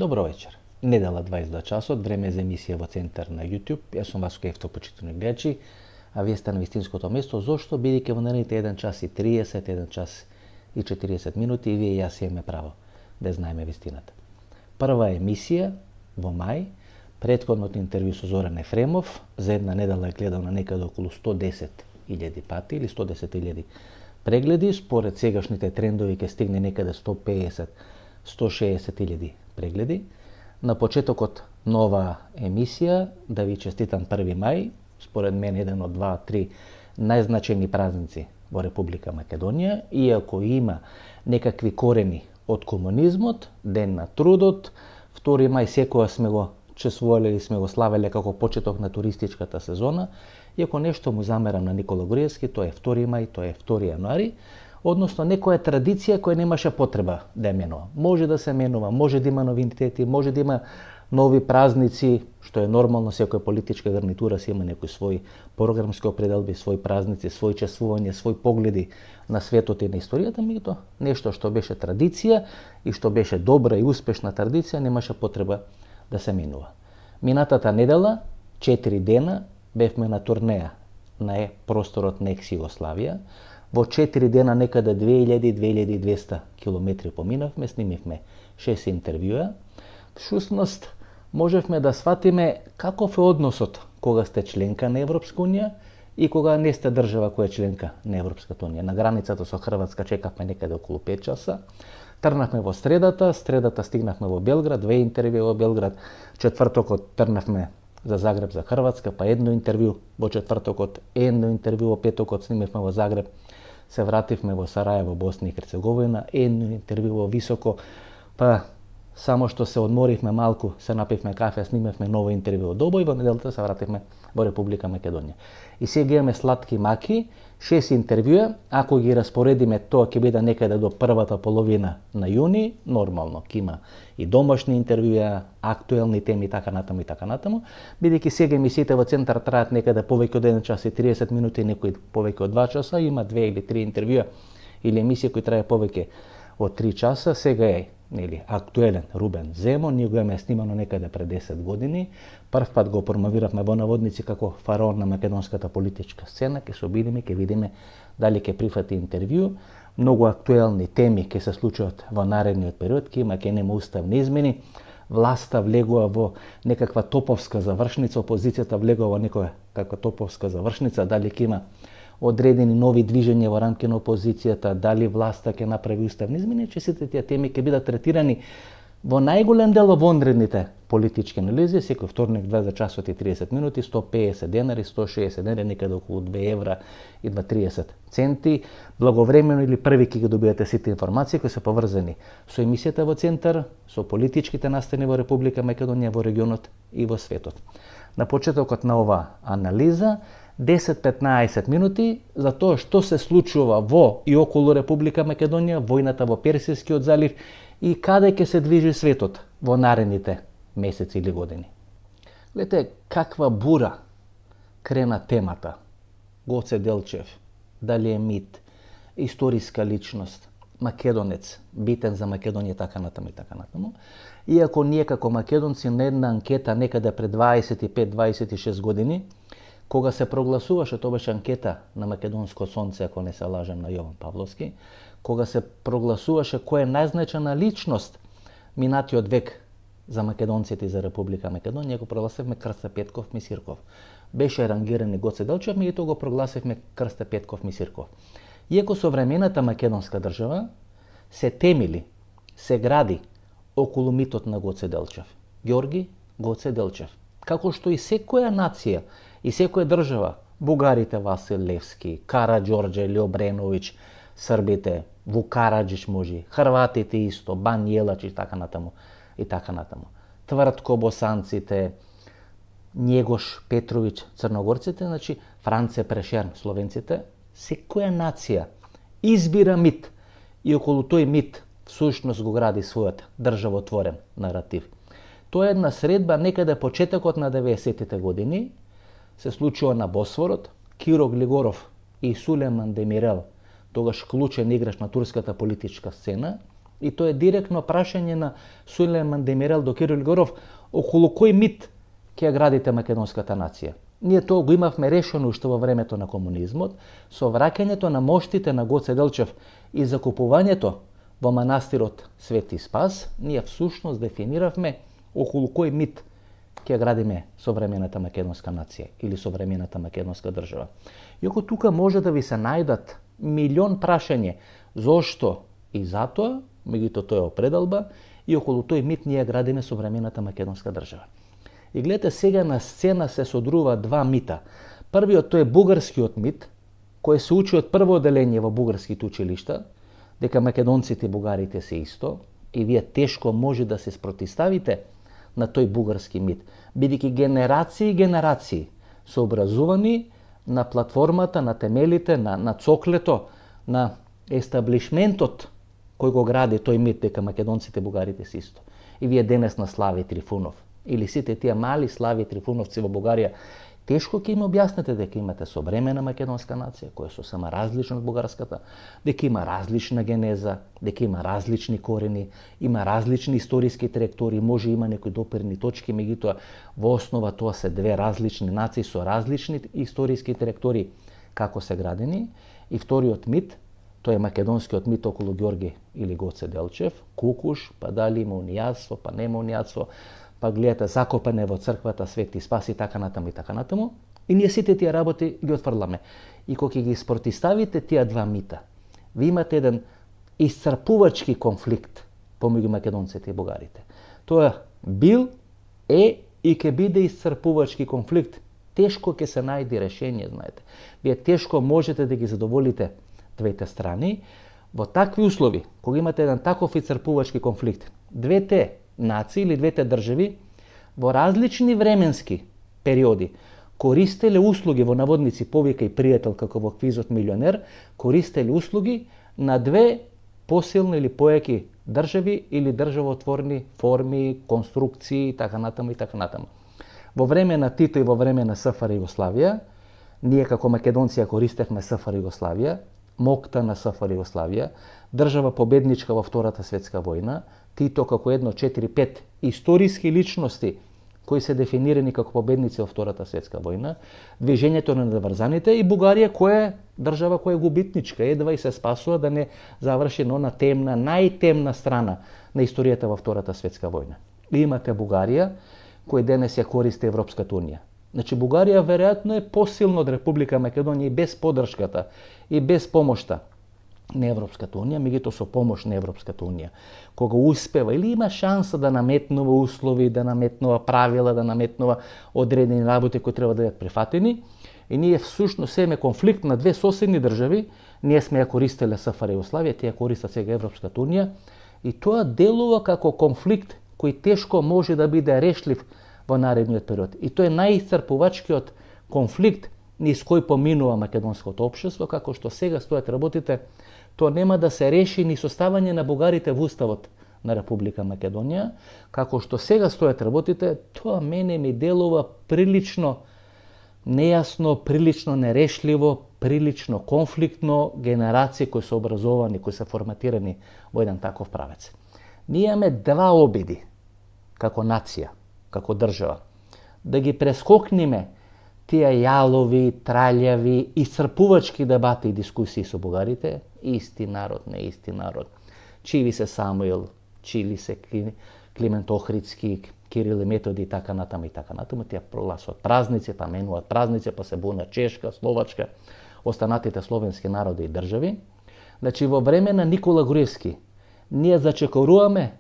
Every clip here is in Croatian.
Добро вечер. Недела 22 часот, време за емисија во Центар на YouTube. Јас сум Васко Ефто, почитувани гледачи, а вие сте на вистинското место. Зошто? Бидејќи во наредните 1 час и 30, 1 час и 40 минути и вие и јас имаме право да знаеме вистината. Прва емисија во мај, претходното интервју со Зоран Ефремов, за една недела е гледал на некаде околу 110.000 пати или 110.000 прегледи, според сегашните трендови ќе стигне некаде 150-160.000 прегледи. На почетокот на ова емисија да ви честитам 1 мај, според мен еден од 2-3 најзначајни празници во Република Македонија, иако има некакви корени од комунизмот, Ден на трудот, 2 мај секоја сме го чествувале или сме го славеле како почеток на туристичката сезона, иако нешто му замерам на Никола Груевски, тоа е 2 мај, тоа е 2 јануари, односно некоја традиција која немаше потреба да ја менува. Може да се менува, може да има новинитети, може да има нови празници, што е нормално, секоја политичка гарнитура си има некои своји програмски определби, своји празници, своји чествувања, своји погледи на светот и на историјата, меѓутоа нешто што беше традиција и што беше добра и успешна традиција немаше потреба да се менува. Минатата недела, 4 дена, бевме на турнеја на просторот на екс-Југославија. Во 4 дена некаде 2000-2200 километри поминавме, снимивме 6 интервјуа. Всушност, можевме да сватиме каков е односот кога сте членка на Европска унија и кога не сте држава која е членка на Европската унија. На границата со Хрватска чекавме некаде околу 5 часа. Тргнавме во средата стигнавме во Белград, 2 интервјуа во Белград, четвртокот тргнавме за Загреб, за Хрватска, па едно интервју во четвртокот, едно интервју во петокот снимевме во Загреб, се вративме во Сарајево, Босна и Херцеговина, едно интервју во Високо, па само што се одморивме малку, се напивме кафе, снимевме ново интервју во Добој, во неделата се вративме во Република Македонија. И сега имаме сладки маки, 6 интервјуа, ако ги распоредиме, тоа ќе биде некаде до првата половина на јуни, нормално, ќе има и домашни интервјуа, актуелни теми, така натаму, бидејќи сега емисиите во Центар траат некаде повеќе од 1 час и 30 минути, некои повеќе од 2 часа, има 2 или 3 интервјуа или емисија кои трае повеќе од 3 часа, сега е актуелен Рубен Земон, ние го имаме снимано некаде пред 10 години. Прв пат го промовиравме во наводници како фараон на македонската политичка сцена, ќе се обидиме, ќе видиме дали ќе прифати интервју. Многу актуелни теми ќе се случат во наредниот период, ќе нема уставни измени, власта влегува во некаква топовска завршница, опозицијата влегува во некоја каква топовска завршница, дали ќе има одредени нови движења во рамки на опозицијата, дали власта ќе направи уставни измени, че сите тие теми ќе бидат третирани во најголем дел во онредните политички анализи, секој вторник 2 часот и 30 минути, 150 денари, 160 денари, некаде околу 2 евра и 2,30 центи. Благовремено или први ќе ги добиете сите информации кои се поврзани со емисијата во Центар, со политичките настани во Република Македонија, во регионот и во светот. На почетокот на ова анализа 10-15 минути за тоа што се случува во и околу Република Македонија, војната во Персискиот залив и каде ќе се движи светот во наредните месеци или години. Гледате каква бура крена темата. Гоце Делчев, дали е мит, историска личност, македонец, битен за Македонија, така натаму. Иако ние како македонци на една анкета некаде пред 25-26 години, кога се прогласуваше, тоа беше анкета на Македонско сонце, ако не се лажем, на Јован Павловски, кога се прогласуваше која е најзначајна личност минатиот век за македонците и за Република Македонија, го прогласивме Крсте Петков Мисирков. Беше рангиран и Гоце Делчев, меѓутоа го прогласивме Крсте Петков Мисирков. Иако современата македонска држава се темили, се гради околу митот на Гоце Делчев. Ѓорги Гоце Делчев. Како што и секоја нација и секоја држава, бугарите Васил Левски, Караѓорđe или Обреновиќ, србите, Вукараđić може, хрватите исто, Бан Јелач и така натаму. Твртко босанците, Njegош Петровиќ, црногорците, значи Франце Прешерн, словенците, секоја нација избира мит и околу тој мит всушност го гради својот државотворен наратив. Тоа е една средба некаде почетокот на 90-тите години, се случува на Босфорот. Киро Глигоров и Сулеман Демирел, тогаш клучен играч на турската политичка сцена, И тоа е директно прашање на Сулейман Демирел до Кирил Горов околу кој мит ќе градите македонската нација. Ние тоа го имавме решено уште во времето на комунизмот, со враќањето на моштите на Гоце Делчев и закупувањето во манастирот Свети Спас, ние всушност дефиниравме околу кој мит ќе градиме современата македонска нација или современата македонска држава. Иако тука може да ви се најдат милион прашање зошто и затоа, меѓутоа тоа е определба, и околу тој мит ние градиме современата македонска држава. И гледате, сега на сцена се содрува два мита. Првиот тој е бугарскиот мит, кој се учи од прво оделение во бугарските училишта, дека македонците и бугарите се исто, и вие тешко може да се спротиставите на тој бугарски мит, бидејќи генерации и генерации се образувани на платформата, на темелите, на цоклето, на естаблишментот кој го гради тој мит дека македонците и бугарите се исто. И вие денес на Слави Трифунов или сите тие мали Слави Трифуновци во Бугарија, тешко ќе им објасните дека имате современа македонска нација, која е сосема различна од бугарската, дека има различна генеза, дека има различни корени, има различни историски траектории, може има некои допирни точки, меѓутоа во основа тоа се две различни нации со различни историски траектории како се градени. И вториот мит, тоа е македонскиот мит околу Ѓорги или Гоце Делчев, Кукуш, па дали има унијатство, па нема унијатство, па гледате закопане во црквата Свети Спас и така натаму и така натаму. И ние сите тие работи ги отфрламе. И кога ги спротиставите тие два мита, ви имате еден исцрпувачки конфликт помеѓу македонците и бугарите. Тоа бил, е и ќе биде исцрпувачки конфликт. Тешко ќе се најде решение, знаете. Вие тешко можете да ги задоволите двете страни. Во такви услови, кога имате еден таков исцрпувачки конфликт, двете нации или двете држави во различни временски периоди користеле услуги во наводници повика и пријател како во квизот Милионер, користеле услуги на две посилни или појаки држави или државотворни форми, конструкции и така натаму и така натаму. Во време на Тито и во време на СФР Југославија, ние како македонци ја користевме СФР Југославија, мокта на СФР Југославија, држава победничка во Втората светска војна, Тито како 1-4-5 историски личности кои се дефинирани како победници во Втората светска војна, движењето на неврзаните и Бугарија која е држава која е губитничка, едва и се спасува да не заврши на темна, најтемна страна на историјата во Втората светска војна. И имате Бугарија кој денес ја користи Европската унија. Значи Бугарија веројатно е посилна од Република Македонија и без поддршката и без помошта на Европската унија, меѓутоа со помош на Европската унија, кога успева или има шанса да наметнува услови, да наметнува правила, да наметнува одредени работи кои треба да бидат прифатени, и ние всушност имаме конфликт на две соседни држави, ние сме ја користеле СФР Југославија, тие ја користат сега Европската унија, и тоа делува како конфликт кој тешко може да биде решлив во наредниот период. И тоа е најисцрпувачкиот конфликт низ кој поминува македонското општество, како што сега стојат работите. Тоа нема да се реши ни составање на бугарите во уставот на Република Македонија, како што сега стојат работите, тоа мене ми делува прилично нејасно, прилично нерешливо, прилично конфликтно, генерации кои се образовани, кои се форматирани во еден таков правец. Ние имаме два обиди како нација, како држава, да ги прескокнеме тие јалови, траљави, исцрпувачки дебати и дискусии со бугарите, исти народ, не исти народ, чиви се Самуил, чили се Климент Охридски, Кирил и Методи и така натаму и така натаму, тие прогласуваат празници, па менуваат празници, па се бунат Чешка, Словачка, останатите словенски народи и држави. Значи во време на Никола Груевски ние зачекоруваме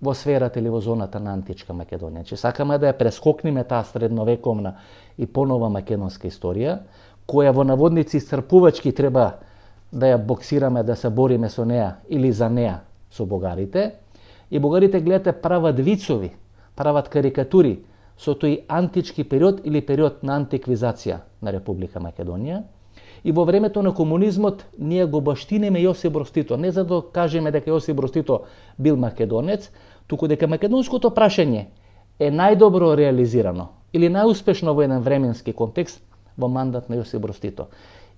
во сферата или во зоната на античка Македонија. Че сакаме да ја прескокнеме таа средновековна и понова македонска историја, која во наводници исцрпувачки треба да ја боксираме, да се бориме со неа или за неа со бугарите. И бугарите, гледате, прават вицови, прават карикатури со тој антички период или период на антиквизација на Република Македонија. И во времето на комунизмот ние го баштинеме Јосип Брз Тито, не за да кажеме дека Јосип Брз Тито бил македонец, туку дека македонското прашање е најдобро реализирано или најуспешно во еден временски контекст во мандат на Јосип Брз Тито.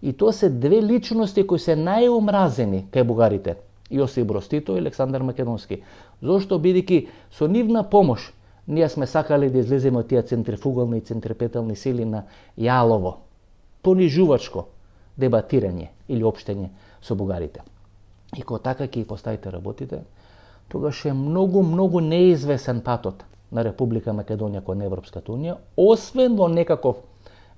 И тоа се две личности кои се најомразени кај бугарите Јосип Броз Тито и Александар Македонски. Зошто? Бидејќи со нивна помош ние сме сакале да излеземе од тие центрифугални и центрипетални сили на јалово, понижувачко дебатирање или општење со бугарите. И кога така ќе поставите работите, тогаш е многу неизвесен патот на Република Македонија кон Европската унија, освен во некаков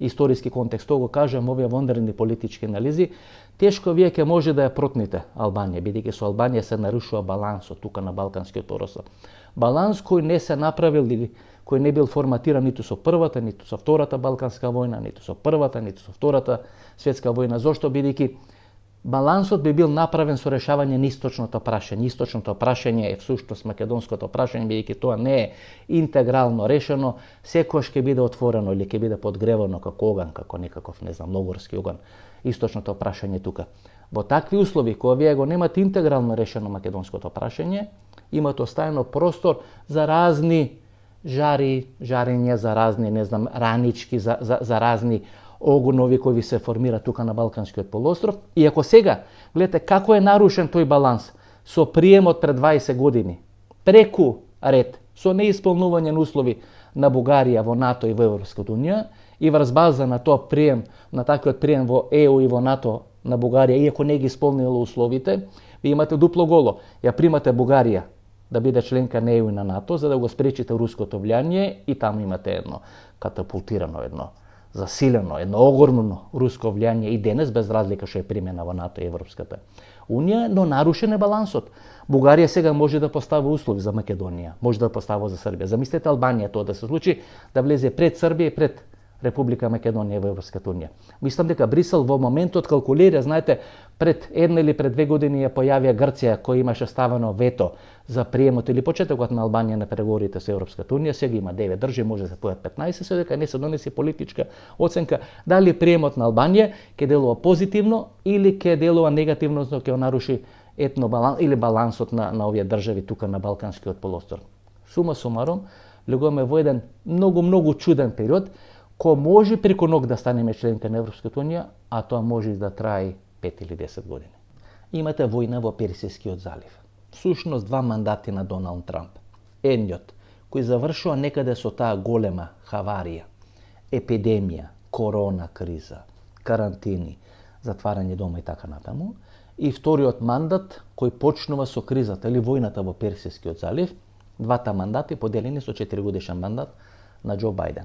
историски контекст. Тоа го кажам, овие вонредни политички анализи, тешко вие ќе може да ја протните Албанија, бидејќи со Албанија се нарушува балансот тука на Балканскиот полуостров. Баланс кој не се направил или кој не бил форматиран ниту со првата, ниту со втората Балканска војна, ниту со првата, ниту со втората светска војна. Зошто? Бидејќи балансот би бил направен со решавање на источното прашање. Источното прашање е всушност македонското прашање, бидејќи тоа не е интегрално решено, секојаш ќе биде отворено или ќе биде подгревано како оган, како некаков, не знам, логорски оган. Источното прашање тука. Во такви услови, кога вие го немате интегрално решено македонското прашање, имате оставено простор за разни жарења, за разни, не знам, ранички, за разни огнови кои ви се формира тука на Балканскиот полуостров. И ако сега гледате како е нарушен тој баланс со приемот пред 20 години, преку ред, со неисполнување на услови на Бугарија во НАТО и во Европската унија, и врз база на тоа прием, на таквиот прием во ЕУ и во НАТО на Бугарија, иако не ги исполнила условите, ви имате дупло голо. Ја примате Бугарија да биде членка на ЕУ и на НАТО, за да го спречите руското влијание, и таму имате едно катапултирано, едно засилено, едно огромно руско влијание и денес, без разлика што е примена во НАТО и Европската унија, но нарушен е балансот. Бугарија сега може да постави услови за Македонија, може да постави за Србија. Замислете Албанија тоа да се случи, да влезе пред Србија и пред Република Македонија во Европската унија. Мислам дека Брисел во моментот калкулира, знаете, пред една или пред 2 години ја појавија Грција, која имаше ставено вето за приемот или почетокот на Албанија на преговорите со Европската унија. Сега има 9 држави, може да се појат 15, се дека не се донесе политичка оценка дали приемот на Албанија ќе делува позитивно или ќе делува негативно, за ќе наруши етно баланс или балансот на овие држави тука на Балканскиот полуостров. Сума сумаром, легуваме во еден многу чуден период, кој може преку ног да станеме членка на Европската унија, а тоа може и да трае 5 или 10 години. Имате војна во Персискиот залив. Всушност 2 мандати на Доналд Трамп. Едниот, кој завршува некаде со таа голема хаварија, епидемија, корона криза, карантини, затварање дома и така натаму. И вториот мандат, кој почнува со кризата или војната во Персискиот залив, двата мандати поделени со 4 годишен мандат на Џо Бајден.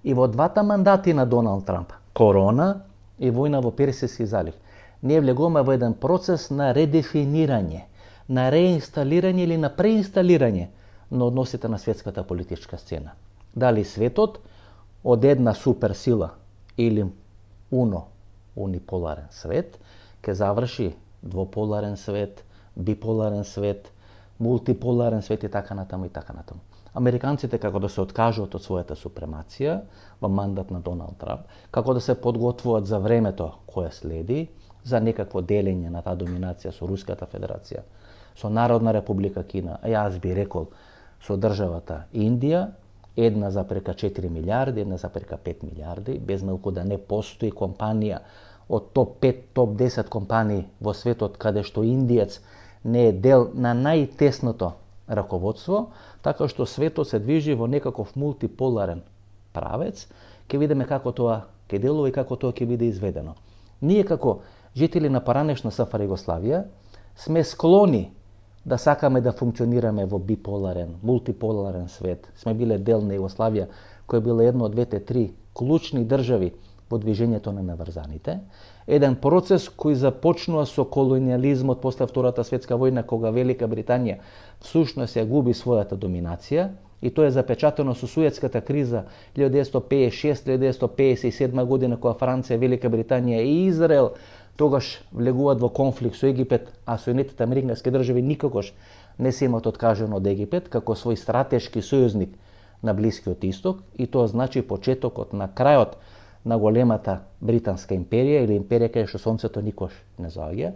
И во двата мандати на Доналд Трамп, корона и војна во Персиски залив, ние влегуваме во еден процес на редефинирање, на реинсталирање или на преинсталирање на односите на светската политичка сцена. Дали светот од една суперсила или униполарен свет ќе заврши двополарен свет, биполарен свет, мултиполарен свет и така натаму и така натаму. Американците како да се откажуваат од својата супремација во мандат на Доналд Трамп, како да се подготвуваат за времето кое следи, за некакво делење на таа доминација со Руската Федерација, со Народна Република Кина, а јас би рекол со државата Индија, 1,4 милиарди, 1,5 милиарди, без малку да не постои компанија од топ 5, топ 10 компании во светот каде што индиец не е дел на најтесното раководство, така што светот се движи во некаков мултиполарен правец. Ќе видиме како тоа ќе делува и како тоа ќе биде изведено. Ние како жители на поранешна СФР Југославија сме склони да сакаме да функционираме во биполарен, мултиполарен свет. Сме биле дел на Југославија, која била една од двете три клучни држави во движењето на наврзаните. Еден процес кој започнува со колониализмот после Втората светска војна, кога Велика Британија всушност ја губи својата доминација, и тоа е запечатено со Суетската криза 1956-1957 година, кога Франција, Велика Британија и Израел тогаш влегуваат во конфликт со Египет, а Соединетите американски држави никогаш не се имаат откажано од Египет како свој стратешки сојузник на Блискиот Исток, и тоа значи почетокот на крајот на големата британска империја или империја каде што сонцето никош не заоѓа.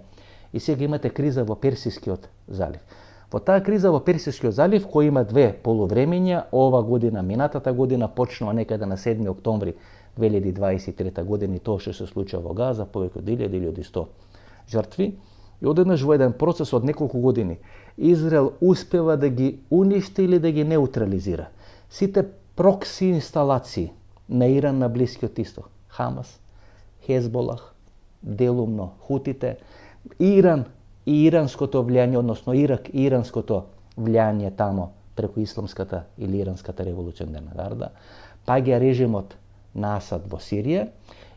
И сега имате криза во Персискиот залив. Во таа криза во Персискиот залив, кој има две полувремења, ова година, минатата година, почнува некаде на 7 октомври 2023 година, и тоа што се случува во Газа, повеќе од 1100 жртви. И одеднаш во еден процес од неколку години Израел успева да ги уништи или да ги неутрализира сите прокси инсталации на Иран на Блискиот Исток. Хамас, Хезболах, делумно Хутите, Иран и иранското влијание, односно Ирак и иранското влијание тамо преку исламската или иранската револуционерна гарда, паѓа режимот на Асад во Сирија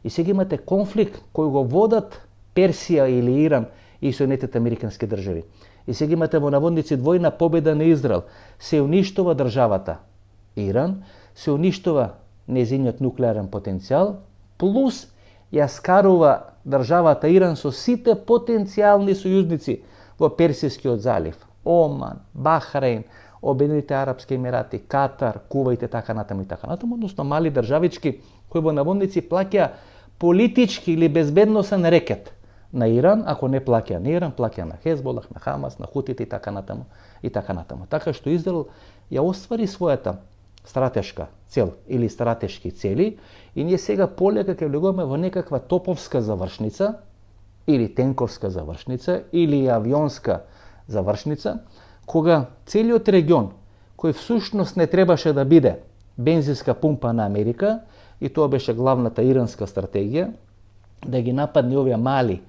и сега имате конфликт кој го водат Персија или Иран и Соединетите Американски држави. И сега имате во наводници двојна победа на Израел. Се уништува државата Иран, се уништува незиниот нуклеарен потенцијал, плюс ја скарува државата Иран со сите потенцијални сојузници во Персискиот залив. Оман, Бахрейн, Обединетите Арапски Емирати, Катар, Кувајт и така натаму, односно мали државички кои во наводници плаќа политички или безбедносен рекет на Иран, ако не плаќа на Иран, плаќа на Хезболах, на Хамас, на Хутите и така натаму, и така натаму. Така што Израел ја оствари својата стратешка цел или стратешки цели и ние сега полека ќе влегуваме во некаква топовска завршница или тенковска завршница или авионска завршница, кога целиот регион, кој всушност не требаше да биде бензинска пумпа на Америка, и тоа беше главната иранска стратегија, да ги нападне овие мали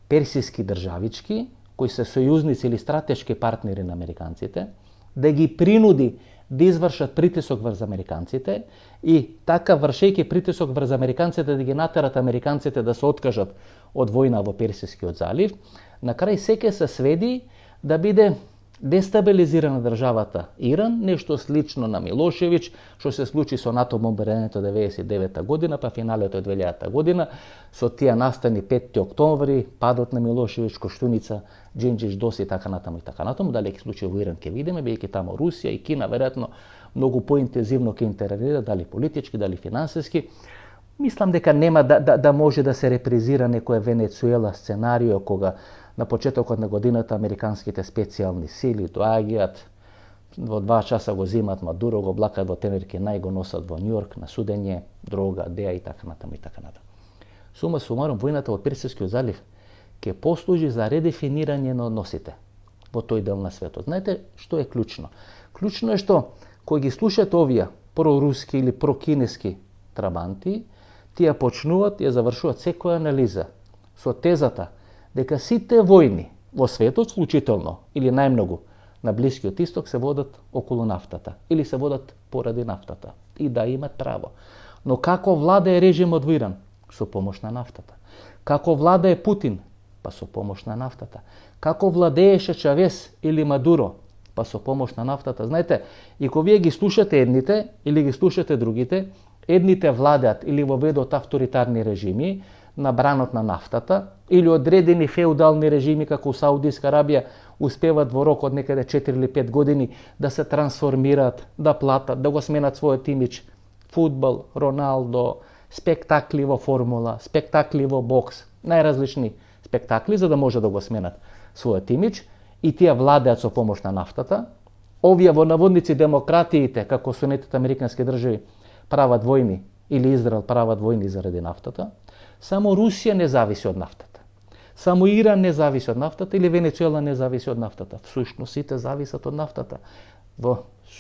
персиски државички, кои се сојузници или стратешки партнери на американците, да ги принуди да извршат притисок врз американците и така вршејќи притисок врз американците да ги натерат американците да се откажат од војна во Персискиот залив, на крај секе се сведи да биде дестабилизирана државата Иран, нешто слично на Милошевиќ, што се случи со НАТО бомбардирањето 1999 година, па финалето 2000 година, со тие настани 5 октомври, падот на Милошевиќ, Коштуница, Џинџиш, Дос и така натаму и така натаму. Дали ќе случи во Иран ќе видиме, бидејќи тамо Русија и Кина веројатно многу поинтензивно ќе интервенира, дали политички, дали финансиски. Мислам дека нема да може да се репризира некоја Венецуела сценарио кога на почетокот на годината американските специјални сили доаѓаат, во 2 часа го зимат Мадуро, го блакат во тенерки, го носат во Њујорк на судење, дрога, деа и така натаму и така натаму. Сума сумарум, војната во Персискиот залив ќе послужи за редефинирање на односите во тој дел на светот. Знаете што е клучно? Клучно е што кои ги слушате овие проруски или прокинески трабанти, тие почнуваат и ја завршуваат секоја анализа со тезата дека сите војни во светот, вклучително или најмногу на Блискиот Исток, се водат околу нафтата или се водат поради нафтата. И да, имат право. Но како владае режимот во Иран? Со помош на нафтата. Како владае Путин? Па со помош на нафтата. Како владееше Чавес или Мадуро? Па со помош на нафтата. Знаете, и кога вие ги слушате едните или ги слушате другите, едните владеат или воведот авторитарни режими на бранот на нафтата, или одредени феудални режими како Саудиска Арабија успеват во рок од некаде 4 или 5 години да се трансформираат, да платат, да го сменат својот имидж. Фудбал, Роналдо, спектакли во формула, спектакли во бокс, најразлични спектакли за да може да го сменат својот имидж и тие владеат со помош на нафтата. Овие во наводници демократиите, како Соединетите Американски држави, прават војни или Израел прават војни заради нафтата. Само Русија не зависи од нафтата. Само Иран не зависи од нафтата или Венецуела не зависи од нафтата. Всушност сите зависат од нафтата.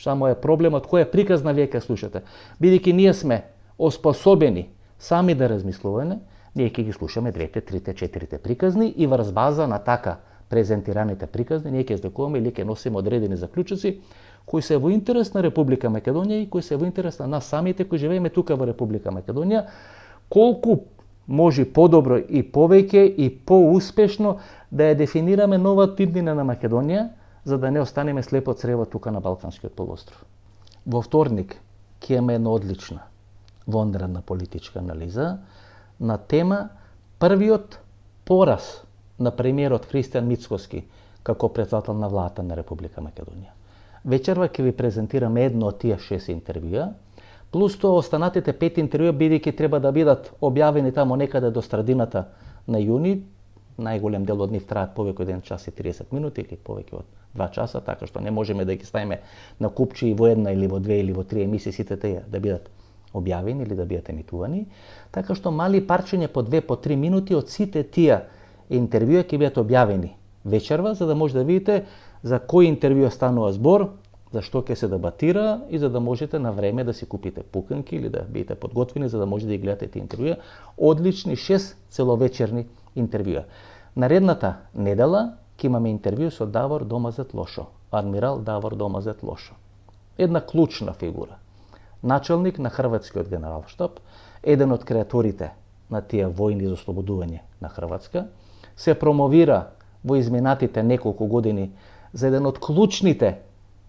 Само е проблемот која приказна вие ќе слушате. Бидејќи ние сме оспособени сами да размислуваме, ние ќе ги слушаме 2, 3, 4 приказни и врз база на така презентираните приказни ние ќе издекуваме или ќе носиме одредени заклучоци кои се во интерес на Република Македонија и кои се во интерес на нас самите кои живееме тука во Република Македонија, колку може подобро и повеќе и поуспешно да ја дефинираме нова иднина на Македонија, за да не останеме слепо црево тука на Балканскиот полуостров. Во вторник ќе имаме една одлична вонредна политичка анализа на тема првиот пораз на премиерот Христијан Мицкоски како председател на владата на Република Македонија. Вечерва ќе ви презентираме едно од тие 6 интервјуа, плюс тоа останатите 5 интервјуа бидејќи треба да бидат објавени тамо некаде до средината на јуни. Најголем дел од нив траат повеќе од 1 час и 30 минути или повеќе од 2 часа, така што не можеме да ги ставиме на купчи и во една или во 2 или во 3 емисии сите тие да бидат објавени или да бидат емитувани. Така што мали парчиња по 2 по 3 минути од сите тие интервјуа ќе бидат објавени вечерва, за да може да видите за кој интервјуа станува збор, за што ќе се дебатира и за да можете на време да си купите пуканки или да бидете подготвени за да можете да ги гледате тие интервјуа. Одлични 6 целовечерни интервјуа. Наредната недела ќе имаме интервју со Давор Домазет Лошо, адмирал Давор Домазет Лошо. Една клучна фигура. Началник на Хрватскиот генералштаб, еден од креаторите на тие војни за ослободување на Хрватска, се промовира во изминатите неколку години за еден од клучните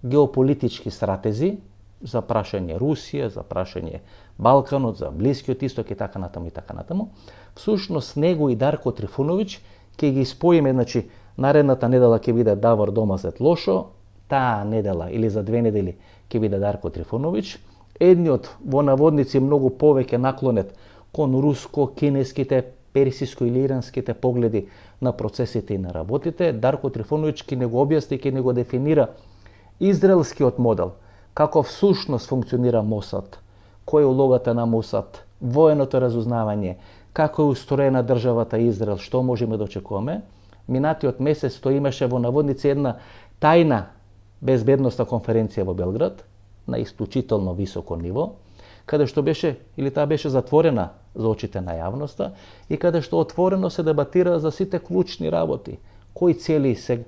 геополитички стратези за прашање Русија, за прашање Балканот, за Блискиот Исток и така натаму и така натаму. Всушност него и Дарко Трифуновиќ ќе ги споиме, значи наредната недела ќе биде Давор Домазет Лошо, таа недела или за 2 недели ќе биде Дарко Трифуновиќ, едниот во наводници многу повеќе наклонет кон руско-кинеските, персиско или иранските погледи на процесите и на работите. Дарко Трифуновиќ ќе не го објасни, ќе не го дефинира израелскиот модел, како всушност функционира Мосад, која е улогата на Мосад, военото разузнавање, како е устроена државата Израел, што можеме да очекуваме. Минатиот месец тоа имаше во наводници една тајна безбедносна конференција во Белград на исклучително високо ниво, каде што беше, или таа беше затворена за очите на јавноста и каде што отворено се дебатира за сите клучни работи, кои цели се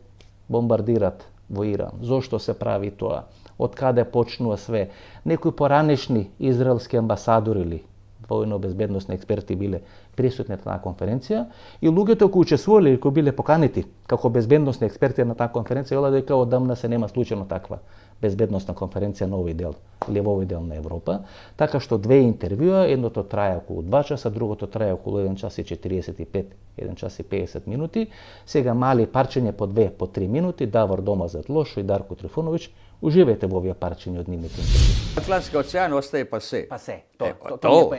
бомбардират во Иран, зошто се прави тоа, од каде почнува све. Некои поранешни израелски амбасадори или војно-безбедносни експерти биле присутни на таа конференција и луѓето кои учествувале или кои биле поканети како безбедносни експерти на таа конференција вела дека одамна се нема случајно таква безбедносна конференција на овој дел или во овој дел на Европа, така што 2 интервјуа, едното трае околу 2 часа, другото трае околу 1 час и 45, 1 час и 50 минути. Сега мали парчења по 2, по 3 минути, Давор Домазет Лошо и Дарко Трифуновиќ. Уживајте во овие парчења од нивните интервјуи. Атлантски океан остае пасе. Пасе,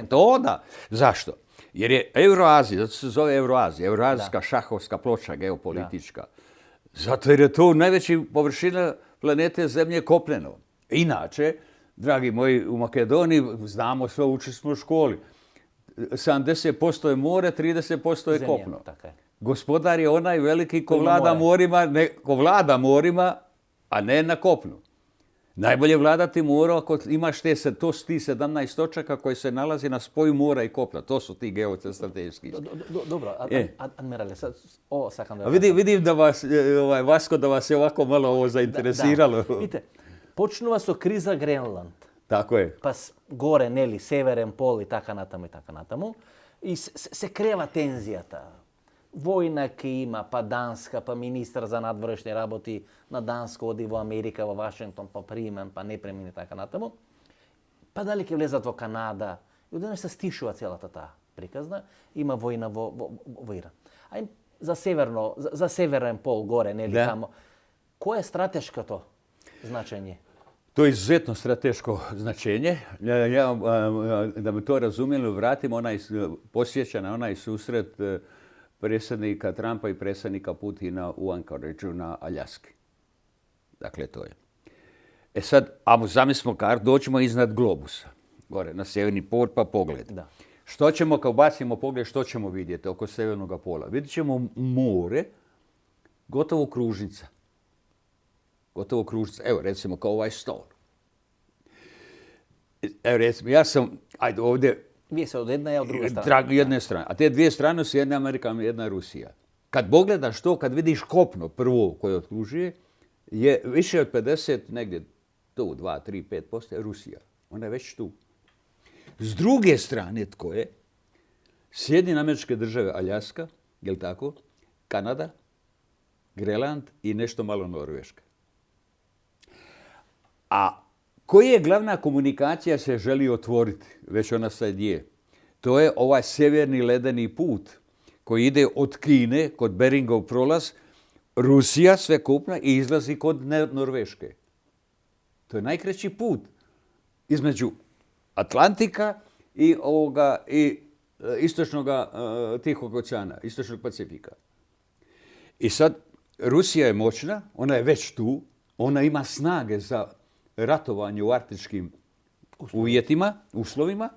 То да. Зашто? Jer je Euroazija, zato se zove Euroazija, Eurazijska šahovska ploča geopolitička. Zato jer je to najveća površina planete Zemlje kopneno. Inače, dragi moji, u Makedoniji znamo sve, učili smo u školi. 70% je more, 30% je kopno. Gospodar je onaj veliki ko vlada morima, a ne na kopnu. Najbolje vladati mora ako imaš ti 17 točaka koji se nalazi na spoju mora i kopna. To su ti geostrateški. Dobro, admirale, sad ovo sakam da... Vidim da vas, Vasko, da vas je ovako malo ovo zainteresiralo. Vidite, počnuva so kriza Grenland. Tako je. Pa gore, neli, severен pol i така натаму и така натаму. И се крeva тензијата. Војна ке има, па Данска, па министар за надворешни работи на Данска оди во Америка, во Вашингтон, па примен, па не премине така натаму. Па дали ке влезат во Канада? И одеднаш се стишува целата таа приказна. Има војна во Иран. А за северен пол горе, нели тамо. Кој е стратешкото значење? To je izuzetno strateško značenje. Da me to razumijelo, vratim, posjeća na onaj susret predsjednika Trumpa i predsjednika Putina u Anchorageu na Aljaski. Dakle, to je. E sad, zamislimo doćemo iznad globusa, gore na sjeverni pol, pa pogled. Da. Što ćemo, kad bacimo pogled, što ćemo vidjeti oko sjevernog pola? Vidjet ćemo more, gotovo kružnica. Evo, recimo, kao ovaj stol. Evo, recimo, ja sam, ajde ovdje... Vi se od jedna, ja od druge strane. Jedne strane. A te dvije strane su jedna Amerika i jedna Rusija. Kad pogledaš to, kad vidiš kopno prvo koje okružuje, je više od 50, negdje tu, 2, 3, 5% je Rusija. Ona je već tu. S druge strane, tko je? Sjedinjene Američke Države, Aljaska, jel tako? Kanada, Grenland i nešto malo Norveška. A koja je glavna komunikacija se želi otvoriti? Već ona sad je. To je ovaj sjeverni ledeni put koji ide od Kine, kod Beringov prolaz, Rusija sve kupna i izlazi kod Norveške. To je najkraći put između Atlantika i istočnog Tihog oceana, istočnog Pacifika. I sad, Rusija je moćna, ona je već tu, ona ima snage za ratovanje u arktičkim uslovima.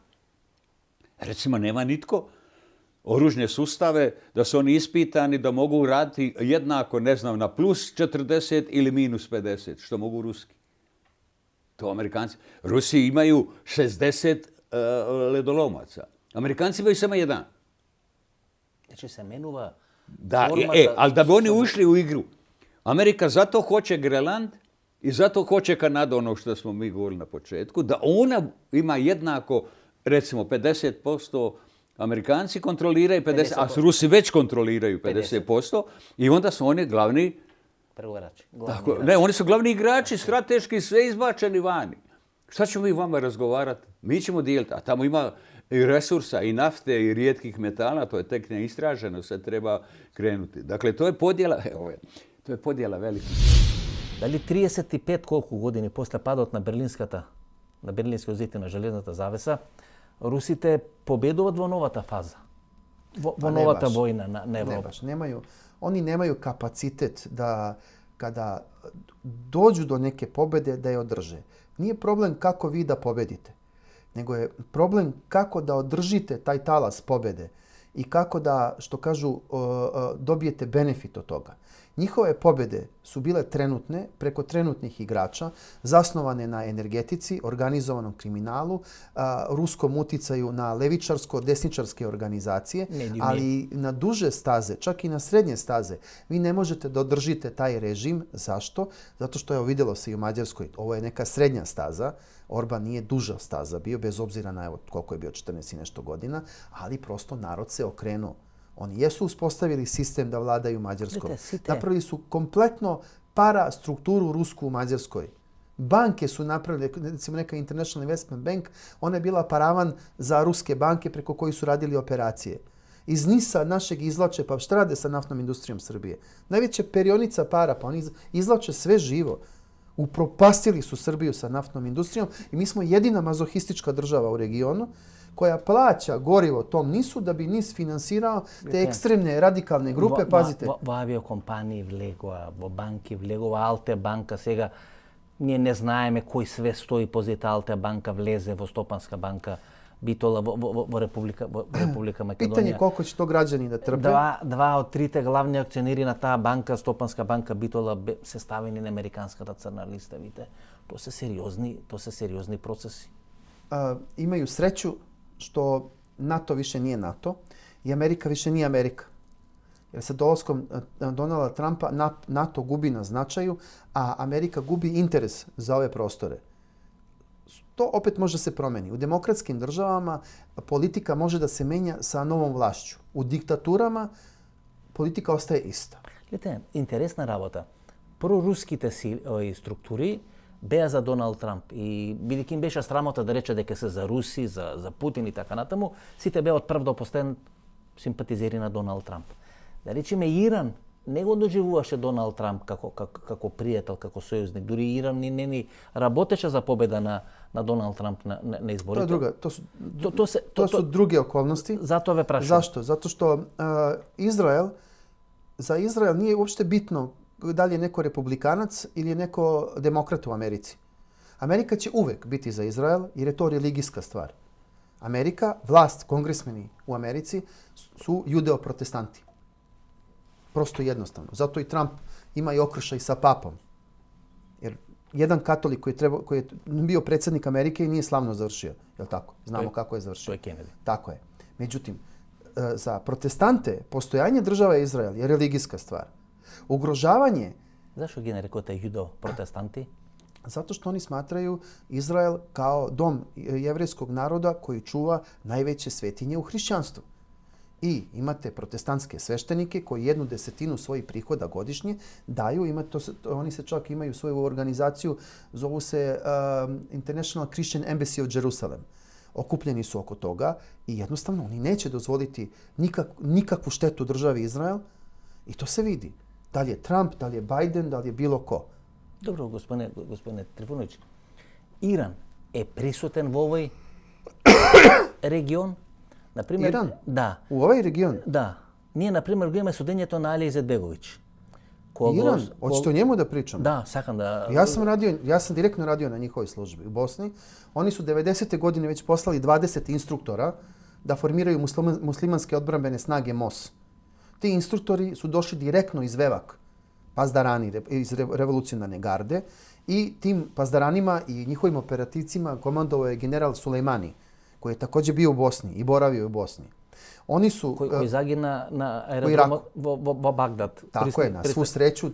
Recimo, nema nitko oružne sustave, da su oni ispitani, da mogu raditi jednako, ne znam, na plus 40 ili minus 50, što mogu ruski. To Amerikanci. Rusi imaju 60 ledolomaca. Amerikanci imaju samo jedan. Znači se menuva... Da, ali da bi oni ušli u igru. Amerika zato hoće Grenland i zato hoće Kanadu, ono što smo mi govorili na početku, da ona ima jednako, recimo 50% Amerikanci kontroliraju 50%, a Rusi već kontroliraju 50% i onda su oni glavni pregovarači. Ne, oni su glavni igrači, strateški sve izbačeni vani. Šta ćemo mi vama razgovarati? Mi ćemo dijeliti, a tamo ima i resursa, i nafte, i rijetkih metala, to je tek neistraženo, sad treba krenuti. Dakle, to je podjela velika. Da li 35 koliko godini posle padot na Berlinskoj zid i na železната завеса, Русите победуват во новата фаза? Во новата војна на Европа? Ne baš, oni nemaju kapacitet da kada dođu do neke pobjede da je održe. Nije problem kako vi da pobedite, nego je problem kako da održite taj talas pobjede i kako da, što kažu, dobijete benefit od toga. Njihove pobjede su bile trenutne, preko trenutnih igrača, zasnovane na energetici, organizovanom kriminalu, ruskom uticaju na levičarsko-desničarske organizacije, ali na duže staze, čak i na srednje staze, vi ne možete da održite taj režim. Zašto? Zato što, vidjelo se i u Mađarskoj, ovo je neka srednja staza, Orban nije duža staza bio, bez obzira na koliko je bio 14 i nešto godina, ali prosto narod se okrenuo. Oni jesu uspostavili sistem da vladaju Mađarskom. Napravili su kompletno parastrukturu rusku u Mađarskoj. Banke su napravili, recimo neka International Investment Bank, ona je bila paravan za ruske banke preko koji su radili operacije. Iz NIS-a našeg izvlače, pa šta rade sa naftnom industrijom Srbije? Najveća perionica para, pa oni izvlače sve živo. Upropastili su Srbiju sa naftnom industrijom i mi smo jedina mazohistička država u regionu koja plaća gorivo tom NIS-u da bi NIS finansirao te ekstremne radikalne grupe. Pazite. Во авиокомпании влегува, во банки влегува, Алте банка сега, ние не знаеме кој све стои позита Алте банка, влезе во Стопанска банка, Битола во Република Македонија. Питање колко ќе то граѓани да трпе. Два од трите главни акционери на таа банка, Стопанска банка, Битола, се ставени на американската црна листа. Видите, то се сериозни процеси. Имају среќу što NATO više nije NATO i Amerika više nije Amerika. Jer sa dolaskom Donalda Trumpa NATO gubi na značaju, a Amerika gubi interes za ove prostore. To opet može se promeni. U demokratskim državama politika može da se menja sa novom vlašću. U diktaturama politika ostaje ista. Гледате, интересна работа. Проруските структури беа за Доналд Трамп и бидејќи им беше срамота да рече дека се за Руси, за Путин и така натаму, сите беа од прв до последен симпатизери на Доналд Трамп. Да речеме Иран не го доживуваше Доналд Трамп како пријател, како сојузник. Дури Иран не работеше за победа на Доналд Трамп на изборите. To su druge okolnosti. Zato ве прашувам. Zašto? Zato što za Izrael nije uopšte bitno da li je neko republikanac ili je neko demokrat u Americi. Amerika će uvek biti za Izrael jer je to religijska stvar. Amerika, vlast, kongresmeni u Americi su judeo-protestanti. Prosto jednostavno. Zato i Trump ima i okršaj sa papom. Jer jedan katolik koji je bio predsjednik Amerike i nije slavno završio. Je li tako? Znamo kako je završio. To je Kennedy. Tako je. Međutim, za protestante postojanje države Izrael je religijska stvar. Ugrožavanje... Zašto ги нарекувате јудо-протестанти? Zato što oni smatraju Izrael kao dom jevrejskog naroda koji čuva najveće svetinje u hrišćanstvu. I imate protestantske sveštenike koji 1/10 svojih prihoda godišnje daju, oni se čak imaju svoju organizaciju, zovu se International Christian Embassy of Jerusalem. Okupljeni su oko toga i jednostavno oni neće dozvoliti nikakvu štetu državi Izrael i to se vidi. Da li je Trump, da li je Biden, da li je bilo ko. Dobro, gospodine Трифунович, Иран е присутен во овој регион? Например, Иран? Да. U ovaj region? Да. Ние, например, го имаме судењето на Али Изетбеговиќ. Iran? Hoćete o njemu da pričam? Да, сакам да... Ja sam direktno radio na njihovoj službi u Bosni. Oni su 90. godine već poslali 20 instruktora da formiraju muslimanske odbrambene snage MOS. Ti instruktori su došli direktno iz Vevak, pazdarani iz revolucionarne garde, i tim pazdaranima i njihovim operativcima komandovao je general Sulejmani, koji je također bio u Bosni i boravio u Bosni. Oni su... Koji zagina na aerodromu vo Bagdad. Tako je, na svu sreću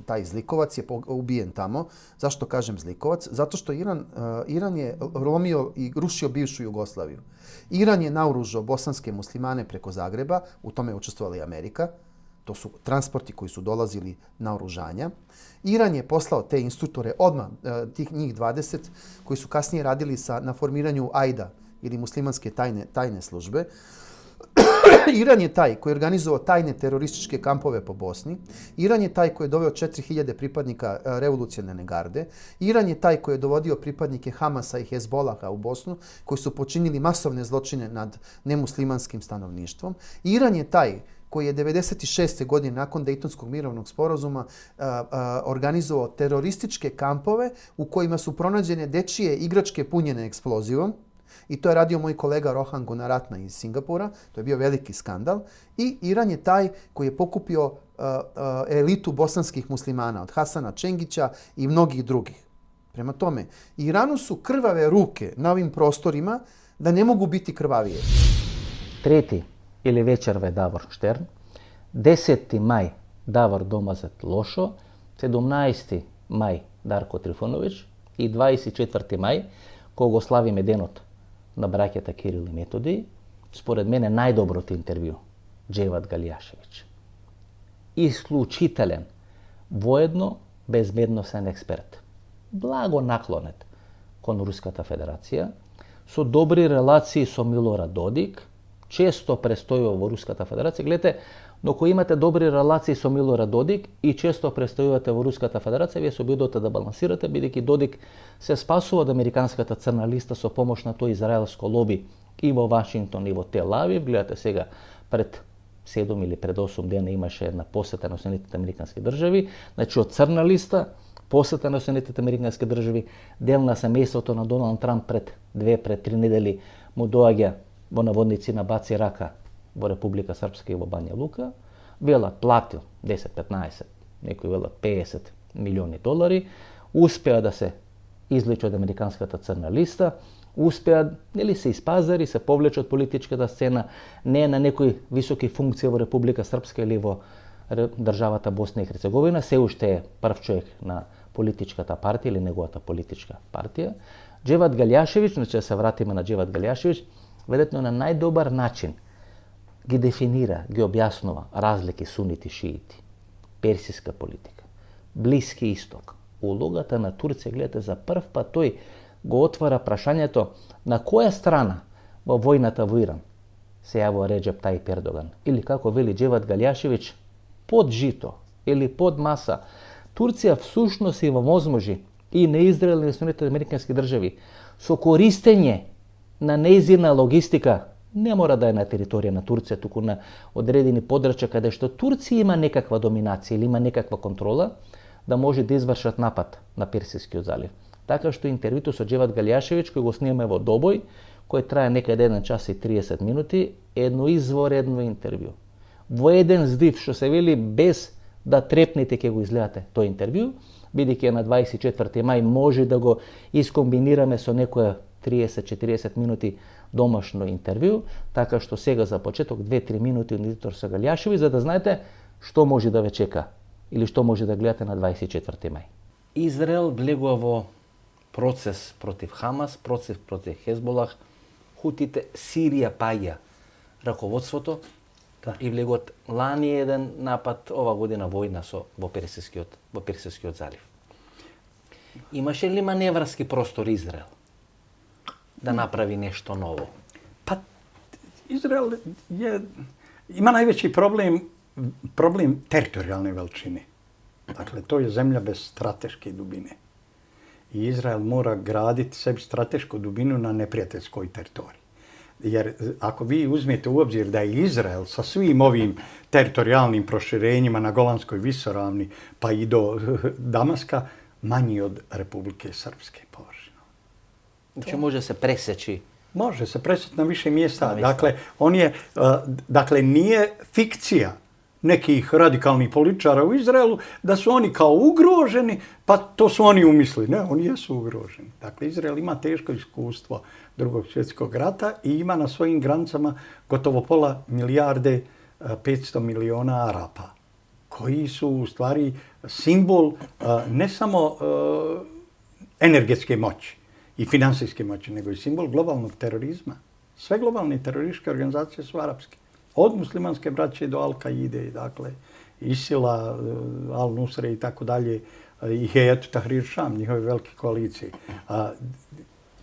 taj zlikovac je ubijen tamo. Zašto kažem zlikovac? Zato što Iran je lomio i rušio bivšu Jugoslaviju. Iran je naoružao bosanske muslimane preko Zagreba, u tome je učestvovala i Amerika. To su transporti koji su dolazili na oružanja. Iran je poslao te instruktore odmah, njih 20, koji su kasnije radili na formiranju AIDA ili muslimanske tajne službe. Iran je taj koji je organizovao tajne terorističke kampove po Bosni. Iran je taj koji je doveo 4000 pripadnika revolucionarne garde. Iran je taj koji je dovodio pripadnike Hamasa i Hezbolaha u Bosnu, koji su počinili masovne zločine nad nemuslimanskim stanovništvom. Iran je taj koji je 96. godine nakon Dejtonskog mirovnog sporazuma organizovao terorističke kampove u kojima su pronađene dečije igračke punjene eksplozivom. I to je radio moj kolega Rohan Gunaratna iz Singapura. To je bio veliki skandal. I Iran je taj koji je pokupio elitu bosanskih muslimana od Hasana Čengića i mnogih drugih. Prema tome, Iranu su krvave ruke na ovim prostorima da ne mogu biti krvavije. Трети или вечерве Давор Штерн, 10. мај Давор Домазет Лошо, 17. мај Дарко Трифоновиќ и 24. мај, кога го славиме денот на браќата Кирил и Методи, според мене најдоброто интервју, Джевад Галијашевиќ. Исклучителен, воедно безбедносен експерт. Благо наклонет кон Руската Федерација, со добри релации со Милорад Додик, често престојува во Руската Федерација. Гледате, но кој имате добри релации со Милорад Додик и често престојувате во Руската Федерација, вие се обидувате да балансирате, бидејќи Додик се спасува од американската црна листа со помош на тој израелско лоби и во Вашингтон и во Тел Авив. Гледате сега, пред 7 или пред 8 дена имаше една посета на Соединетите американски држави, значи од црна листа, посета на Соединетите американски држави, дел на семејството на Доналд Трамп пред 3 недели му доаѓа во наводници на баци рака во Република Српска и во Бања Лука, велат платил 10-15, некои велат 50 милиони долари, успеа да се излече од американската црна листа, успеа, нели се испазари, се повлече од политичката сцена, не е на некои високи функции во Република Српска или во државата Босна и Херцеговина, се уште е прв човек на политичката партија или неговата политичка партија. Джевад Галијашевиќ, значи се вратиме на Джевад Галијашевиќ, веројатно на најдобар начин ги дефинира, ги објаснува разлики сунити шиити, персиска политика, Блиски исток, улогата на Турција. Гледате, за прв пат тој го отвара прашањето на која страна во војната во Иран се јавува Реджеп Тајип Ердоган, или како вели Джевад Галијашевиќ, под жито или под маса. Турција всушност има возможи и на Израел и на Соединетите американски држави со користење на нејзина логистика, не мора да е на територија на Турција, туку на одредени подрачја каде што Турција има некаква доминација или има некаква контрола, да може да извршат напад на Персискиот залив. Така што интервјуто со Джевад Галијашевиќ, кој го снимаме во Добој, кој трае некаде 1 час и 30 минути, едно изворедно интервју. Во еден здив, што се вели, без да трепнете ќе го изгледате тој интервју, бидејќи на 24. мај може да го искомбинираме со некоја 30-40 минути домашно интервју, така што сега за почеток 2-3 минути од Дитор со Галијашевиќ, за да знаете што може да ве чека или што може да гледате на 24. мај. Израел влегува во процес против Хамас, процес против Хезболах, Хутите, Сирија паѓа раководството и влегуваат лани еден напад, ова година војна во Персискиот залив. Имаше ли маневрски простор Израел да направи нешто ново? Па, Израел има највеći problem teritorijalne veličine. Dakle, to je zemlja bez strateške dubine. I Izrael mora graditi sebi stratešku dubinu na neprijateljskoj teritoriji. Jer ako vi uzmete u obzir da je Izrael sa svim ovim teritorijalnim proširenjima na Golanskoj visoravni pa i do Damaska manji od Republike Srpske površine. Znači može se presjeći Može se presjeti na više mjesta. Na mjesta. Dakle, on je, dakle, nije fikcija nekih radikalnih političara u Izraelu da su oni kao ugroženi, pa to su oni umislili. Ne, oni jesu ugroženi. Dakle, Izrael ima teško iskustvo Drugog svjetskog rata i ima na svojim granicama gotovo pola milijarde 500 miliona Arapa, koji su u stvari simbol ne samo energetske moći i financijske moći, nego i simbol globalnog terorizma. Sve globalne terorističke organizacije su arapske. Od muslimanske braće do Al-Kaide, dakle, Isila, Al-Nusre i tako dalje, i Hejetu Tahrir Šam, njihove velike koalicije.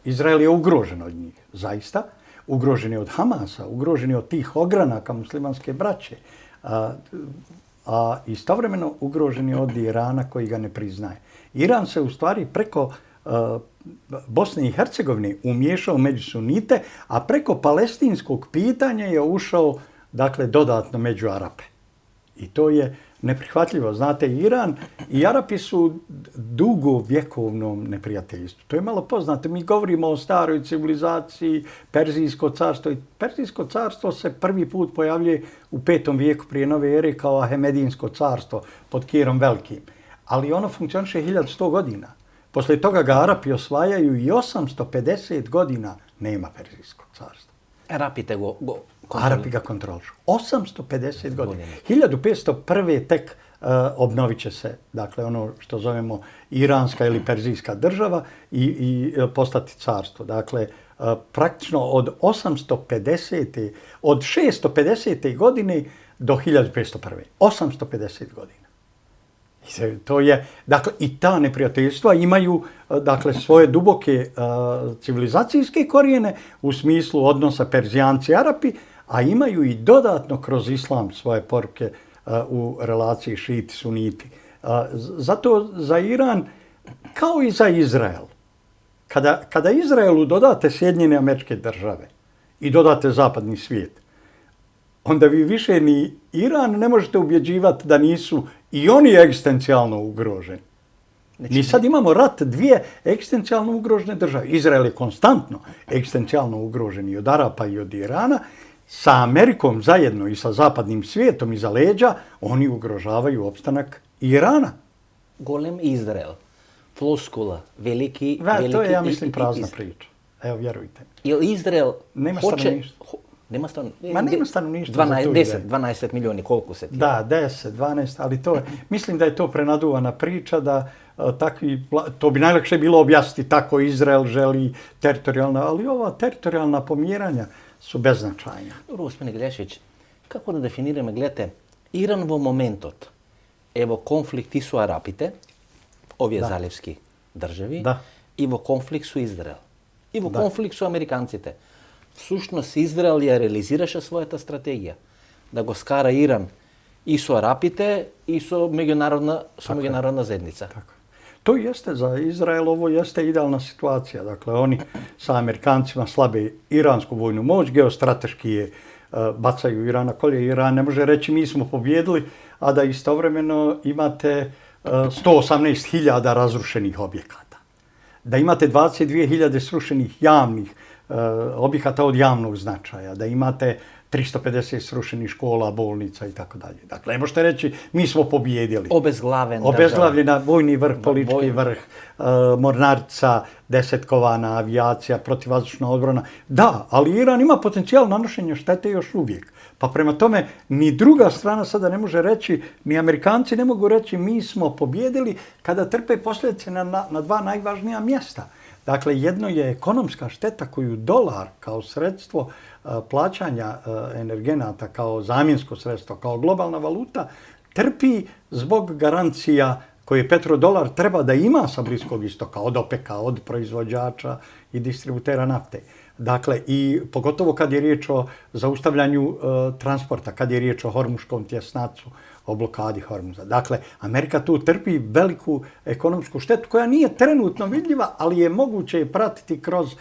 Izrael je ugrožen od njih, zaista. Ugrožen je od Hamasa, ugrožen je od tih ogranaka muslimanske braće. A istovremeno ugrožen je od Irana koji ga ne priznaje. Iran se u stvari preko Bosne i Hercegovine umiješao među sunite, a preko palestinskog pitanja je ušao, dakle, dodatno među Arape. I to je neprihvatljivo. Znate, Iran i Arapi su dugovjekovnom neprijateljstvu. To je malo poznato. Mi govorimo o staroj civilizaciji, Perzijsko carstvo. I Perzijsko carstvo se prvi put pojavljuje u 5. vijeku prije nove ere kao Ahemedinsko carstvo pod Kirom Velikim. Ali ono funkcioniše 1100 godina. Poslije toga ga Arapi osvajaju i 850 godina nema Perzijskog carstva. Arapi ga kontrolišu. 850 godina. 1501. tek obnovit će se, dakle, ono što zovemo iranska ili perzijska država i postati carstvo. Dakle, praktično od 650. godine do 1501. 850 godina. To je, dakle, i ta neprijateljstva imaju, dakle, svoje duboke civilizacijske korijene u smislu odnosa Perzijanci i Arapi, a imaju i dodatno kroz islam svoje poruke u relaciji šiti-suniti. Zato za Iran, kao i za Izrael, kada Izraelu dodate Sjedinjene Američke Države i dodate zapadni svijet, onda vi više ni Iran ne možete ubjeđivati da nisu i oni egzistencijalno ugroženi. Mi sad imamo rat dvije egzistencijalno ugrožene države. Izrael je konstantno egzistencijalno ugrožen i od Arapa i od Irana. Sa Amerikom zajedno i sa zapadnim svijetom iza leđa oni ugrožavaju opstanak Irana. Golem Izrael, floskula, veliki... To je, ja mislim, prazna priča. Evo, vjerujte mi. Jer Izrael nema hoće... stanovništva. Nema stanovništva. Ma nema stanovništva za tu 10-12 milijoni, koliko se ti? Da, 10, 12, ali to je, mislim da je to prenaduvana priča, da to bi najlakše bilo objasniti tako Izrael želi teritorijalna, ali ova teritorijalna pomjeranja su beznačajna. Gospodine Gljašić, kako da definiramo, gledajte, Iran v momentot, evo konflikt su Arapite, ovje zalivski državi, i vo konflikt su Izrael. I vo konflikt su Amerikancite. Sušnost Izrael je realiziraše svoja ta strategija. Da go skara Iran i su Arapite i su međunarodna zajednica. Tako. To jeste za Izrael, ovo jeste idealna situacija. Dakle, oni sa Amerikancima slabe iransku vojnu moć, geostrateški je bacaju Irana kolje. Iran ne može reći mi smo pobjedili, a da istovremeno imate 118.000 razrušenih objekata. Da imate 22.000 srušenih javnih objekata od javnog značaja, da imate 350 srušenih škola, bolnica i tako dalje. Dakle, ne možete reći mi smo pobjedili. Obezglavljena vojni vrh, politički vrh, mornarica, desetkovana avijacija, protivvazdušna odbrana. Da, ali Iran ima potencijal nanošenja štete još uvijek. Pa prema tome, ni druga strana sada ne može reći, ni Amerikanci ne mogu reći mi smo pobjedili kada trpe posljedice na dva najvažnija mjesta. Dakle, jedno je ekonomska šteta koju dolar kao sredstvo plaćanja energenata, kao zamjensko sredstvo, kao globalna valuta, trpi zbog garancija koje petrodolar treba da ima sa Bliskog istoka, od OPEC-a, od proizvođača i distributera nafte. Dakle, i pogotovo kad je riječ o zaustavljanju transporta, kad je riječ o Hormuškom tjesnacu, o blokadi Hormuza. Dakle, Amerika tu trpi veliku ekonomsku štetu koja nije trenutno vidljiva, ali je moguće pratiti kroz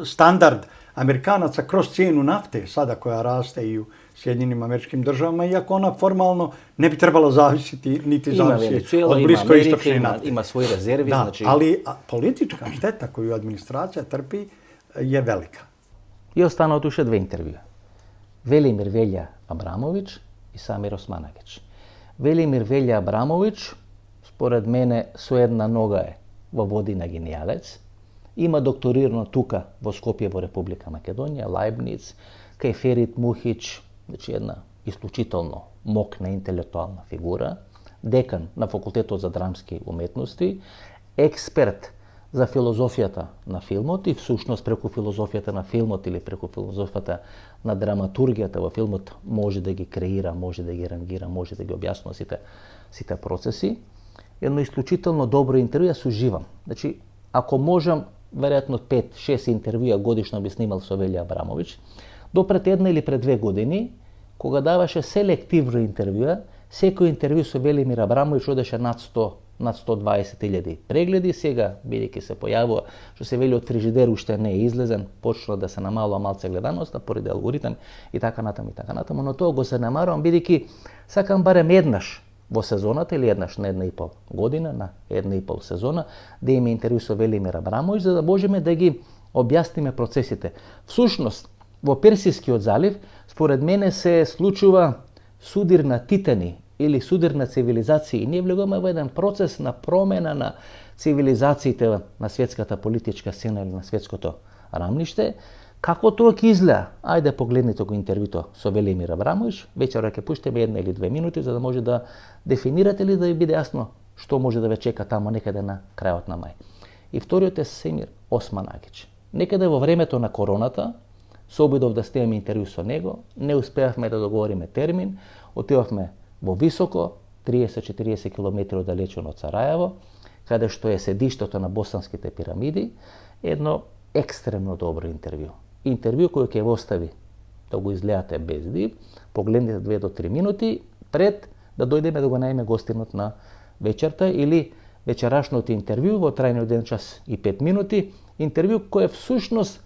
standard Amerikanaca, kroz cijenu nafte sada koja raste i u Sjedinjenim Američkim Državama, iako ona formalno ne bi trebala zavisiti niti zavisi od bliskoistočne nafte. Ima svoje rezervi. Da, znači... ali politička šteta koju administracija trpi je velika. И останат уште две интервјуа. Велимир Велја Абрамовиќ и Самир Османагич. Велимир Велја Абрамовиќ, според мене, со една нога е во води на генијалец. Има докторирано тука во Скопје во Република Македонија, Лајбниц, кај Ферит Мухич, значи една исклучително мокна интелектуална фигура, декан на Факултетот за драмски уметности, експерт за филозофијата на филмот и всушност преку филозофијата на филмот или преку филозофијата на драматургијата во филмот може да ги креира, може да ги рангира, може да ги објаснува сите процеси. Едно исклучително добро интервју, јас уживам. Значи, ако можам, веројатно 5-6 интервјуа годишно би снимал со Велја Абрамовиќ, до пред една или пред 2 години, кога даваше селективно интервјуа, секој интервју со Велимир Абрамовиќ одеше над 120.000 прегледи. Сега, бидејќи се појавува, што се вели од фрижидер уште не е излезен, почнува да се намалува малце гледаноста поради алгоритам и така натаму, но тоа го занемарувам бидејќи сакам барем еднаш во сезоната или еднаш на 1,5 година, на 1,5 сезона, да има интервју со Велимир Абрамовиќ, за да можеме да ги објасниме процесите. Всушност, во Персискиот залив, според мене се случува судир на титани или судир на цивилизации. Ние влегуваме во еден процес на промена на цивилизациите на светската политичка сцена или на светското рамниште. Како тоа ќе изгледа? Ајде погледнете го интервјуто со Велимир Абрамовиќ. Вечера ќе пуштиме 1 или 2 минути за да може да дефинирате или да ви биде јасно што може да ве чека тамо некаде на крајот на мај. И вториот е Самир Османагич. Некаде во времето на короната се обидов да снимаме интервју со него, не успеавме да договориме термин, отидовме во високо, 30-40 км далечено од Сарајево, каде што е седиштето на Босанските пирамиди, едно екстремно добро интервју. Интервју кој ќе ве остави да го изгледате без див, погледнете 2 до 3 минути пред да дојдеме да го најме гостинот на вечерта или вечерашното интервју во трајно 1 час и 5 минути, интервју кој всушност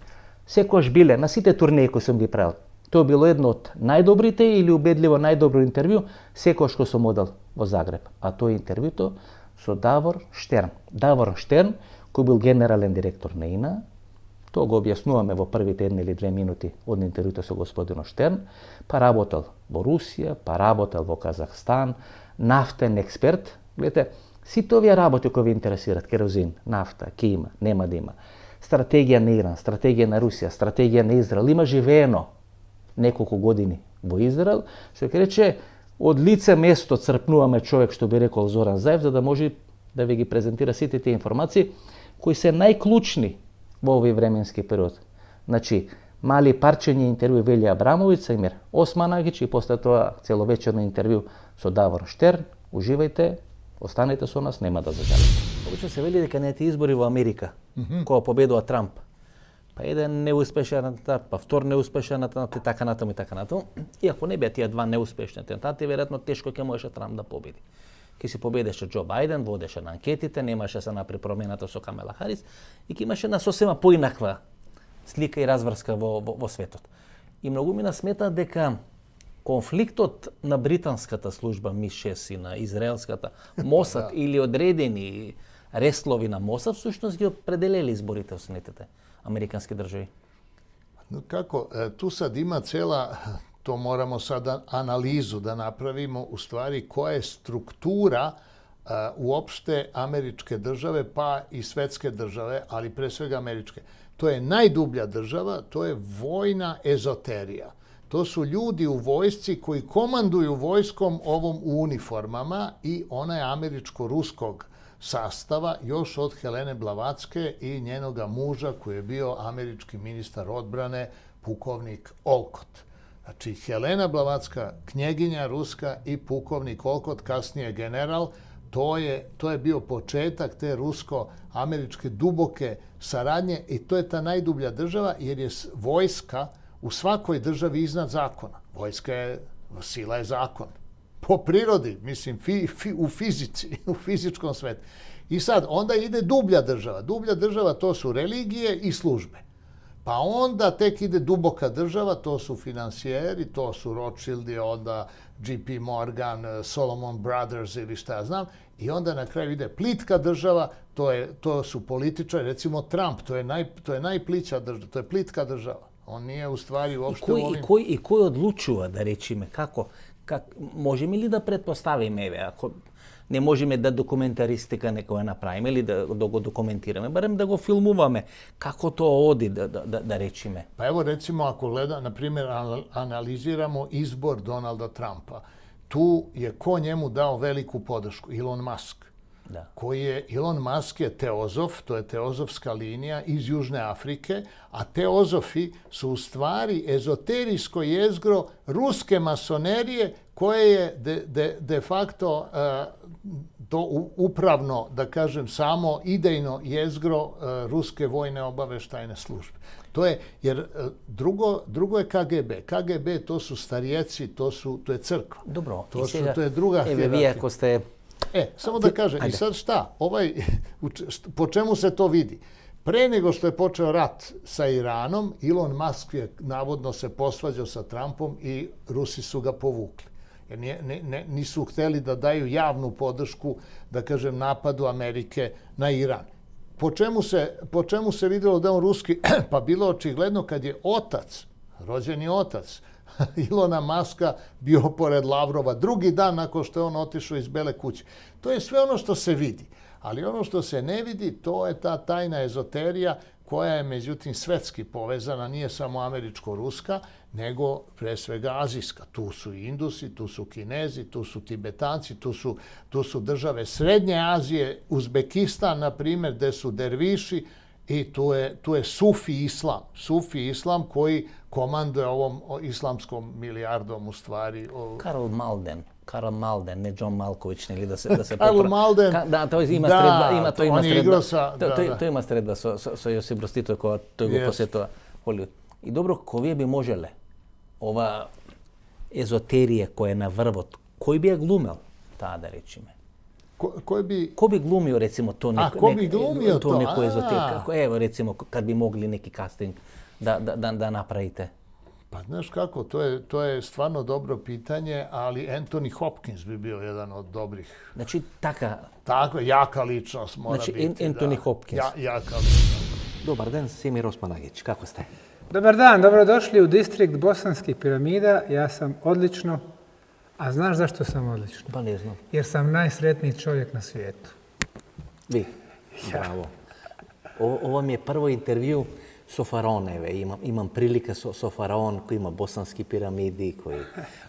секојаш биле на сите турнеи кои сум ги правил. Тоа било едно од најдобрите или убедливо најдобро интервју секојаш кој сум одел во Загреб. А тоа е интервјуто со Давор Штерн. Давор Штерн, кој бил генерален директор на ИНА, тоа го објаснуваме во првите 1 или 2 минути од интервјуто со господинот Штерн, па работел во Русија, па работел во Казахстан, нафтен експерт. Гледате, сите овие работи кои ве интересираат, керозин, нафта, ќе има, нема да има. Стратегија на Иран, стратегија на Русија, стратегија на Израел. Има живеено неколку години во Израел, што ќе рече од лице место црпнуваме човек, што би рекол Зоран Заев, за да може да ви ги презентира сите тие информации кои се најклучни во овој временски период. Значи, мали парчење интервју Велја Абрамовиќ, Самир Османагич и после тоа целовечерно интервју со Давор Штерн. Уживајте, останете со нас, нема да зажалите. Обично се вели дека на тие избори во Америка, кога победува Трамп, па еден неуспешен атентат, па втор неуспешен атентат и така натаму. И ако не беа тие два неуспешни атентати, веројатно тешко ќе можеше Трамп да победи. Ке си победеше Џо Бајден, водеше на анкетите, немаше се направи промената со Камела Харис и ке имаше на сосема поинаква слика и разврска во светот. И многумина сметаат дека конфликтот на британската служба МИ-6 и на израелската Мосад или одредени реслови на Мосад всушност ги определели изборите во Соединетите американски држави. Но како, ту сад има цела, то морамо сад анализу да направимо, у ствари, која е структура уопште америчке државе, па и светске државе, али пре свега америчке. Тоа е најдублја држава, тоа е војна езотерија. То су људи у војсци кои командују војском овом у униформама и она е америчко-руског састава, још од Хелене Блаватске и нjenога мужа, кој е био амерички министар одбране, пуковник Олкот. Значи, Хелена Блаватска, књегиња руска и пуковник Олкот, касније генерал, тоа е био почетак те руско-америчке дубоке сарадње и тоа е та најдублја држава, jer je војска у свакој држави изнад закона. Војска е, сила е закон. Po prirodi, mislim, u fizici, u fizičkom svetu. I sad, onda ide dublja država. Dublja država, to su religije i službe. Pa onda tek ide duboka država, to su finansijeri, to su Rothschildi, onda JP Morgan, Solomon Brothers ili šta ja znam. I onda na kraju ide plitka država, to su političari, recimo Trump, to je najplića država, to je plitka država. On nije u stvari uopšte I koji odlučuje, da rečime, kako? Možemo li da pretpostavimo, ako ne možemo da dokumentaristika nekoga napravimo ili da go dokumentiramo, barem da go filmuvamo, kako to odi, da rečime? Pa evo recimo ako na primjer, analiziramo izbor Donalda Trumpa, tu je ko njemu dao veliku podršku? Elon Musk. Da. Elon Musk je teozof, to je teozofska linija iz Južne Afrike, a teozofi su u stvari ezoterijsko jezgro ruske masonerije koje je de facto to upravno, da kažem, samo idejno jezgro ruske vojne obaveštajne službe. To je, jer drugo je KGB. KGB to su starijeci, to je crkva. Dobro. To je druga hijerarhija. Vi ako ste... Samo da kažem, i sad šta? Po čemu se to vidi? Pre nego što je počeo rat sa Iranom, Elon Musk je navodno se posvađao sa Trumpom i Rusi su ga povukli. Jer nisu hteli da daju javnu podršku, da kažem, napadu Amerike na Iran. Po čemu se vidjelo da je on ruski? Pa bilo očigledno kad je rođeni otac Ilona Maska bio pored Lavrova drugi dan nakon što je on otišao iz Bele kuće. To je sve ono što se vidi. Ali ono što se ne vidi, to je ta tajna ezoterija koja je međutim svetski povezana, nije samo američko-ruska, nego pre svega azijska. Tu su i Indusi, tu su Kinezi, tu su Tibetanci, tu su države Srednje Azije, Uzbekistan, na primjer, gde su derviši, i tu je Sufi islam. Sufi islam koji komanduje ovom islamskom milijardom u stvari. Karl Malden, ne John Malković, ili da se Karl Malden. Da, to ima sredba so Josip Broz Tito, ko to je posjetio Hollywood. I dobro, kovije bi možele ova ezoterija koja je na vrvot, koji bi je glumel tada, rečime? Ko bi glumio, recimo, to neko ezoteriju? Evo, recimo, kad bi mogli neki casting da napravite. Pa znaš kako, to je stvarno dobro pitanje, ali Anthony Hopkins bi bio jedan od dobrih. Znači, Tako, jaka ličnost mora biti. Znači, Anthony Hopkins. Jaka ličnost. Dobar dan, Semir Osmanagić, kako ste? Dobar dan, dobrodošli u distrikt Bosanskih piramida. Ja sam odlično. A znaš zašto sam odlično? Pa ne znam. Jer sam najsretniji čovjek na svijetu. Vi? Bravo. Ovo mi je prvo intervju so faraoneve. Imam prilike so faraon koji ima bosanski piramidi, koji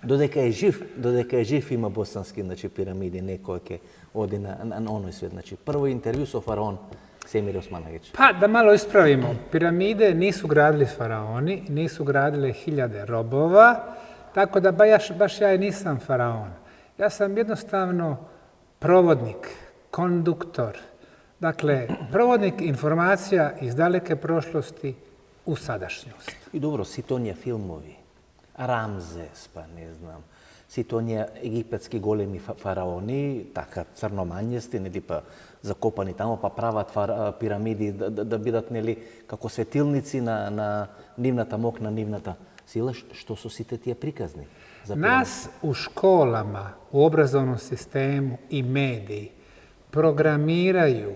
dodeka je živ ima bosanski, znači, piramidi, neko je odi na onoj svijet. Znači, prvo intervju so faraon Semir Osmanagić. Pa, da malo ispravimo. Piramide nisu gradili faraoni, nisu gradile hiljade robova, tako da baš ja i nisam faraon. Ja sam jednostavno provodnik, konduktor. Dakle, provodnik informacija iz daleke prošlosti u sadašnjost. I dobro, si to nije filmovi, Ramzes, pa ne znam, si to nije egipatski golemi faraoni, taka crnomanjesti, ili pa zakopani tamo, pa pravat piramidi da bidat neli kako svetilnici na nivnata mokna, nivnata sila, što su si te tije prikazni? Nas u školama, u obrazovnom sistemu i mediji programiraju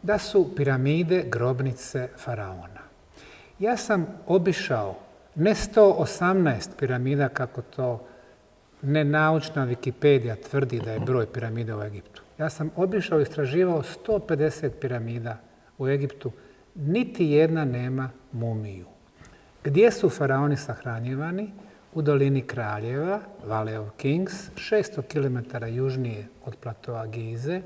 da su piramide grobnice faraona. Ja sam obišao ne 118 piramida, kako to nenaučna Wikipedija tvrdi da je broj piramida u Egiptu. Ja sam obišao i istraživao 150 piramida u Egiptu. Niti jedna nema mumiju. Gdje su faraoni sahranjivani? U dolini kraljeva, Valley of Kings, 600 km južnije od platoa Gize,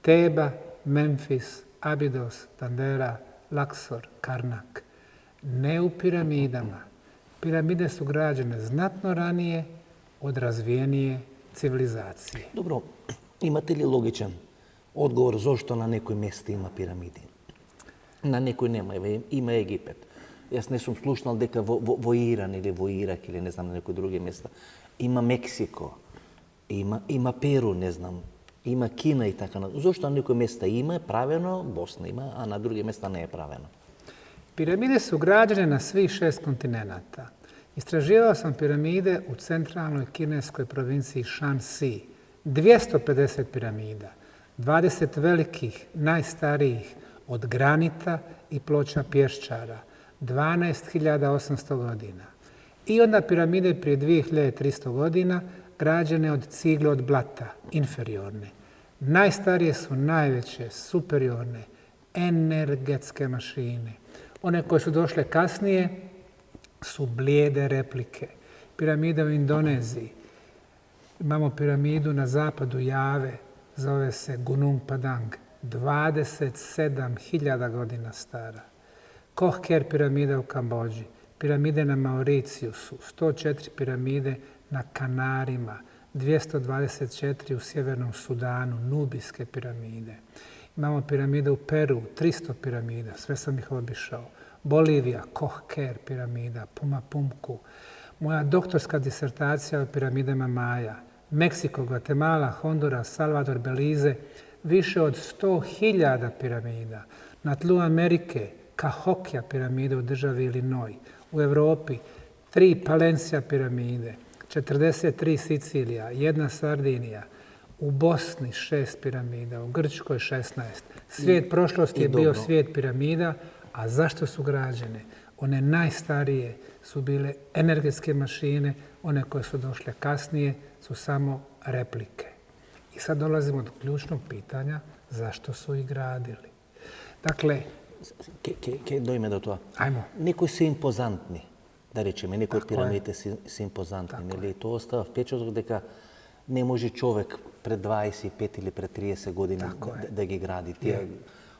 Teba, Memfis, Abydos, Tandera, Luxor, Karnak. Ne u piramidama. Piramide su građene znatno ranije od razvijenije civilizacije. Dobro, imate li logičan odgovor zašto na nekoj mjestu ima piramidi? Na nekoj nema, ima Egipet. Jaz ne sam slušnal deka Voiran ili Voirak ili ne znam na nekoj druge mjesta. Ima Meksiko, ima Peru, ne znam, ima Kina i tako. Zašto na nekoj mjesta ima, je praveno, Bosna ima, a na druge mjesta ne je praveno? Piramide su građene na svih 6 kontinenata. Istraživao sam piramide u centralnoj kineskoj provinciji Shanxi. 250 piramida, 20 velikih, najstarijih, od granita i ploča pješčara. 12.800 godina. I onda piramide prije 2300 godina građene od cigle od blata, inferiorne. Najstarije su najveće, superiorne, energetske mašine. One koje su došle kasnije su blijede replike. Piramide u Indoneziji. Imamo piramidu na zapadu Jave, zove se Gunung Padang, 27.000 godina stara. Kohker piramida u Kambođi, piramide na Mauriciusu, 104 piramide na Kanarima, 224 u Sjevernom Sudanu, Nubijske piramide. Imamo piramide u Peru, 300 piramida, sve sam ih obišao. Bolivija, Kohker piramida, Pumapumku. Moja doktorska disertacija o piramidama Maja. Meksiko, Guatemala, Honduras, Salvador, Belize, više od 100.000 piramida. Na tlu Amerike, Cahokia piramide u državi Illinois. U Europi 3 Palencia piramide, 43 Sicilija, 1 Sardinija. U Bosni 6 piramida, u Grčkoj 16. Svijet prošlosti je bio svijet piramida, a zašto su građene? One najstarije su bile energetske mašine, one koje su došle kasnije su samo replike. I sad dolazimo do ključnog pitanja zašto su ih gradili. Dakle, Kaj dojme do toga? Ajmo. Nekoj si impozantni, da rečeme, nekoj piramide si impozantni. Ali to ostava vpečatok, deka ne može čovek pred 25 ili pred 30 godina da gi gradi. Tije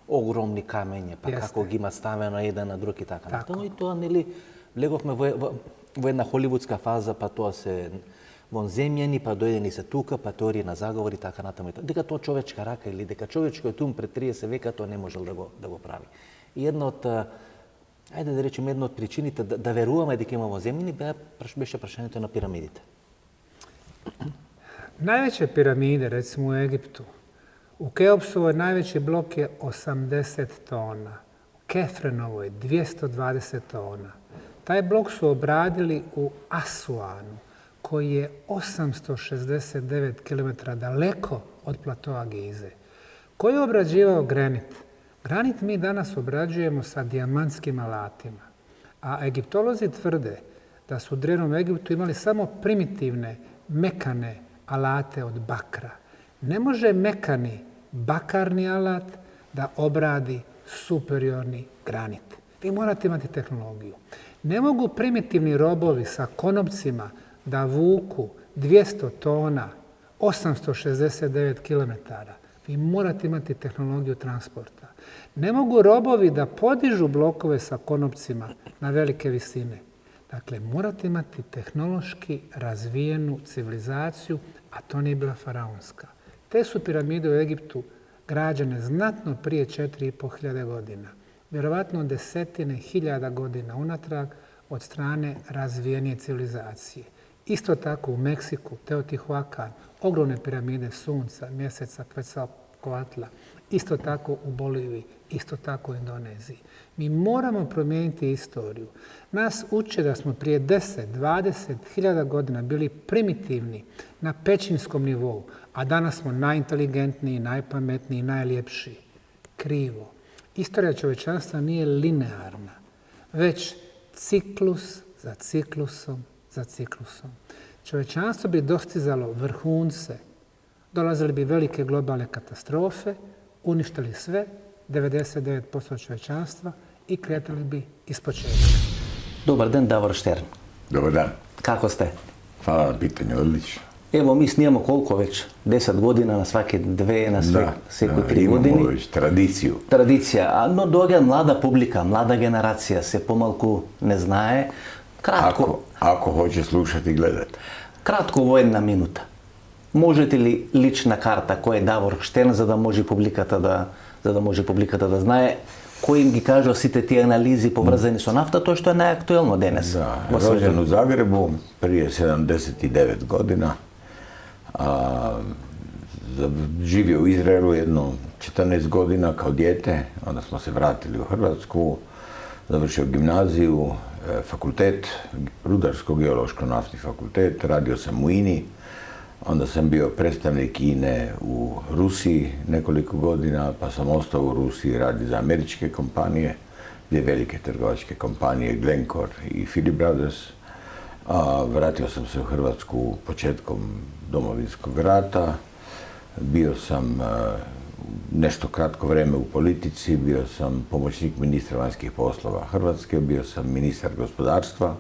ogromni kamenje, pa kako gi ima staveno jedan na drugi tako. No i to, neli, legovme v jedna hollywoodska faza, pa to se von zemljeni, pa dojedeni se tuka, pa teorije na zagovori, tako natamo. Deka to čovečka raka ili deka čovečko je tu pred 30 veka, to ne može da go pravi. I jedno od, ajde da rečem, jedno od причините да веруваме дека имамо земјини беше прашањето на пирамидите. Najveće piramide, recimo u Egiptu, u Keopsovoj najveći blok je 80 tona, u Kefrenovoj 220 tona. Taj blok su obradili u Asuanu, koji je 869 km daleko od platoa Gize. Ko je obrađivao granit? Granit mi danas obrađujemo sa dijamantskim alatima, a egiptolozi tvrde da su u drevnom Egiptu imali samo primitivne, mekane alate od bakra. Ne može mekani bakarni alat da obradi superiorni granit. Vi morate imati tehnologiju. Ne mogu primitivni robovi sa konopcima da vuku 200 tona, 869 km. Vi morate imati tehnologiju transporta. Ne mogu robovi da podižu blokove sa konopcima na velike visine. Dakle, morate imati tehnološki razvijenu civilizaciju, a to nije bila faraonska. Te su piramide u Egiptu građene znatno prije 4.500 godina. Vjerovatno desetine hiljada godina unatrag od strane razvijenije civilizacije. Isto tako u Meksiku, Teotihuacan, ogromne piramide Sunca, Mjeseca, Quetzalcoatla. Isto tako u Boliviji, isto tako u Indoneziji. Mi moramo promijeniti istoriju. Nas uče da smo prije 10, 20 hiljada godina bili primitivni na pećinskom nivou, a danas smo najinteligentniji, najpametniji, najljepši. Krivo. Istorija čovječanstva nije linearna, već ciklus za ciklusom za ciklusom. Čovječanstvo bi dostizalo vrhunce, dolazili bi velike globalne katastrofe, uništili sve, 99% čovječanstva i kretali bi ispočetka. Dobar dan, Davor Štern. Dobar dan. Kako ste? Hvala na pitanju, odlično. Evo, mi snijemo koliko već? 10 godina na svake 2, na svake 3 godine. Imamo već tradiciju. Tradicija, no doga mlada publika, mlada generacija se pomalku ne znaje. Kratko. Ako hoće slušati i gledati. Kratko, ovo 1 minuta. Možete li lična karta ko je Davor Štern, za da može publikata da znaje kojim gi kažu svi te analizi povezani su nafta, to što je najaktuelno danas. Da, rođen u Zagrebu prije 79 godina. Živio u Izraelu jedno 14 godina kao dijete, onda smo se vratili u Hrvatsku, završio gimnaziju, fakultet, rudarsko-geološko-naftni fakultet, radio sam u INI, onda sam bio predstavnik INE u Rusiji nekoliko godina, pa sam ostao u Rusiji, radio za američke kompanije, dvije velike trgovačke kompanije, Glencore i Philip Brothers. A vratio sam se u Hrvatsku početkom Domovinskog rata. Bio sam nešto kratko vreme u politici, bio sam pomoćnik ministra vanjskih poslova Hrvatske, bio sam ministar gospodarstva.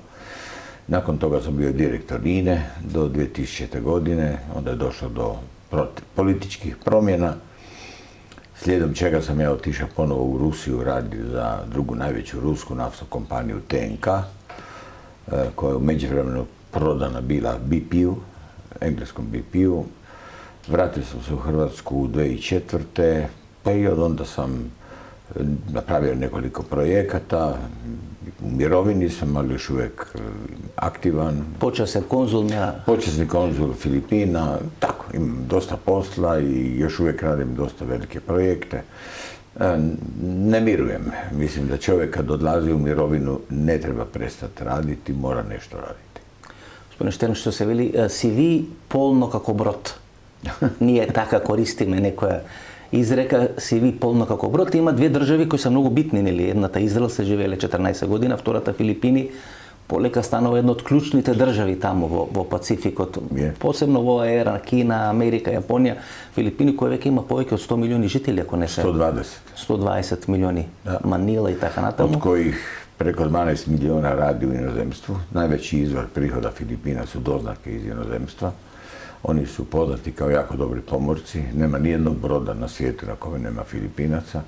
Nakon toga sam bio direktor INA-e do 2000. godine, onda je došlo do političkih promjena, slijedom čega sam ja otišao ponovo u Rusiju raditi za drugu najveću rusku naftnu kompaniju TNK, koja je u međuvremenu prodana bila BP-u, engleskom BP-u. Vratio sam se u Hrvatsku u 2004. pa i od onda sam napravio nekoliko projekata. U mirovini sam, ali još uvijek aktivan. Počasni konzul Filipina, tako, imam dosta posla i još uvijek radim dosta velike projekte. Ne mirujem. Mislim da čovjek kad odlazi u mirovinu ne treba prestati raditi, mora nešto raditi. Gospodine Šterno, što se veli, si vi polno kako brod. Nije taka koристиме некоја изрека, си ви полно како брод. Има две држави кои се многу битни, нели? Едната Израел се живееле 14 година, втората Филипини полека станува една од клучните држави таму во Пацификот. Посебно во оваа ера Кина, Америка, Јапонија, Филипини кој веќе има повеќе од 100 милиони жители, ако не се 120 милиони, Манила и така натаму. Од коих преко 12 милиона ради у иноземству. Највеći извор прихода Филипина су дознаке из иноземства. Oni su poznati kao jako dobri pomorci. Nema nijednog broda na svijetu na kome nema Filipinaca.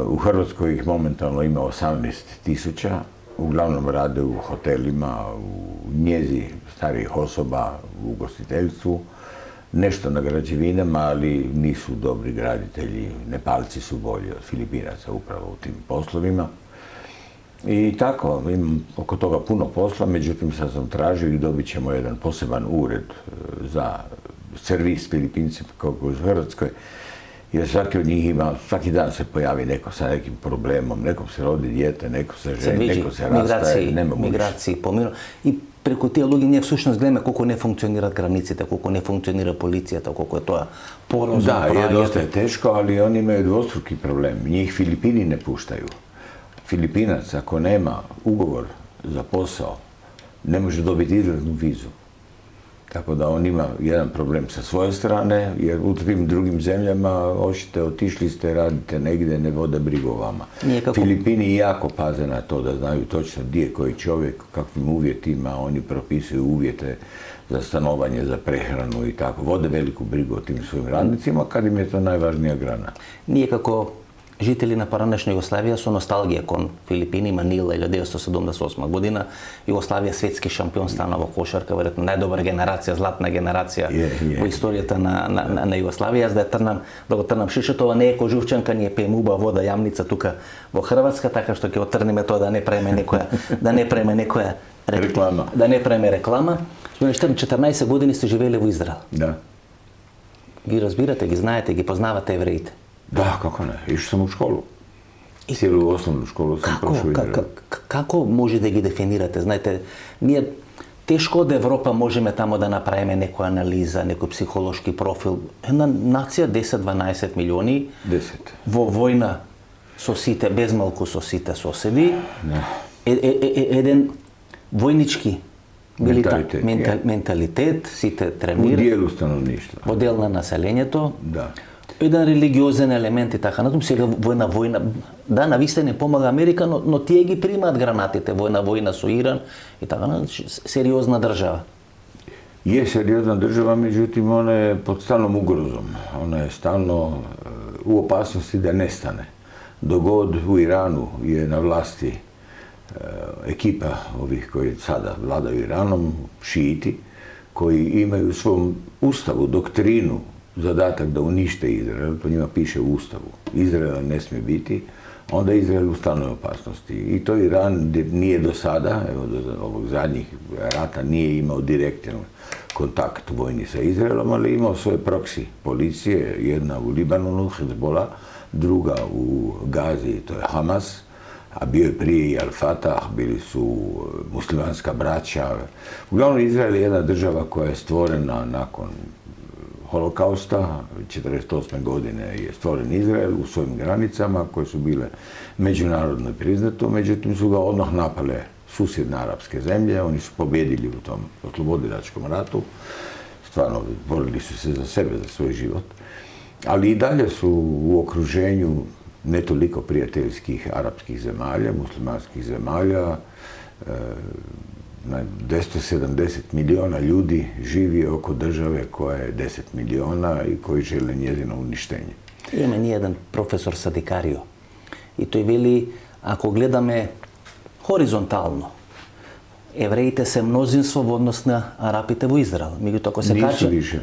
U Hrvatskoj ih momentalno ima 18.000. Uglavnom rade u hotelima, u njezi starijih osoba, u ugostiteljstvu. Nešto na građevinama, ali nisu dobri graditelji. Nepalci su bolji od Filipinaca upravo u tim poslovima. I tako, imam oko toga puno posla, međutim sad sam tražio i dobit ćemo jedan poseban ured za servis Filipincima kako u Hrvatskoj, jer svaki od njih ima, svaki dan se pojavi neko sa nekim problemom, nekom se rodi dijete, neko se ženi, neko se rastaje, nema миграции, помино. И преку тие луѓе ние всушност гледаме колку не функционираат границите, колку не функционира полицијата, колку е тоа порозно. Da, je dosta je teško, ali oni imaju dvostruki problem. Njih Filipini ne puštaju. Filipinac, ako nema ugovor za posao, ne može dobiti izlaznu vizu. Tako da on ima jedan problem sa svoje strane, jer u tim drugim zemljama hoćete, otišli ste, radite negdje, ne vode brigu o vama. Filipini jako paze na to da znaju točno gdje je koji čovjek, kakvim uvjetima, oni propisuju uvjete za stanovanje, za prehranu i tako. Vode veliku brigu o tim svojim radnicima, kad im je to najvažnija grana. Ние како жители на поранешна Југославија со носталгија кон Филипини, Манила 1978 година. Југославија светски шампион стана во кошарка, веројатно најдобра генерација, златна генерација во историјата на Југославија. Јас да го трнам шишето, ова не е кожувчанка, ние пиеме убава вода јамница тука во Хрватска, така што ќе отрниме тоа да не правиме некоја реклама. Да не правиме реклама. 14 години сте живееле во Израел. Да. Ги разбирате, ги знаете, ги познавате евреите. Da, kako ne. Išao sam u školu. Cijelu osnovnu školu sam prošao u Izraelu. Како може да ги дефинирате? Знаете, ние тешко од Европа можеме тамо да направиме некоја анализа, некој психолошки профил. Една нација 10-12 милиони 10. Во војна со сите, безмалку со сите соседи. Еден војнички менталитет, сите тренираат. У дијелу становништва. Во дел на населението. Да. Еден религиозен елемент и така натаму. Сега војна, да, навистина не помага Америка, но тие ги примаат гранатите. Војна со Иран и така натаму. Сериозна држава. Je seriozna država, međutim ona je pod stalnom ugrozom. Ona je stalno u opasnosti da nestane. Dok god u Iranu je na vlasti ekipa ovih koji sada vladaju Iranom, šiiti, koji imaju u svom ustavu doktrinu zadatak da unište Izrael, po njima piše u ustavu. Izraela ne smije biti, onda je Izrael u stalnoj opasnosti. I to Iran nije do sada, evo do ovog zadnjih rata, nije imao direktan kontakt vojni sa Izraelom, ali imao svoje proksi policije, jedna u Libanonu, Hezbollah, druga u Gazi, to je Hamas, a bio je prije i Al-Fatah, bili su muslimanska braća. Uglavnom, Izrael je jedna država koja je stvorena nakon holokausta, 1948. godine je stvoren Izrael u svojim granicama koje su bile međunarodno priznato, međutim su ga odmah napale susjedne arapske zemlje, oni su pobjedili u tom oslobodilačkom ratu, stvarno borili su se za sebe, za svoj život, ali i dalje su u okruženju ne toliko prijateljskih arapskih zemalja, muslimanskih zemalja, 270 milijuna ljudi živi oko države koja je 10 milijuna i koji žele njezino uništenje. Ima jedan profesor Sadikario i to je veli, ako gledame horizontalno, Evrejite se množinstvo v odnos na Arapite v Izrael. Nisu više.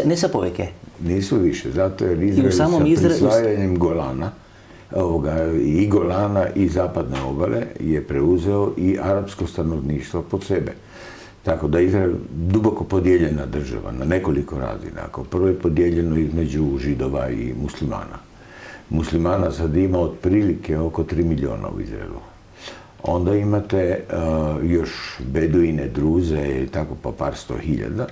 Ne se poveke. Nisu više, zato jer Izrael sa prisvajanjem Golana, i Golana i zapadne obale je preuzeo i arapsko stanovništvo pod sebe. Tako da Izrael duboko podijeljena država na nekoliko razina. Ako prvo je podijeljeno između Židova i muslimana. Muslimana sad ima otprilike oko 3 milijuna u Izraelu. Onda imate još Beduine, Druze i tako pa par 100.000.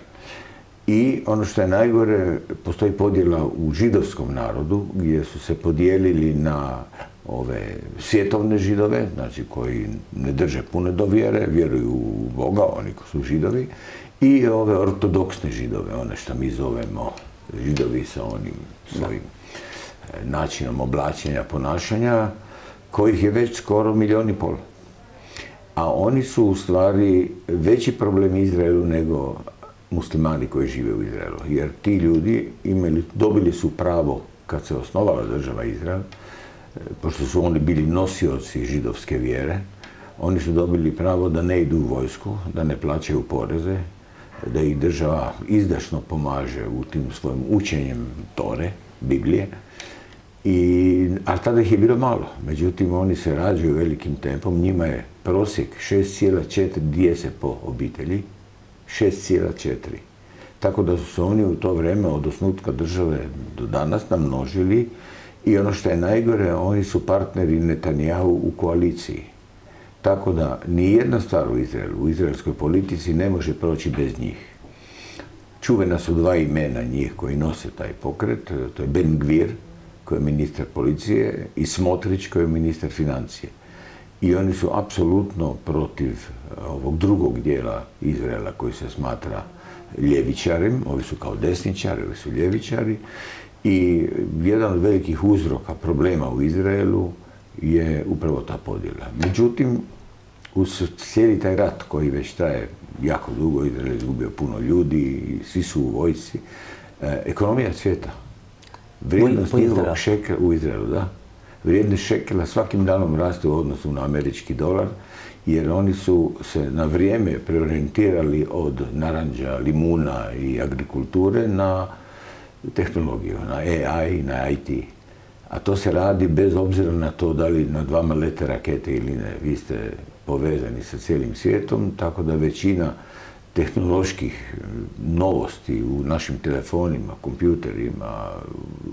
I ono što je najgore, postoji podjela u židovskom narodu gdje su se podijelili na ove svjetovne židove, znači koji ne drže puno do vjere, vjeruju u Boga, oni koji su židovi, i ove ortodoksne židove, one što mi zovemo židovi sa onim svojim načinom oblačenja, ponašanja, kojih je već skoro 1,5 milijuna. A oni su u stvari veći problem Izraelu nego muslimani koji žive u Izraelu. Jer ti ljudi dobili su pravo, kad se osnovala država Izrael, pošto su oni bili nosioci židovske vjere, oni su dobili pravo da ne idu u vojsku, da ne plaćaju poreze, da ih država izdašno pomaže u tim svojim učenjem Tore, Biblije. A tada ih je bilo malo. Međutim, oni se rađaju velikim tempom. Njima je prosjek 6,4 djece po obitelji. 6,4. Tako da su se oni u to vrijeme od osnutka države do danas namnožili i ono što je najgore, oni su partneri Netanjahu u koaliciji. Tako da nijedna stvar u Izraelu, u izraelskoj politici ne može proći bez njih. Čuvena su 2 imena njih koji nose taj pokret, to je Ben Gvir, koji je ministar policije, i Smotrić, koji je ministar financije. I oni su apsolutno protiv ovog drugog dijela Izraela koji se smatra ljevičarem. Ovi su kao desničari, ovi su ljevičari. I jedan od velikih uzroka problema u Izraelu je upravo ta podjela. Međutim, uz cijeli taj rat koji već traje jako dugo, Izrael je izgubio puno ljudi, svi su u vojsci, ekonomija cvjeta. Vrijednost njihovog šekela u Izraelu, da. Vrijednost šekela svakim danom raste u odnosu na američki dolar, jer oni su se na vrijeme preorijentirali od naranđa, limuna i agrikulture na tehnologiju, na AI, na IT. A to se radi bez obzira na to da li nad vama lete rakete ili ne. Vi ste povezani sa cijelim svijetom, tako da većina tehnoloških novosti u našim telefonima, kompjuterima,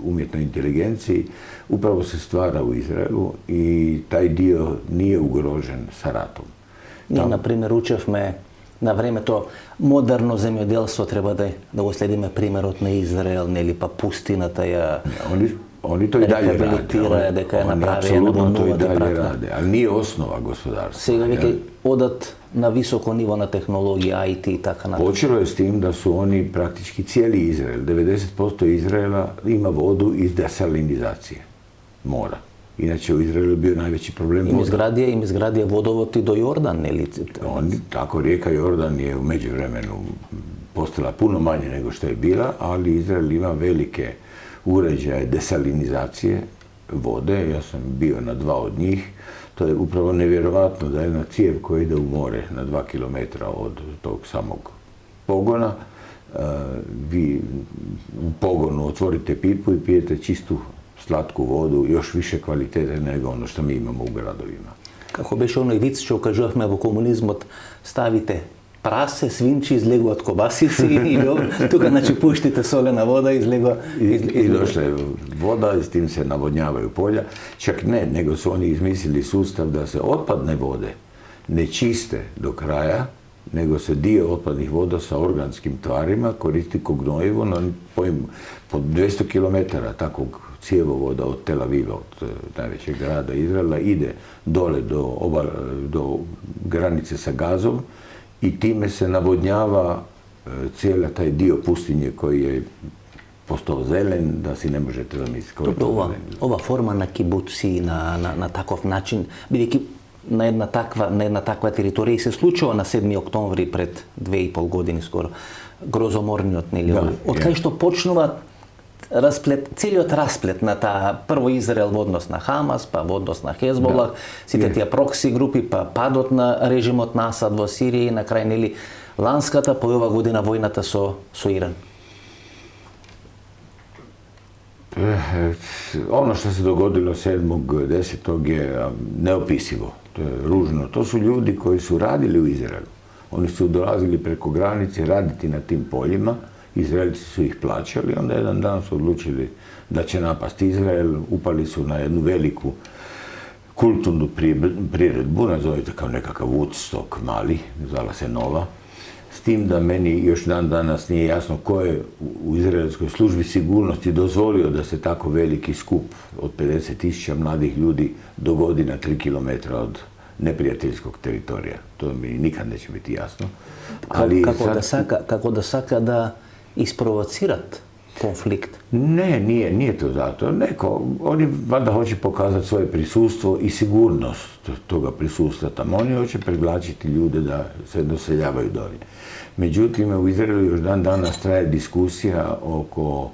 umjetnoj inteligenciji upravo se stvara u Izraelu i taj dio nije ugrožen sa ratom. Ние, например, учевме на времето модерно земјоделство треба да го следиме примерот на Израел, нели, па пустината ја Oni to i dalje rade. дека ја Oni направи apsolutno to i dalje rade, ali nije osnova gospodarstva. Сега веќе одат на високо ниво на технологија, IT и така натаму. Počelo je s tim da su oni praktički cijeli Izrael, 90% Izraela ima vodu iz desalinizacije mora. Inače u Izraelu je bio najveći problem voda. Им изградија водовод и до Јордан, нели? Tako rijeka Jordan je u međuvremenu postala puno manje nego što je bila, ali Izrael ima velike uređaje desalinizacije vode. Ja sam bio na 2 od njih. To je upravo nevjerovatno da jedna cijev koja ide u more na 2 kilometra od tog samog pogona, vi u pogonu otvorite pipu i pijete čistu slatku vodu, još više kvalitete nego ono što mi imamo u gradovima. Како беше оној виц што кажувавме во комунизмот, ставите прасе, свинчи, излегуваат кобасици и тука, значи, пуштите солена вода, излегува... I došla je voda i s tim se navodnjavaju polja. Čak ne, nego su oni izmislili sustav da se otpadne vode ne čiste do kraja, nego se dio otpadnih voda sa organskim tvarima koristi kao gnojivo na po 200 km takvog cjevovoda od Tel Aviva, od najvećeg grada Izraela, ide dole do granice sa Gazom i time se navodnjava cijela taj dio pustinje koji je postao zelen, da si ne možete zamisliti. Dobro, ova forma na kibuci, na takov način, бидејќи на една таква територија се случува на 7 октомври пред 2,5 години скоро, грозоморниот, нели? Од кај што почнува целиот расплет на таа прво Израел во однос на Хамас, па во однос на Хезболах, сите тие прокси групи, па падот на режимот на Асад во Сирија и на крај, нели, ланската, по ова година војната со Иран. Ono što se dogodilo 7.10. je neopisivo. To je ružno. To su ljudi koji su radili u Izraelu. Oni su dolazili preko granice raditi na tim poljima. Izraelci su ih plaćali. Onda jedan dan su odlučili da će napasti Izrael. Upali su na jednu veliku kulturnu priredbu, nazovite kao nekakav Woodstock mali, zvala se Nova. S tim da meni još dan danas nije jasno ko je u izraelskoj službi sigurnosti dozvolio da se tako veliki skup od 50.000 mladih ljudi dogodi na 3 km od neprijateljskog teritorija. To mi nikad neće biti jasno. Како да сака да isprovocirat konflikt? Ne, nije to zato. Oni valjda hoće pokazati svoje prisustvo i sigurnost toga prisustva tamo. Oni hoće privlačiti ljude da se doseljavaju dolje. Međutim, u Izraelu još dan danas traje diskusija oko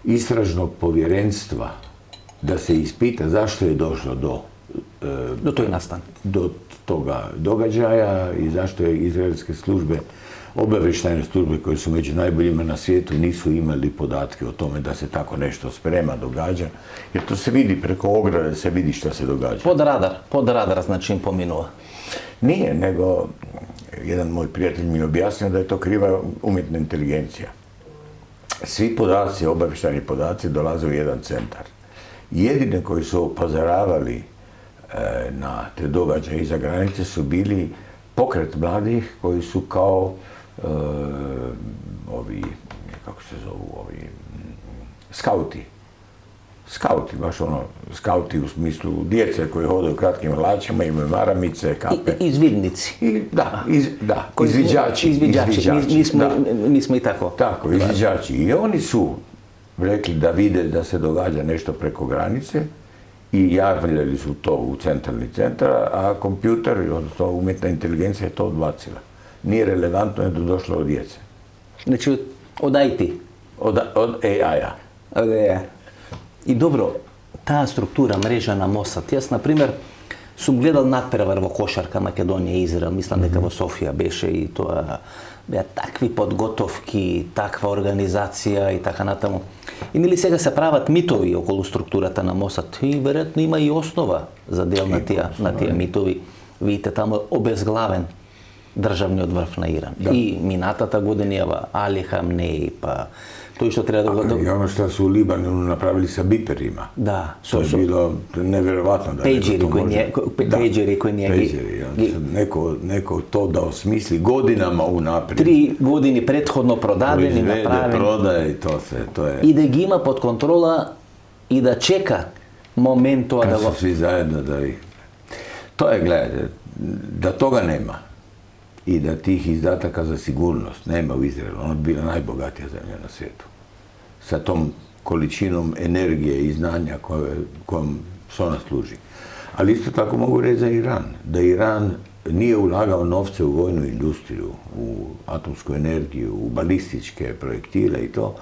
istražnog povjerenstva da se ispita zašto je došlo do toga događaja i zašto je izraelske službe, obavještajne službe koje su među najboljima na svijetu, nisu imali podatke o tome da se tako nešto sprema, događa. Jer to se vidi preko ograde, se vidi šta se događa. Pod radar znači im pominuo. Nije, nego jedan moj prijatelj mi je objasnio da je to kriva umjetna inteligencija. Svi podaci, obavještajni podaci dolaze u jedan centar. Jedine koji su upozoravali na te događaje iza granice su bili pokret mladih koji su kao skauti, baš skauti u smislu djece koji hodaju u kratkim hlačama, imaju maramice, kape. Izvidnici. Izviđači. Mi smo i tako. Tako, izviđači. I oni su rekli da vide da se događa nešto preko granice i javljali su to u centralni centar, a kompjuter, odnosno umjetna inteligencija je to odbacila. Nije relevantno, je došlo od djece. Znači, od IT? Od AI-a. Od AI-a. I dobro, ta struktura mreža na Mossad, jaz, na primer, sum gledal nadprevар во кошарка Македонија и Израел, мислам дека во Софија беше и тоа беа такви подготовки, таква организација и така натаму. И нели сега се прават митови околу структурата на Мосад и веројатно има и основа за дел на тие митови. Видите таму обезглавен државниот врв на Иран. И минатата година Али Хамнеи, па тој што треба да... И оно што се у Либану направили са биперима. Да. То е било неверојатно да пејджери кои Неко то да осмисли годинама унапред. 3 години претходно продадени, направени. Продаде и то е... И да ги има под контрола и да чека момент тоа да го... Кај се сви заедно да ви... Тоа е, гледате, да тога нема и da tih izdataka za sigurnost nema u Izraelu, ona bi bila najbogatija zemlja na svijetu. Sa tom količinom energije i znanja kojom se ona služi. Ali isto tako mogu reći za Iran, da Iran nije ulagao novce u vojnu industriju, u atomsku energiju, u balističke projektile i to,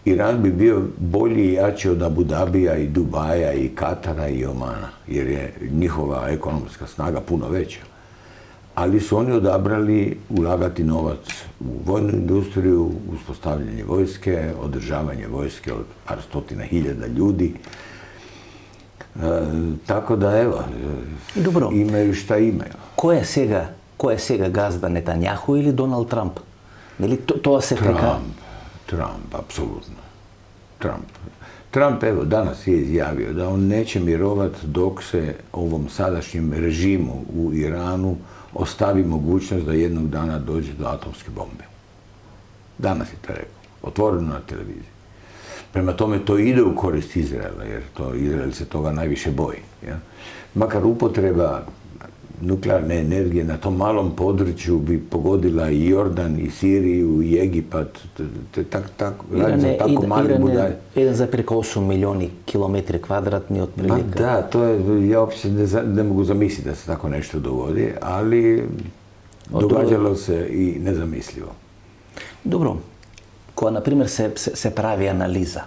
Iran bi bio bolji i jači od Abu Dabija i Dubaja i Katara i Omana, jer je njihova ekonomska snaga puno veća. Ali su oni odabrali ulagati novac u vojnu industriju, uspostavljanje vojske, održavanje vojske od par stotina hiljada ljudi. Tako da, evo, imaju šta imaju. Ko je сега газда, Нетањаху или Доналд Трамп? Нели тоа се прека? Trump, apsolutno. Trump, evo, danas je izjavio da on neće mirovat dok se ovom sadašnjem režimu u Iranu ostavi mogućnost da jednog dana dođe do atomske bombe. Danas je to rekao, otvoreno na televiziji. Prema tome to ide u korist Izraela, jer Izrael se toga najviše boji. Ja? Makar upotreba nuklearne energije na tom malom području bi pogodila i Jordan, i Siriju, i Egipat, radi za tako mali budaj. Iran za preko 8 milioni kilometri kvadratni otprilike. Pa da, to je, ja uopće ne mogu zamisliti da se tako nešto dogodi, ali događalo se i nezamislivo. Dobro, ko na primjer se pravi analiza,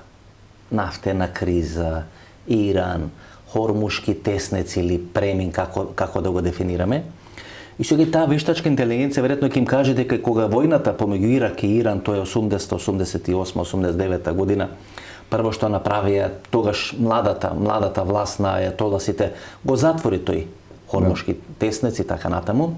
naftena kriza, Iran, Hormuški tesnec ili Premin, како да го дефинираме. И сега таа вештачка интелигенција веројатно ќе им каже дека кога војната помеѓу Ирак и Иран, тоа е 88-89 година, прво што направија тогаш младата власт на ајатоласите го затвори тој Hormuški теснец и така натаму.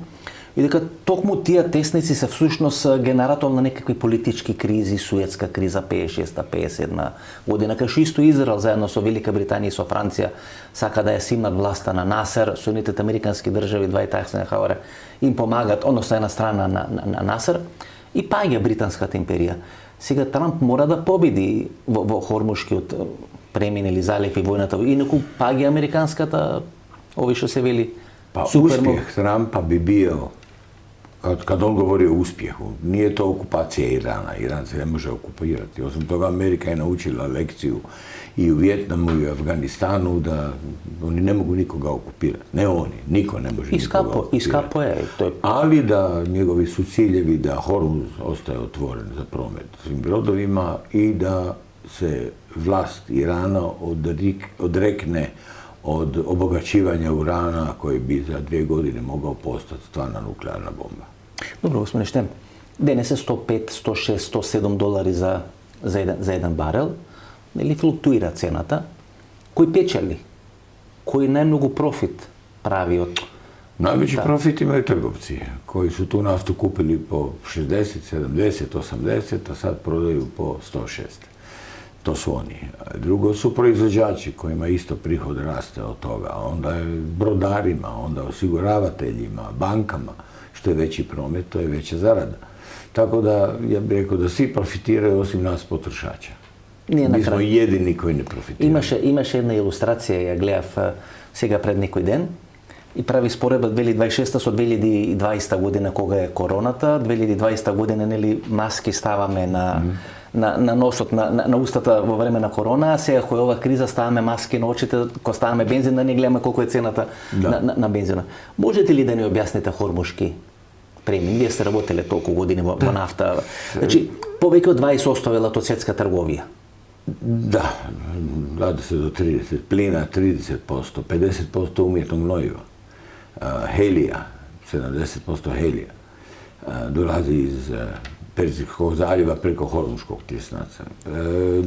И дека токму тие тесници се всушност генератор на некакви политички кризи, Суетска криза 56-57 година, кај што исто Израел заедно со Велика Британија и со Франција сака да ја симнат власта на Насер, Соединетите американски држави, Двајт Айзенхауер им помагат, односно една страна на Насер, и паѓа британската империја. Сега Трамп мора да победи во Хормушкиот премин или залив и војната, инаку паѓа американската, ови што се вели, pa uspjeh Trumpa bi bio, kad on govori o uspjehu, nije to okupacija Irana. Iran se ne može okupirati. Osim toga, Amerika je naučila lekciju i u Vijetnamu i u Afganistanu da oni ne mogu nikoga okupirati. Ne oni, niko ne može nikoga okupirati. Iskapo je. Ali da njegovi su ciljevi da Hormuz ostaje otvoren za promet svim brodovima i da se vlast Irana odrekne od obogaćivanja urana koji bi za 2 godine mogao postati stvarna nuklearna bomba. Dobro, gospodine Štem, денес е 105, 106, 107 долари за еден барел, или флуктуира цената. Кој печели? Кој најмногу профит прави од... Najveći profit imaju trgovci koji su tu naftu kupili po 60, 70, 80, a sad prodaju po 106. To su oni. Drugo su proizvođači kojima isto prihod raste od toga. Onda je brodarima, onda osiguravateljima, bankama. Što je veći promet, to je veća zarada. Tako da, ja bih rekao da svi profitiraju osim nas potrošača. Mi smo jedini koji ne profitiraju. Имаше една илустрација, ја гледав сега пред некој ден, и прави споредба 2026 со 2020 година кога е короната. 2020 година нели маски ставаме на носот, на устата во време на корона, а сега кој ова криза ставаме маски на очите, кога ставаме бензин, да не гледаме колку е цената на бензина. Можете ли да ни објасните Хормушки премин? Вие сте работеле толку години во нафта. Значи, повеќе од 20% е латоцетска трговија. Da, radi se do 30, plina 30%, 50% umjetnog gnojiva, helija, 70% helija, dolazi iz Perzijskog zaljeva preko Hormuškog tjesnaca.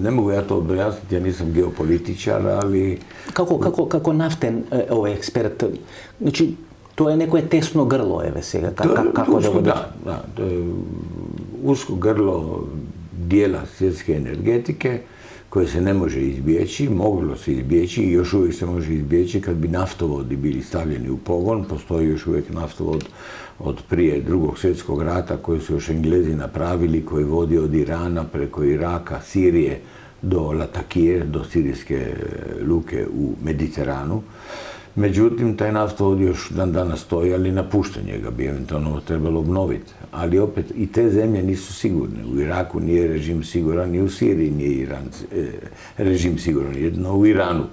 Ne mogu ja to objasniti, ja nisam geopolitičar, ali... Како нафтен експерт, значи, тоа е некое тесно грло, еве сега, како да го... Da, to je usko grlo dijela svjetske energetike, koje se ne može izbjeći, moglo se izbjeći i još uvijek se može izbjeći kad bi naftovodi bili stavljeni u pogon. Postoji još uvijek naftovod od prije Drugog svjetskog rata koji su još Englezi napravili, koji vodi od Irana preko Iraka, Sirije do Latakije, do sirijske luke u Mediteranu. Međutim, taj naftovod još dan danas stoji, ali napuštanje ga bi eventualno trebalo obnoviti. Ali opet, i te zemlje nisu sigurne. U Iraku nije režim siguran, i u Siriji nije režim siguran, jedno u Iranu.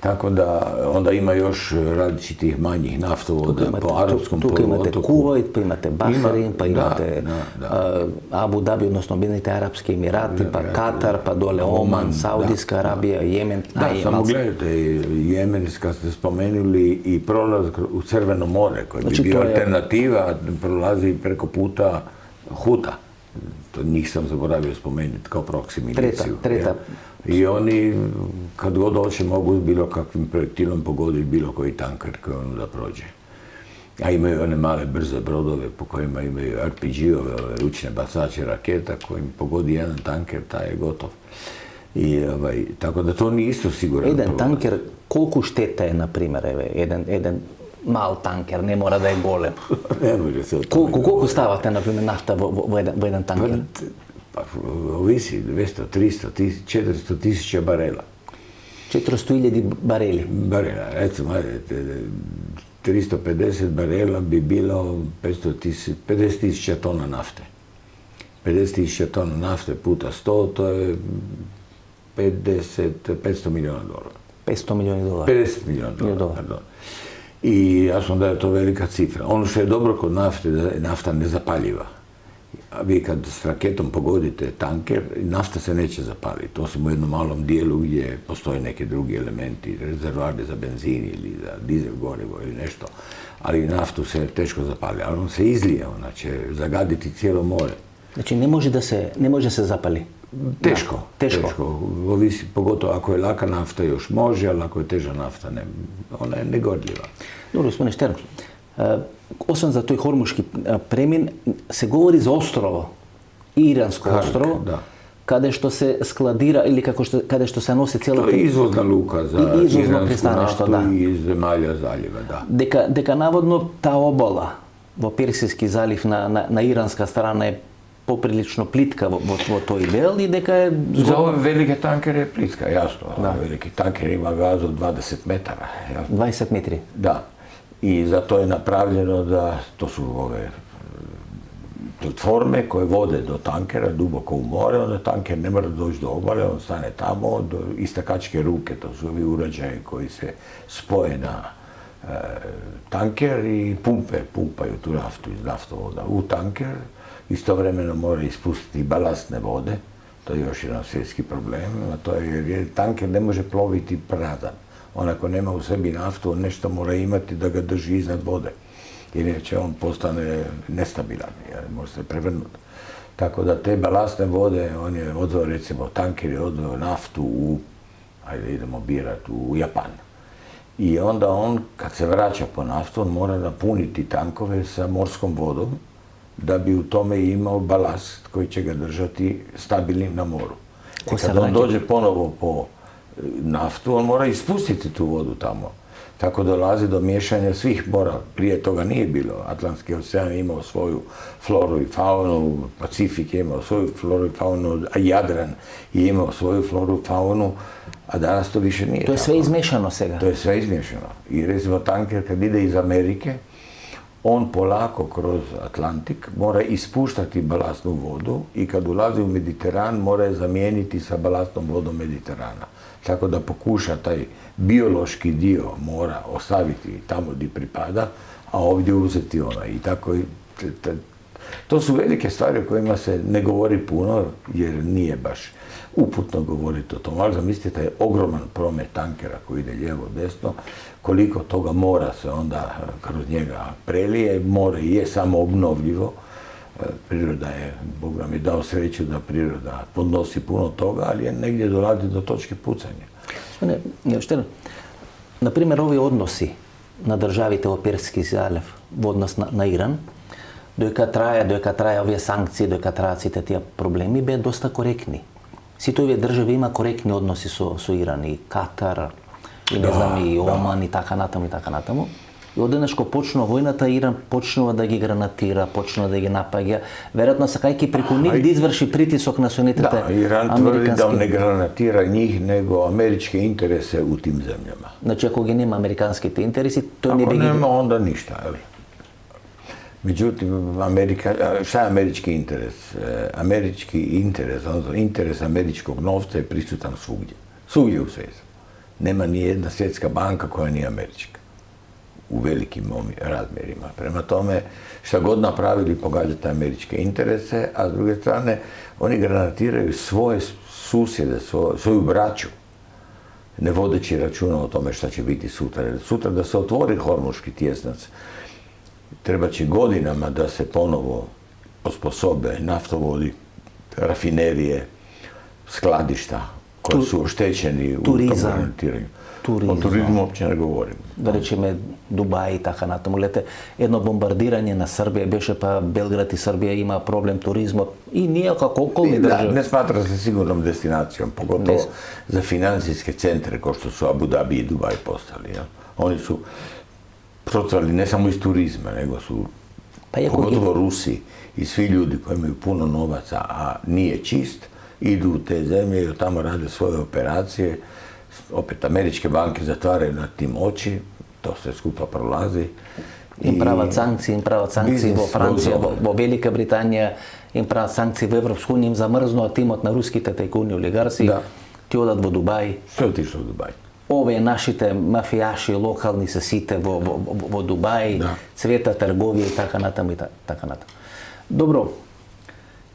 Tako da onda ima još različitih manjih naftovoda po arapskom poluotoku. Тука имате Кувајт, па имате Бахрейн, па имате Абу Даби, односно Обединените арапски емирати, па Катар, па доле Оман, Саудijska Arabija, Jemen. Da, samo gledajte, Jemen, kad ste spomenuli, i prolaz u Crveno more, koji bi bio alternativa, prolazi preko puta Huta. To njih sam zaboravio spomenuti kao proksi miliciju. Treta. I oni, kad god hoće, mogu s bilo kakvim projektilom pogoditi bilo koji tanker koji ono da prođe. A imaju one male brze brodove po kojima imaju RPG-ove, ručne bacače raketa, kojim pogodi jedan tanker, taj je gotov. I, tako da to nije isto siguran Jedan tanker, koliko šteta je, na primjer, jedan мал танкер, не мора да е голем. Не може се од тоа. Колку ставате, например, нафта во еден танкер? Овиси, 200, 300, 400 тисича барела. 400.000 барели. Барела, рецимо, 350 барела би било 50 тисича тона нафте. 50 тисича тона нафте puta 100, тоа е 500 милиона долара. 500 милиони долара. 50 милиона долара, пардон. И јасно да е тоа велика цифра. Оно што е добро код нафта е нафта незапалива. А вие кад с ракетом погодите танкер, нафта се неќе запали. Тоа се во едном малом диелу гдje постои неки други елементи, резервоари за бензин или за дизел гориво или нешто. Али нафту се тешко запали, а он се излија, значи загадити цело море. Значи не може да се запали. Тешко. Тешко. Овиси, поготово ако е лака нафта још може, али ако е тежа нафта не, она е негодлива. Добро, господине Штерн, освен за тој Хормушки премин, се говори за острово, Иранско острово, да. каде што се складира или каде што се носи целата... Тоа е извозна лука за извозно иранску пристаниште, нафту и земјалја залива, да. Дека наводно таа обала во Персиски залив на иранска страна е поприлично плитка во тој дел и дека е... За овој велики танкер е плитка, јасно. Да. Велики танкер има газ од 20 метара. Јасно. 20 метри? Да. И за тоа е направljeno да, то су ове платформе кои воде до танкера дубоко у море, онда танкер не мора да дојде до обале, он стане тамо, до истакачке руке, то су ови ураđаи кои се спое на танкер и пумпају ту нафту из нафтовода у танкер. Истовремено мора испустити баластне воде, тоа е још еден светски проблем, а тоа е танкер не може пловити празан. Он ако нема у себе нафту, он нешто мора имати да ga држи изнад воде. Иначе он постане нестабилен, може се преврнут. Тако да те баластне воде, он je odveo, recimo, tanker je odveo naftu u, ajde idemo birat, u Japan. I onda on, kad se vraća po naftu, on mora napuniti tankove sa morskom vodom, da bi u tome imao balast koji će ga držati stabilnim na moru. Kad on dođe ponovo po naftu, on mora ispustiti tu vodu tamo. Tako dolazi do miješanja svih mora. Prije toga nije bilo. Atlantski ocean je imao svoju floru i faunu, Pacifik je imao svoju floru i faunu, a Jadran je imao svoju floru i faunu, a danas to više nije. To je sve izmešano сега. To je sve izmešano. I recimo tanker kad ide iz Amerike, on polako kroz Atlantik mora ispuštati balastnu vodu i kad ulazi u Mediteran mora je zamijeniti sa balastnom vodom Mediterana. Tako da pokuša taj biološki dio mora ostaviti tamo gdje pripada, a ovdje uzeti ona. I tako, to su velike stvari o kojima se ne govori puno, jer nije baš uputno govoriti o tom. Ali zamislite, taj ogroman promet tankera koji ide lijevo, desno, koliko toga mora se onda kroz njega prelije. More je samo obnovljivo. Priroda je, Bog nam je dao sreću da priroda podnosi puno toga, ali je negdje dolazi do točke pucanja. Gospodine Štern, na primjer, ovi odnosi na državите во Перски залив во однос на Иран, доека трае овие санкции, доека траат сите тие проблеми, беа доста коректни. Сите овие држави има коректни односи со Иран, и Катар, и не знам, и Оман, и така натаму. И одеднаш кога почнува војната, Иран почнува да ги гранатира, почнува да ги напаѓа, веројатно сакајќи преку нив да изврши притисок на соединетите американски. Да, Иран тврди да не гранатира njih, него амерички интереси у тим земјама. Значи, ако ги нема американските интереси, тој не би ги... Ако нема, онда ништа, ели. Меđutim, šta je američki interes? Američki interes, odnosno interes američkog novca je prisutan svugdje. Svugdje u svijetu. Nema ni jedna svjetska banka koja nije američka. U velikim razmjerima. Prema tome, šta god napravili pogađate američke interese, a s druge strane, oni granatiraju svoje susjede, svoju braću, ne vodeći računa o tome šta će biti sutra. Sutra da se otvori Hormuški tjesnac, treba će godinama da se ponovo osposobe naftovodi, rafinerije, skladišta koji su oštećeni u tom granatiranju. O turizmu uopće ne govorim. Да речеме Дубај и така натаму. Лете, едно бомбардирање на Србија беше, па Белград и Србија има проблем туризмот. И ние како околни држави. Не сматра се сигурном дестинацијом, поготово за финансијске центре кои што су Абу Даби и Дубај постали. Они су procvali ne samo iz turizma, nego su pogotovo Rusi i svi ljudi koji imaju puno novaca, a nije čist, idu u te zemlje i tamo rade svoje operacije. Opet, američke banke zatvaraju nad tim oči, to sve skupa prolazi. Им прават санкции во Франција, во Велика Британија, им прават санкции во Европска унија, им замрзнува тимот на руските тајкуни олигарси, ти одат во Дубај. Се отишло во Дубај. Овие нашите мафијаши локални се сите во Дубај, цвета трговија и така натаму и така натаму. Добро,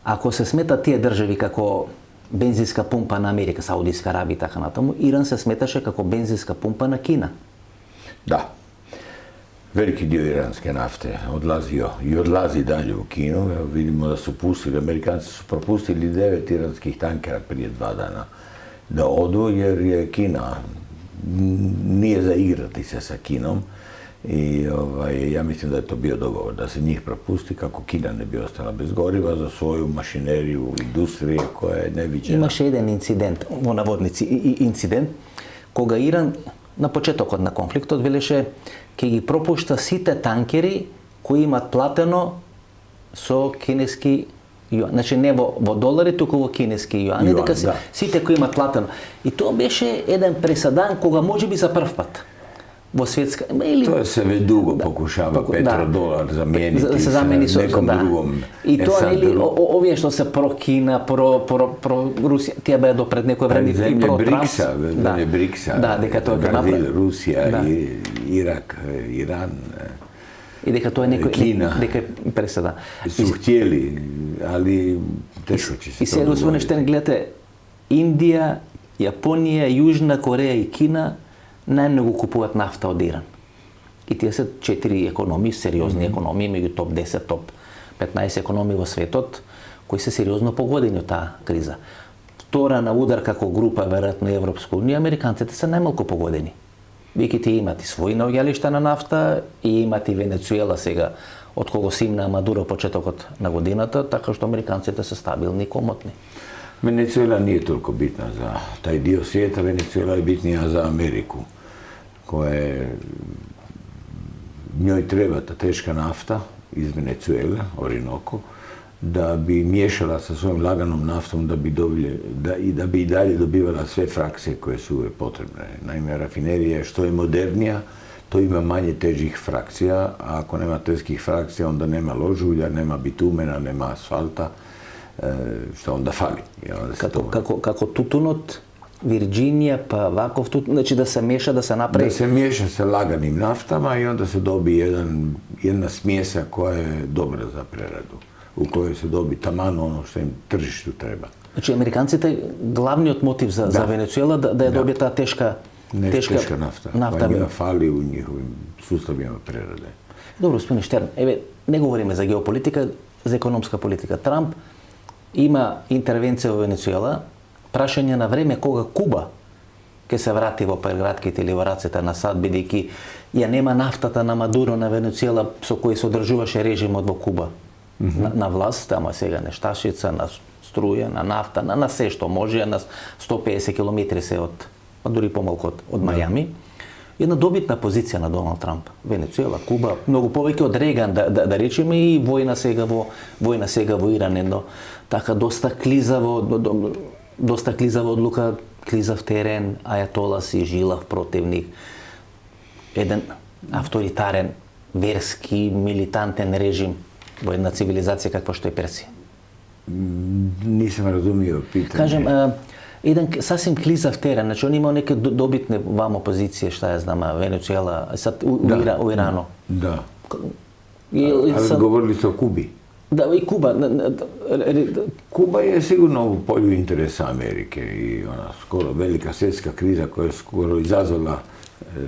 ако се смета тие држави како бензинска пумпа на Америка, Саудиска Арабија и така натаму, Иран се сметаше како бензинска пумпа на Кина. Da. Veliki dio iranske nafte odlazio i odlazi dalje u Kinu. Evo, vidimo da su pustili, Amerikanci su propustili 9 iranskih tankera prije 2 dana da odu, jer je Kina nije za igrati se sa Kinom. I ja mislim da je to bio dogovor, da se njih propusti kako Kina ne bi ostala bez goriva za svoju mašineriju, industrije koja je neviđena. Имаше еден инцидент, во наводници, инцидент, кога Иран на почетокот на конфликтот велеше ќе ги пропушта сите танкери кои имат платено со кинески јуан. Значи не во долари, туку во кинески јуани, дека сите кои имат платено. И тоа беше еден пресадан кога можеби за прв пат во светска или тоа се ве дуго покушава петродолар заменити се неком другом. И тоа нели овие што се про Кина, про Русија, тие беа до пред некој време и про Трамп. Брикса, дека тоа ќе направи Русија, Ирак, Иран. И дека тоа е некој Кина. дека преседа. Су хтели, али тешко ќе се. И сега господин Штерн, гледате, Индија, Јапонија, Јужна Кореја и Кина најмногу купуваат нафта од Иран. И тие се 4 економии, сериозни економии, меѓу топ 10, топ 15 економии во светот, кои се сериозно погодени од таа криза. Втора на удар како група, веројатно Европска унија, американците се најмалку погодени. Веќе тие имат и своји наоѓалишта на нафта, и имат и Венецуела сега, од кого симна Мадуро почетокот на годината, така што американците се стабилни и комотни. Venezuela nije toliko bitna za taj dio svijeta, Venezuela je bitnija za Ameriku, koja njoj treba ta teška nafta iz Venezuele, Orinoco, da bi miješala sa svojom laganom naftom da bi i dalje dobivala sve frakcije koje su potrebne. Naime, rafinerija što je modernija, to ima manje težih frakcija, a ako nema teških frakcija, onda nema ložulja, nema bitumena, nema asfalta, што онда фали. Како тутунот, Вирџинија, па ваков тутун, значи да се меша, да се направи... Да се меша sa laganim naftama i onda se dobi jedna smjesa koja je dobra za preradu, u kojoj se dobi taman ono što im tržištu treba. Значи, американците, главниот мотив за Венецуела да ја добие таа тешка нафта. Па njima fali u njihovim sustavima prerade. Добро, господин Штерн, еве, не говориме за геополитика, за економска политика. Трамп има интервенција во Венецуела, прашање на време кога Куба ќе се врати во прегратките или во рацете на САД, бидејќи ја нема нафтата на Мадуро на Венецуела со кој се одржуваше режимот во Куба на власт, ама сега нешташица, на струја, на нафта, на се што може, на 150 километри се од, дури помалку од Мајами. Една добитна позиција на Доналд Трамп. Венецуела, Куба, многу повеќе од Реган, да речеме, и војна сега во Иран, едно така доста клизаво одлука, клизав терен, ајатола си жилав противник, еден авторитарен, верски, милитантен режим во една цивилизација каква што е Персија. Нисам разумио питање. Кажем, еден сасем клизав терен, значи он имал неке добитне вамо позиции, šta ja znam, Venezuela, sad u Iranu. Da. Ali govorili ste o Kubi. Da, i Kuba. Kuba je sigurno u polju interesa Amerike i ona skoro velika svjetska kriza koja je skoro izazvala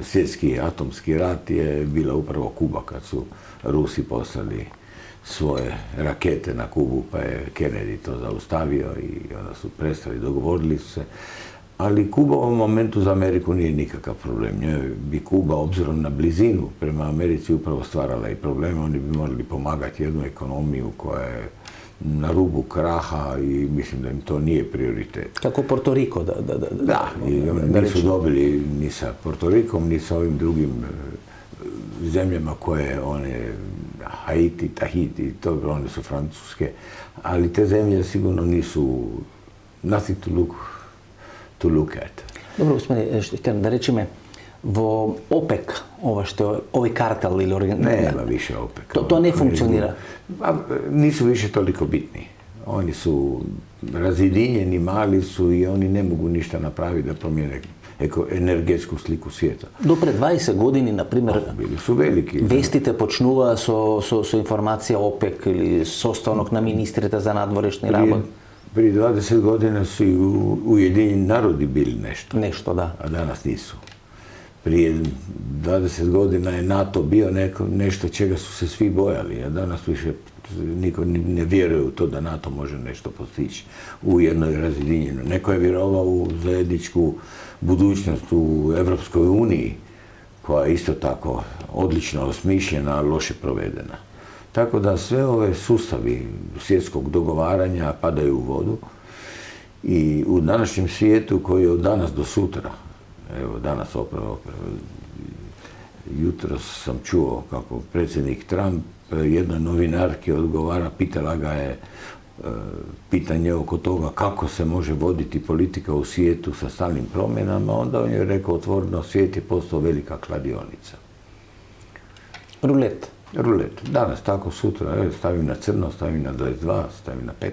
svjetski atomski rat je bila upravo Kuba kad su Rusi poslali svoje rakete na Kubu, pa je Kennedy to zaustavio i onda su prestali, dogovorili su se. Ali Kuba u ovom momentu za Ameriku nije nikakav problem. Njoj bi Kuba, obzirom na blizinu prema Americi, upravo stvarala i probleme. Oni bi morali pomagati jednu ekonomiju koja je na rubu kraha i mislim da im to nije prioritet. Kako Porto Riko, Da, i nisu dobili ni sa Porto Rikom, ni sa ovim drugim zemljama koje Haiti, Tahiti, one su francuske, ali te zemlje sigurno nisu nothing to look at. Dobro, gospodine, da reći me, OPEC, ovi kartel ili organizacija... Nema više OPEC. To ne funkcionira? Nisu više toliko bitni. Oni su razjedinjeni, mali su i oni ne mogu ništa napraviti da promijene energetsku sliku svijeta. Do pred 20 godini, na primjer, bili su veliki. Vestite počnuva so informacija OPEC ili sostavnog na ministrita za nadvorešni rabot. Prije 20 godina su i Ujedinjeni narodi bili nešto. Nešto, da. A danas nisu. Prije 20 godina je NATO bio nešto čega su se svi bojali, a danas više niko ne vjeruje u to da NATO može nešto postići u jednoj razjedinjenoj. Neko je vjerovao u zajedničku budućnost u Evropskoj uniji, koja je isto tako odlično osmišljena, ali loše provedena. Tako da sve ove sustavi svjetskog dogovaranja padaju u vodu i u današnjem svijetu koji je od danas do sutra, evo danas opravo, jutros sam čuo kako predsjednik Trump jednoj novinarki odgovara, pitala ga je pitanje oko toga kako se može voditi politika u svijetu sa stalnim promjenama, onda on je rekao otvoreno, svijet je postao velika kladionica. Rulet. Rulet. Danas tako, sutra, stavim na crno, stavim na 22, stavim na 15.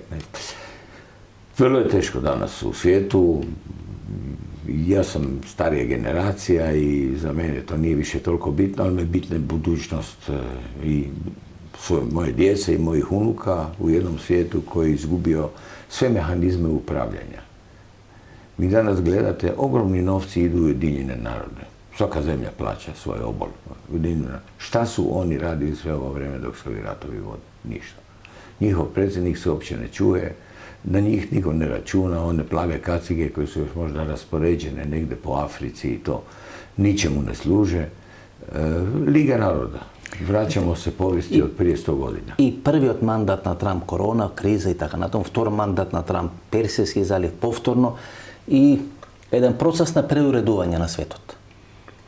Vrlo je teško danas u svijetu. Ja sam starija generacija i za mene to nije više toliko bitno, ali me bitna je budućnost i moje djece i mojih unuka u jednom svijetu koji je izgubio sve mehanizme upravljanja. Vi danas gledate, ogromni novci idu u Ujedinjene narode. Svaka zemlja plaća svoj obol. Šta su oni radili sve ovo vrijeme dok su ovi ratovi vode? Ništa. Njihov predsjednik se uopće ne čuje, na njih niko ne računa, one plave kacige koje su još možda raspoređene negdje po Africi i to ničemu ne služe. Liga naroda. Vraćamo se povijesti od prije 100 godina. I prvi od mandat na Trump korona, kriza i tako na tom, vtor mandat na Trump Persijski zaliv povtorno i jedan proces na preuredovanje na svetot.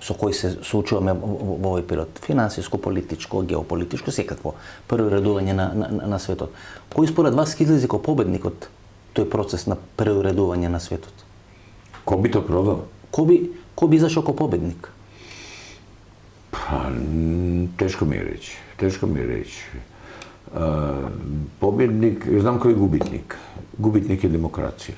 So koji se sučuvame u ovoj period. Financijsko, političko, geopolitičko, svekakvo preuredovanje na svetot. Koji spored vas izlazi kao pobednik od toj proces na preuredovanje na svetot? Ko bi to proveo? Ko bi izašao kao pobednik? Pa, teško mi je reći. Pobjednik, znam koji je gubitnik. Gubitnik je demokracija.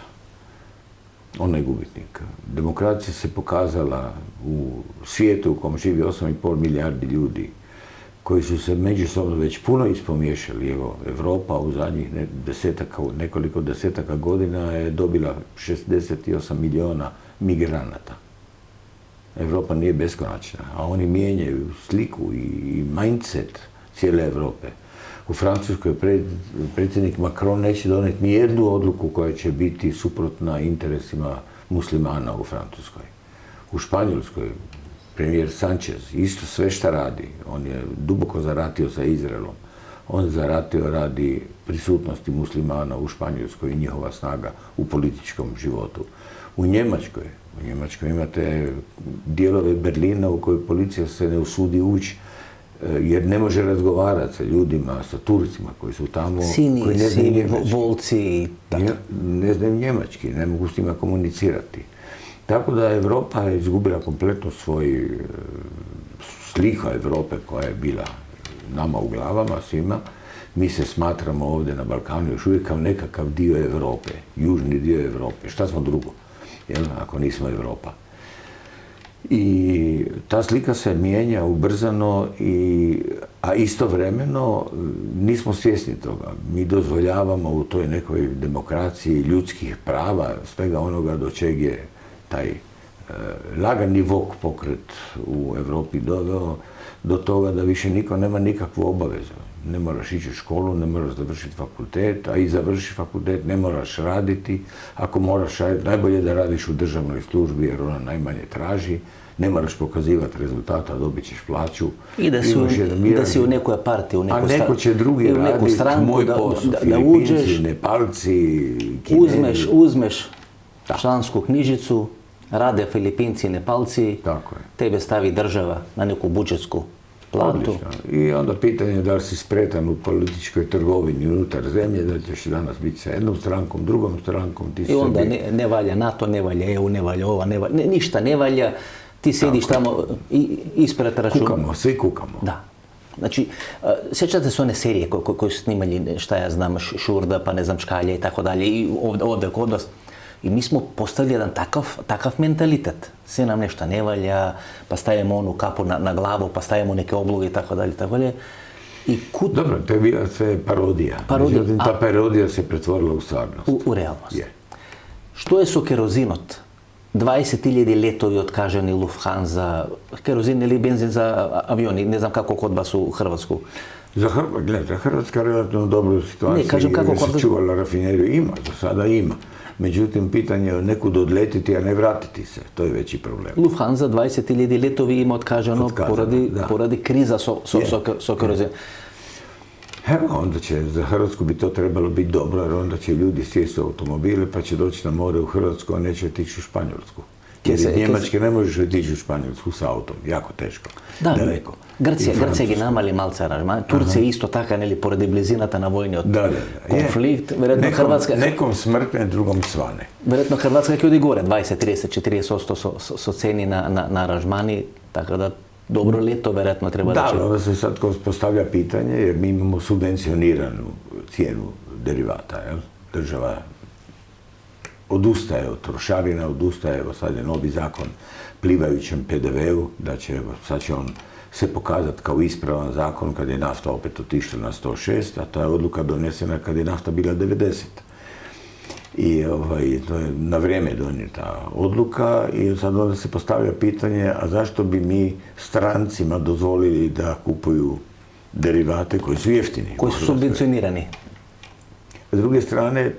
Ona je gubitnik. Demokracija se pokazala u svijetu u kojem živi 8,5 milijardi ljudi koji su se međusobno već puno ispomiješali. Evo, Europa u zadnjih nekoliko desetaka godina je dobila 68 milijuna migranata. Europa nije beskonačna, a oni mijenjaju sliku i mindset cijele Europe. U Francuskoj predsjednik Macron neće donijeti ni jednu odluku koja će biti suprotna interesima muslimana u Francuskoj. U Španjolskoj premijer Sanchez isto sve šta radi. On je duboko zaratio sa Izraelom. On zaratio radi prisutnosti muslimana u Španjolskoj i njihova snaga u političkom životu. U Njemačkoj imate dijelove Berlina u kojoj policija se ne usudi ući jer ne može razgovarati sa ljudima, sa Turcima koji su tamo, koji ne znaju njemački. Volci. Ne znaju njemački, ne mogu s njima komunicirati. Tako da Europa je izgubila kompletno svoj slika Europe koja je bila nama u glavama, svima. Mi se smatramo ovdje na Balkanu još uvijek kao nekakav dio Europe, južni dio Europe. Šta smo drugo, ako nismo Europa? I ta slika se mijenja ubrzano, a istovremeno nismo svjesni toga. Mi dozvoljavamo u toj nekoj demokraciji ljudskih prava, svega onoga do čeg je taj lagani vok pokret u Europi doveo do toga da više niko nema nikakvu obavezu. Ne moraš ići u školu, ne moraš završiti fakultet, a i završiš fakultet ne moraš raditi. Ako moraš raditi, najbolje da radiš u državnoj službi jer ona najmanje traži. Ne moraš pokazivati rezultata, dobit ćeš plaću. I da si u nekoj partiji, a neko će drugi raditi moj posao, Filipinci, Nepalci, Kinezi. Uzmeš člansku knjižicu, rade Filipinci i Nepalci, tebe stavi država na neku budžetsku platu. Odlično. I onda pitanje da li si spretan u političkoj trgovini unutar zemlje, da ćeš danas biti sa jednom strankom, drugom strankom. Ti I onda ne valja NATO, ne valja EU, ne valja ova, ne valja, ništa ne valja. Ti sediš tamo i ispred računa. Kukamo, svi kukamo. Da. Znači, sjećate se one serije koje su snimali, šta ja znam, Šurda, pa ne znam, Škalja i tako dalje, i ovdje kod vas. I mi smo postavili jedan takav mentalitet. Sve nam nešto ne valja, pa stavimo onu kapu na glavu, pa stavimo neke obloge i tako dalje, tako dalje. Dobro, to je bila sve parodija. Međutim, ta parodija se pretvorila u stvarnost. U realnost. Što je su kerozinot? 20.000 letovi otkaženi Lufthansa, kerozin ili benzin za avioni, ne znam kako kod vas u Hrvatsku. Za Hrvatska relativno dobru situaciju, jer se čuvala rafineriju. Ima, do sada ima. Međutim, pitanje je nekud odletiti, a ne vratiti se. To je veći problem. Lufthansa 20.000 letovi ima otkaženo poradi kriza so kerozinom. Evo, onda će, za Hrvatsku bi to trebalo biti dobro, jer onda će ljudi sjesti u automobile, pa će doći na more u Hrvatsku, a neće otići u Španjolsku. Jer iz Njemačke ne možeš otići u Španjolsku s autom, jako teško, daleko. Grcija je namali malce aranžman, Turcija je isto taka, neli, poradi blizinata na vojni konflikt, vjerojatno Hrvatska... Nekom smrtne, drugom svane. Vjerojatno Hrvatska je gore, 20, 30, 40% su ceni na aranžmani, tako da dobro ljeto vjerojatno treba da će... Da, onda se sad postavlja pitanje, jer mi imamo subvencioniranu cijenu derivata, jel? Država odustaje od trošarina, odustaje, evo sad je novi zakon plivajućem PDV-u, sad će on se pokazati kao ispravan zakon kad je nafta opet otišla na 106, a ta je odluka donesena kad je nafta bila 90. I to je na vrijeme donijeta odluka i sad onda se postavlja pitanje, a zašto bi mi strancima dozvolili da kupuju derivate koji su jeftini? Koji su subvencionirani. S druge strane,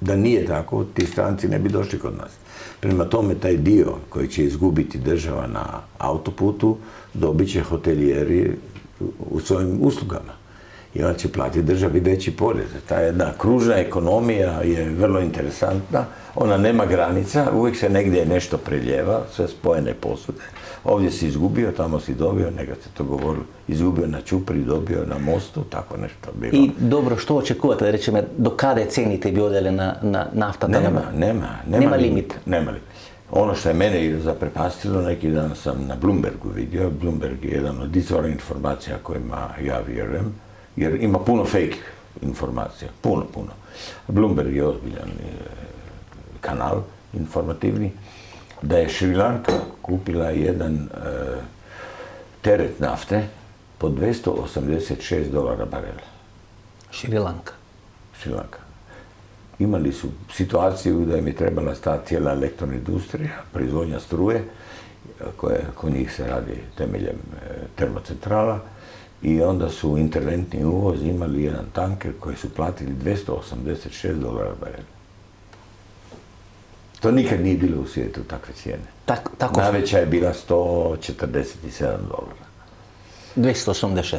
da nije tako, ti stranci ne bi došli kod nas. Prema tome, taj dio koji će izgubiti država na autoputu, dobit će hotelijeri u svojim uslugama. I ona će platiti državi veći porez. Ta jedna kružna ekonomija je vrlo interesantna. Ona nema granica, uvijek se negdje nešto preljeva, sve spojene posude. Ovdje si izgubio, tamo si dobio, nekad se to govorilo, izgubio na čupri, dobio na mostu, tako nešto bilo. I dobro, što očekujete, da rečemo, do kada je cenite bi odjeli na nafta? Nema limita. Nema limita. Ono što je mene zaprepastilo, neki dan sam na Bloombergu vidio, Bloomberg je jedan od izvora informacija kojima ja vjerujem, jer ima puno fake informacija, puno. Bloomberg je ozbiljan kanal informativni, da je Šri Lanka kupila jedan teret nafte po $286 barela. Šri Lanka. Imali su situaciju da im je trebala stati cijela elektroindustrija, proizvodnja struje, koja kod njih se radi temeljem termocentrala, i onda su interventni uvoz imali jedan tanker koji su platili $286 barela. To nikad nije bilo u svijetu takve cijene. Najveća je bila $147. 286.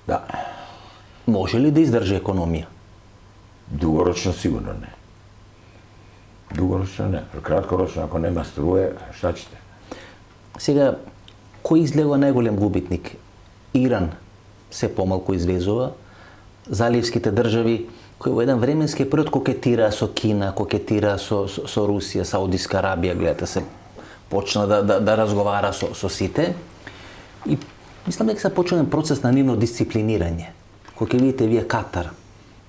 Da. Može li da izdrži ekonomija? Dugoročno sigurno ne. Kratkoročno, ako nema struje, šta ćete? Сега, кој излега најголем губитник? Иран се помалку извезува, заливските држави кои во еден временски период кокетира со Кина, кокетира со Русија, Саудиска Арабија, гледате се, почна да разговара со сите. И мислам дека се почнува процес на нивно дисциплинирање. Кога ќе видите вие Катар,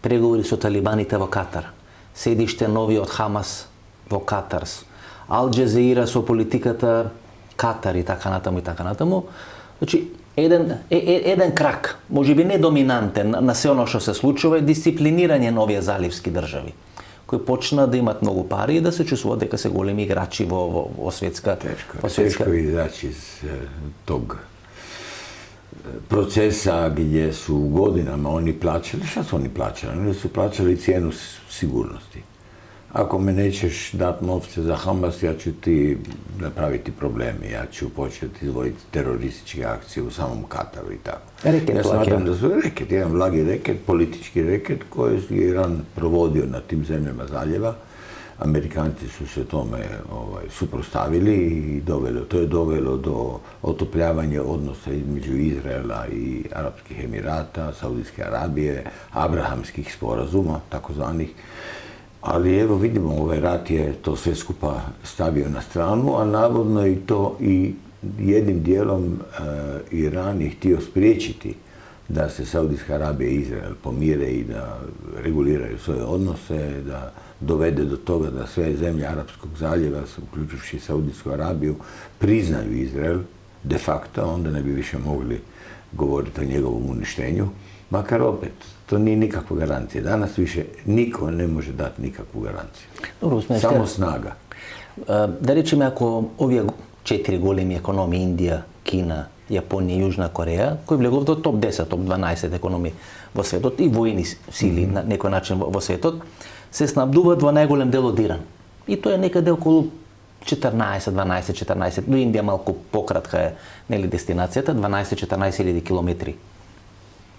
преговори со талибаните во Катар, седиште новиот Хамас во Катар, Ал Джазеира со политиката Катар и така натаму. Значи, еден крак, може би не доминантен на се оно што се случува, е дисциплинирање на овие заливски држави, кои почна да имат многу пари и да се чувствуваат дека се големи играчи во светска... Teško je izaći iz tog procesa gdje su godinama oni plaćali. Šta su oni plaćali? Oni su plaćali cijenu sigurnosti. Ako me nećeš dati novce za Hamas, ja ću ti napraviti probleme, ja ću početi izvoditi terorističke akcije u samom Kataru i tako. Ja smatram da su jedan blagi reket, politički reket koji je Iran provodio na tim zemljama zaljeva Amerikanci su se tome suprotstavili i to je dovelo do otopljavanja odnosa između Izraela i Arapskih Emirata, Saudijske Arabije, Abrahamskih sporazuma, takozvanih. Ali evo vidimo, ovaj rat je to sve skupa stavio na stranu, a navodno i to i jednim dijelom Iran je htio spriječiti da se Saudijska Arabija i Izrael pomire i da reguliraju svoje odnose, da dovede do toga da sve zemlje Arapskog zaljeva, uključujući Saudijsku Arabiju, priznaju Izrael de facto, onda ne bi više mogli govoriti o njegovom uništenju. Makar opet, to nije nikakva garancija. Danas više niko ne može dati nikakvu garanciju. Dobro, samo snaga. Да речеме, ако овие 4 големи економии, Индија, Кина, Јапонија и Јужна Кореја, кои влегов до топ 10, топ 12 економии во светот и војни сили на некој начин во светот, се снабдуваат во најголем дел од Иран. И тоа е некаде околу 14, до Индија малку пократка е, нели, дестинацијата, 12-14 километри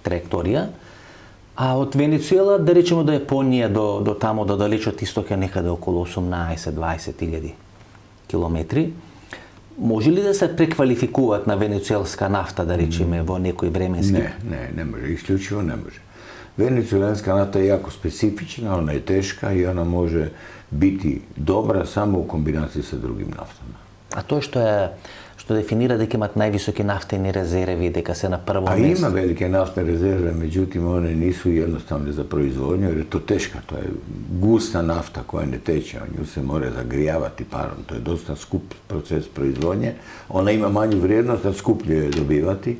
траекторија. А од Венецуела, да речеме до Јапонија, до тамо, до далечот исток е некаде околу 18-20 километри. Може ли да се преквалификуваат на венецуелска нафта, да речеме, во некој временски? Не може, исклучиво не може. Венецуелска нафта е јако специфична, она е тешка и она може biti dobra само u kombinaciji sa drugim naftama. A to što definira da imate najvisoke naftene rezerve, дека се на прво место? A ima velike naftne rezerve, međutim one nisu jednostavne za proizvodnju jer je to teška, to je gusta nafta koja ne teče, nju se mora zagrijavati parom, to je dosta skup proces proizvodnje, ona ima manju vrijednost, a skuplje je dobivati.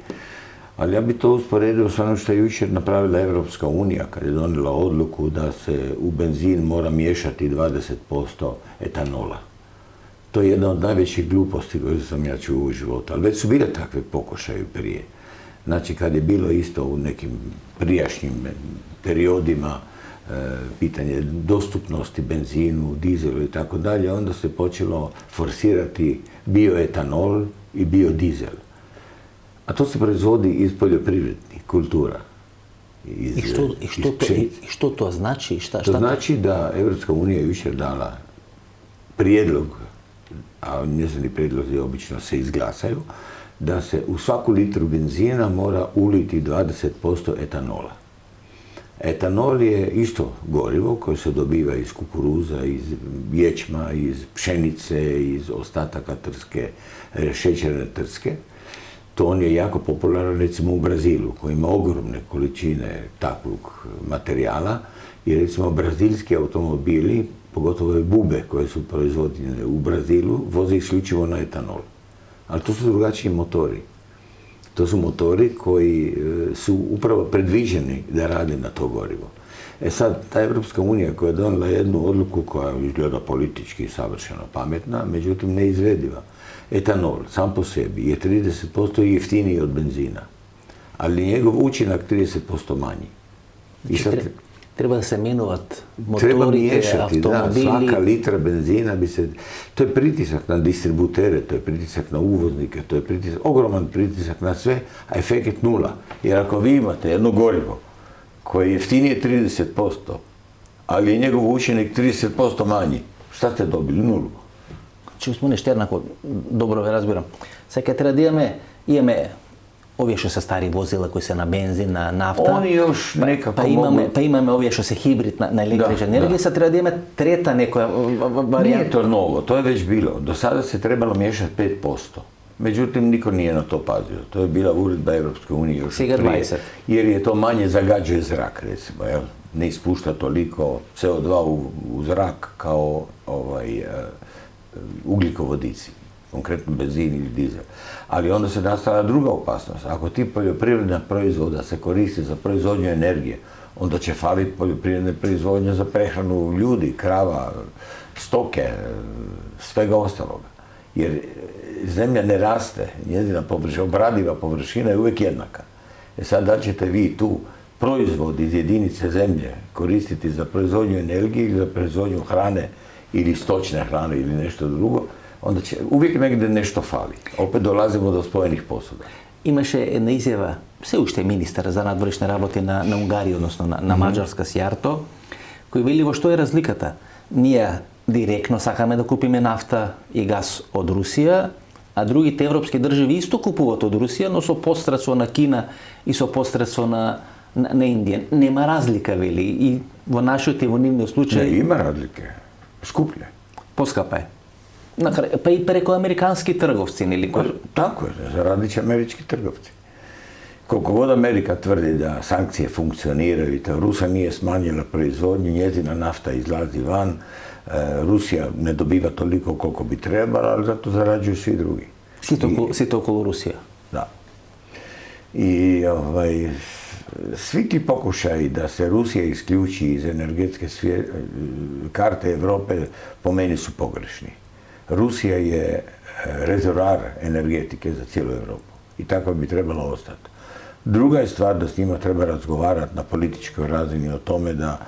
Ali ja bi to usporedio sa ono što je jučer napravila Evropska unija kad je donijela odluku da se u benzin mora miješati 20% etanola. To je jedna od najvećih gluposti koje sam ja čuo u životu, ali već su bile takve pokušaje prije. Znači kad je bilo isto u nekim prijašnjim periodima pitanje dostupnosti benzinu, dizelu i tako dalje, onda se počelo forsirati bioetanol i biodizel. A to se proizvodi iz poljoprivrednih kultura. I što to znači? To znači da Evropska unija jučer dala prijedlog, a njezini prijedlozi obično se izglasaju, da se u svaku litru benzina mora uliti 20% etanola. Etanol je isto gorivo koje se dobiva iz kukuruza, iz ječma, iz pšenice, iz ostataka trske, šećerne trske. To on je jako popularan recimo u Brazilu koji ima ogromne količine takvog materijala i recimo brazilski automobili, pogotovo bube koje su proizvodine u Brazilu, voze isključivo na etanol. Ali to su drugačiji motori. To su motori koji su upravo predviđeni da rade na to gorivo. E sad, ta Evropska unija koja je donijela jednu odluku koja izgleda politički savršeno pametna, međutim neizvediva. Etanol sam po sebi je 30% jeftiniji od benzina, ali njegov učinak 30% manji. I sad, treba da se menovat motorite, automobili. Da, svaka litra benzina bi se... To je pritisak na distributere, to je pritisak na uvoznike, to je ogroman pritisak na sve, a efekt nula. Jer ako vi imate jedno gorivo koje je jeftinije 30%, ali je njegov učinak 30% manji, šta ste dobili? Nulu. Če gospodine Štern, ako dobro ve разбирам, сега треба да имаме овие што се стари возила кои се на бензин, на нафта. Они još nekako mogu... Па имаме овие што се хибрид на електрична енергија, сега треба да имаме трета некоја варијанта. Nije to novo, to je već bilo. Do sada se trebalo miješati 5%. Međutim, niko nije na to pazio. To je bila uredba Evropske unije još prije. 20. Jer je to manje zagađuje zrak, recimo, jel? Ne ispušta toliko CO2 u zrak kao ugljikovodici, konkretno benzin ili dizel. Ali onda se nastavlja druga opasnost. Ako ti poljoprivredna proizvoda se koristi za proizvodnju energije, onda će faliti poljoprivredne proizvodnje za prehranu ljudi, krava, stoke, svega ostaloga. Jer zemlja ne raste, njezina obradiva površina je uvijek jednaka. E sad da ćete vi tu proizvod iz jedinice zemlje koristiti za proizvodnju energije ili za proizvodnju hrane ili stočne hrane ili nešto drugo, onda će uvijek negdje nešto fali. Opet dolazimo do spojenih posuda. Имаше една изјава, се уште министар за надворешни работи на Унгарија, односно на Маđarска Сјарто, кој вели во што е разликата. Ние директно сакаме да купиме нафта и газ од Русија, а другите европски држави исто купуваат од Русија, но со посредство на Кина и со посредство на Индија. Нема разлика, вели, и во нашиот и во нивниот случај... Не, има разлика. Скупле. Поскапа е. Па и преку американски трговци, нели? Тако е, заради амерички трговци. Колко god Amerika tvrdi da sankcije funkcioniraju i da Rusija nije smanjila proizvodnju, njezina nafta izlazi van, Rusija ne dobiva toliko koliko bi trebala, ali zato zarađuju svi drugi. Svi to okolo Rusija. Da. I svi ti pokušaji da se Rusija isključi iz energetske karte Evrope po meni su pogrešni. Rusija je rezervoar energetike za cijelu Evropu i tako bi trebalo ostati. Druga je stvar da s njima treba razgovarati na političkoj razini o tome da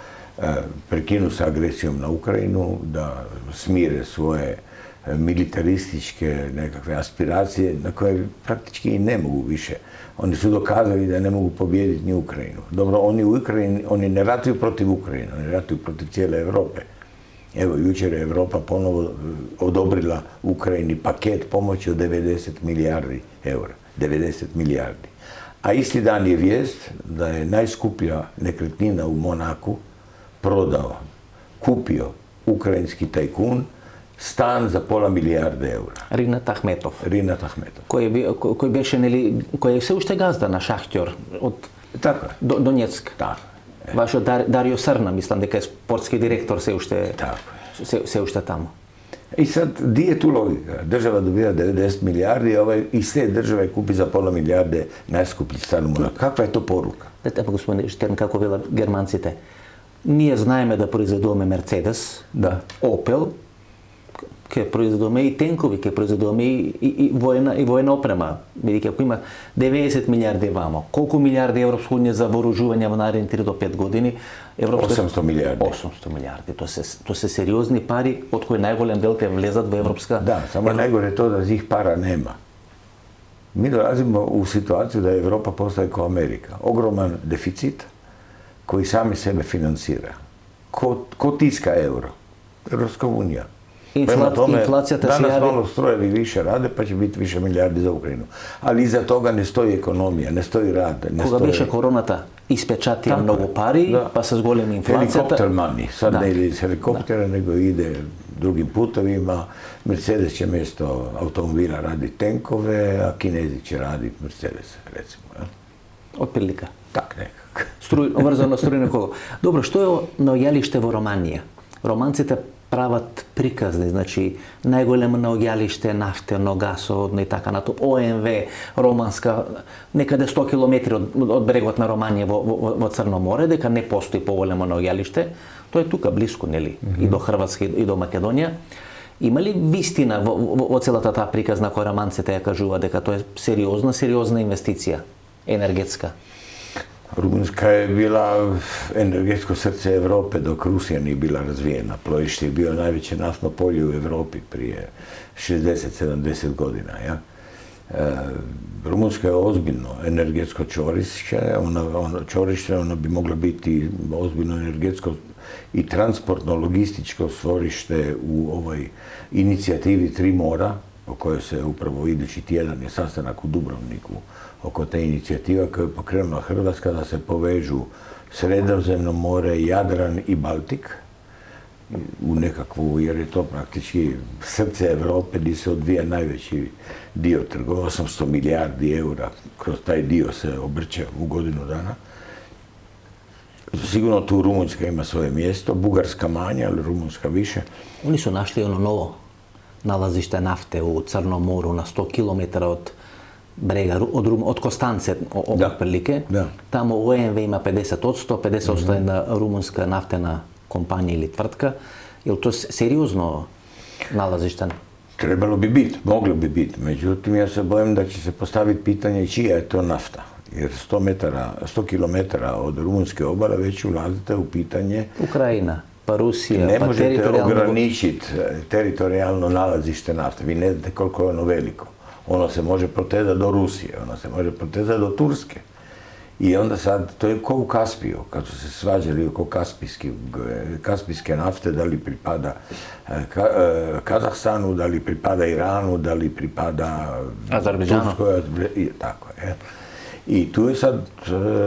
prekinu sa agresijom na Ukrajinu, da smire svoje militarističke nekakve aspiracije na koje praktički i ne mogu više. Oni su dokazali da ne mogu pobijediti ni Ukrajinu. Dobro, oni ne ratuju protiv Ukrajine, oni ratuju protiv cijele Evrope. Evo, jučer je Evropa ponovo odobrila Ukrajini paket pomoći od 90 milijardi eura. 90 milijardi. A isti dan je vijest da je najskuplja nekretnina u Monaku kupio ukrajinski tajkun stan za pola milijarde eura. Ринат Ахметов. Ринат Ахметов. Кој беше, нели, кој е се уште газда на Шахтер од Донецк. Така. Вашиот Дарио Срна, мислам дека е спортски директор се уште таму. I sad, di je tu logika? Država dobija 90 milijardi, iz te države kupi za pola milijarde najskuplji stan u Monaku. Kakva je to poruka? Епа, господин Штерн, како велат германците, ние знаеме да произведуваме Мерцедес, Опел, ќе произведуваме и тенкови, ќе произведуваме и воена опрема. Бидејќи ако има 90 милиарди вамо, колку милиарди Европска унија за вооружување во наредните 3 до 5 години? 800 милиарди. 800 милиарди. To се сериозни пари, од кои најголем дел ќе влезат во Европска... Da, samo najgore je to da tih para nema. Mi dolazimo u situaciju da Evropa postaje kao Amerika. Ogroman deficit koji sami sebe financira. Ko tiska euro? Evropska unija. Inflaciјата се danas јави... malo strojevi više rade, pa će biti više milijardi za Ukrajinu. Ali iza toga ne stoji ekonomija, ne stoji rad. Кога беше короната, испечатија многу пари, па се зголеми инфлацијата. Helikopter money. Sad ne ide iz helikoptera, nego ide drugim putovima. Mercedes će mjesto automobila raditi tenkove, a Kinezi će raditi Mercedes, recimo. Отприлика. Tak nekako. Врзано струјно коло. Добро, што е наоѓалиште во Романија? Романците прават приказни, значи најголемо наоѓалиште нафтено, гасоводно и така нато. ОМВ, романска, некаде 100 километри од брегот на Романија во Црно море, дека не постои поголемо наоѓалиште. Тоа е тука блиску, нели, и до Хрватска и до Македонија. Има ли вистина во целата таа приказна која романците ја кажува дека тоа е сериозна инвестиција енергетска? Rumunjska je bila energetsko srce Evrope dok Rusija nije bila razvijena. Plojište je bio najveće naftno polje u Evropi prije 60-70 godina. Ja? Rumunjska je ozbiljno energetsko čvorište, ona bi mogla biti ozbiljno energetsko i transportno-logističko stvorište u ovoj inicijativi Tri mora, o kojoj se upravo idući tjedan je sastanak u Dubrovniku oko te inicijative koja je pokrenula Hrvatska da se povežu Sredozemno more, Jadran i Baltik u nekakvu, jer je to praktički srce Evrope gdje se odvija najveći dio trgova, 800 milijardi eura kroz taj dio se obrće u godinu dana. Sigurno tu Rumunjska ima svoje mjesto, Bugarska manje, ali Rumunjska više. Oni su našli ono novo nalazište nafte u Crnom moru na 100 km od брега, од Костанце, отприлике. Таму ОМВ има 50%, 50% е на румунска нафтена компанија или твртка. Је то сериозно налазиште? Trebalo bi biti, moglo bi biti. Međutim, ja se bojim da će se postaviti pitanje čija je to nafta. Jer 100 km od rumunske obale već ulazite u pitanje... Ukrajina, pa Rusija, ne pa možete ograničiti teritorijalno nalazište nafte. Vi ne znate koliko je ono veliko. Ono se može protezati do Rusije, ono se može protezati do Turske. I onda sad, to je ko u Kaspiju, kad su se svađali oko kaspijske nafte, da li pripada Kazahstanu, da li pripada Iranu, da li pripada Turskoj, tako je. I tu je sad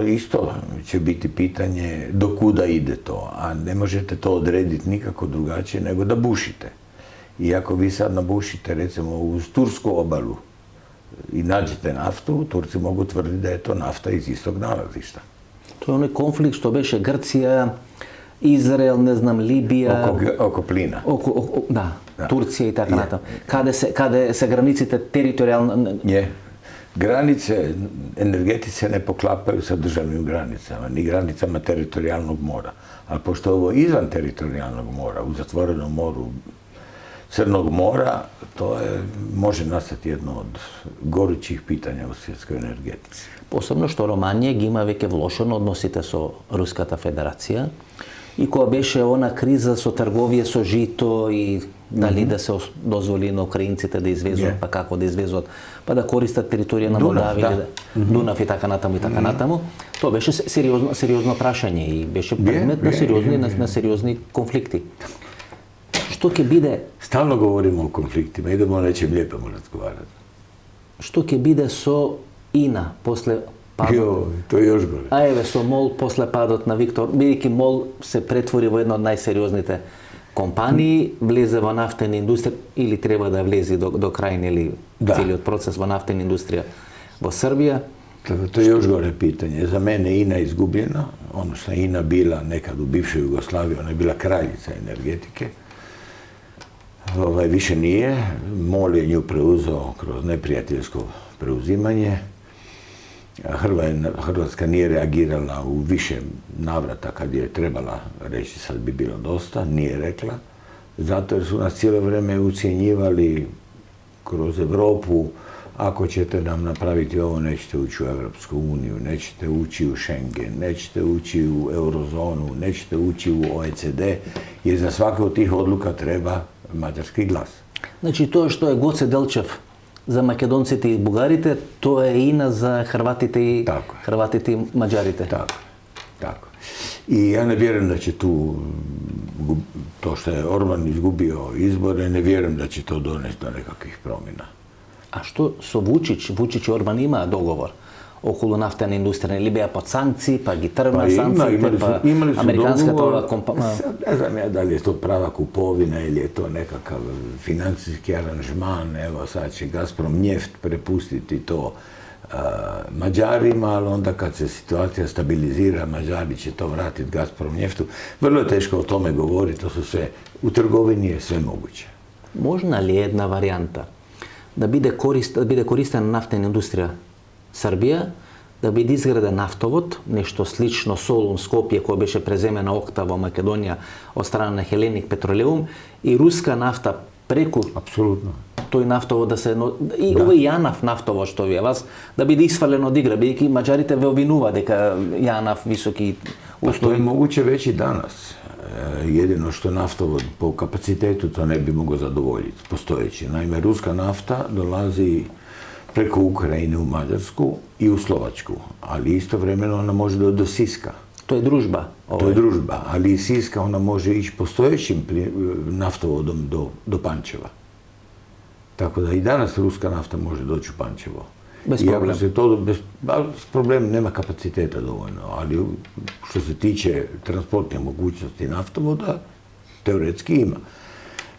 isto će biti pitanje do kuda ide to, a ne možete to odrediti nikako drugačije nego da bušite. I ako vi sad nabušite recimo uz tursku obalu i nađete naftu, Turci mogu tvrditi da je to nafta iz istog nalazišta. To je onaj konflikt što beše Grcija, Izrael, ne znam, Libija... Oko plina. Da, Turcija i tako natamo. Kada se granicite teritorijalno... Je. Granice energetice ne poklapaju sa državnim granicama, ni granicama teritorijalnog mora. Ali pošto je ovo izvan teritorijalnog mora, u zatvorenom moru Crnog mora, to može nastati jedno od gorućih pitanja u svjetskoj energetici. Posebno što Ромање ги има веќе влошено односите со Руската Федерација и кога беше она криза со трговија со жито и дали да се дозволи на украинците да извезат, па како да извезат, па да користат територија на Молдавија, Дунав и така натаму, тоа беше сериозно прашање и беше предмет на сериозни конфликти. Што ќе биде... Stalno govorimo o konfliktima, idemo o nečem lijepom razgovarati. Што ќе биде со INA после падот? To je još gore. А еве со МОЛ после падот на Виктор, бидејќи МОЛ се претвори во една од најсериозните компании, влезе во нафтена индустрија или треба да влезе до крај или целиот процес во нафтена индустрија во Србија? To je još gore pitanje. Za mene INA je izgubljena. Ono što je INA bila nekad u bivšoj Jugoslaviji, ona je bila kraljica energetike. Više nije. MOL je nju preuzeo kroz neprijateljsko preuzimanje. Hrvatska nije reagirala u više navrata kad je trebala reći sad bi bilo dosta, nije rekla. Zato jer su nas cijelo vrijeme ucjenjivali kroz Evropu, ako ćete nam napraviti ovo, nećete ući u Europsku uniju, nećete ući u Schengen, nećete ući u Eurozonu, nećete ući u OECD, jer za svake od tih odluka treba mađarski glas. Значи тоа што е Гоце Делчев за македонците и бугарите, тоа е INA за хрватите и маđарите. Tako. I ja ne vjerujem da će tu, to što je Orban izgubio izbore, ne vjerujem da će to donesti do nekakvih promjena. A što so Vučić i Orban ima dogovor околу нафтена индустрија, или беа под санкции, па ги тргна санкциите, па американската ова компанија. Ne znam ja da li je to prava kupovina ili je to nekakav financijski aranžman, evo sad će Gazprom njeft prepustiti to Mađarima, ali onda kad se situacija stabilizira, Mađari će to vratiti Gazprom njeftu. Vrlo je teško o tome govoriti, to su sve, u trgovini je sve moguće. Можна ли една варијанта да биде користена нафтена индустрија Србија, да биде изграден нафтовод, нешто слично Солун Скопје кој беше преземена Окта во Македонија од страна на Хеленик Петролеум и руска нафта преку тој нафтовод да се и овој Јанаф нафтовод што ви е вас да биде исфален од игра, бидејќи маđарите ве обвинува дека Јанаф високи услови. To je moguće već i danas. Jedino što naftovod po kapacitetu to ne bi mogao zadovoljiti postojeći. Naime, ruska nafta dolazi preko Ukrajine u Mađarsku i u Slovačku, ali istovremeno ona može do Siska. To je družba. To je družba, ali iz Siska ona može ići postojećim naftovodom do Pančeva. Tako da i danas ruska nafta može doći u Pančevo. Bez problema. Bez problema, nema kapaciteta dovoljno, ali što se tiče transportne mogućnosti naftovoda, teoretski ima.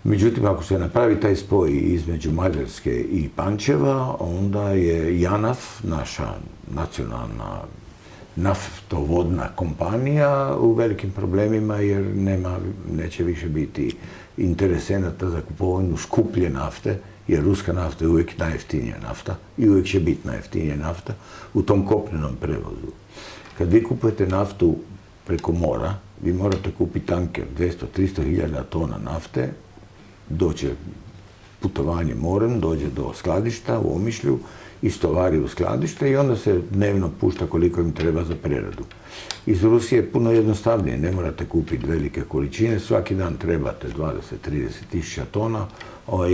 Međutim, ako se napravi taj spoj između Mađarske i Pančeva, onda je JANAF, naša nacionalna naftovodna kompanija, u velikim problemima jer neće više biti interesenata za kupovinu skuplje nafte, jer ruska nafta je uvijek najjeftinija nafta i uvijek će biti najjeftinija nafta u tom kopnenom prevozu. Kad vi kupujete naftu preko mora, vi morate kupiti tanker 200-300 hiljada tona nafte, doće putovanje morem, dođe do skladišta u Omišlju, istovari u skladište i onda se dnevno pušta koliko im treba za preradu. Iz Rusije je puno jednostavnije, ne morate kupiti velike količine, svaki dan trebate 20-30 tisuća tona,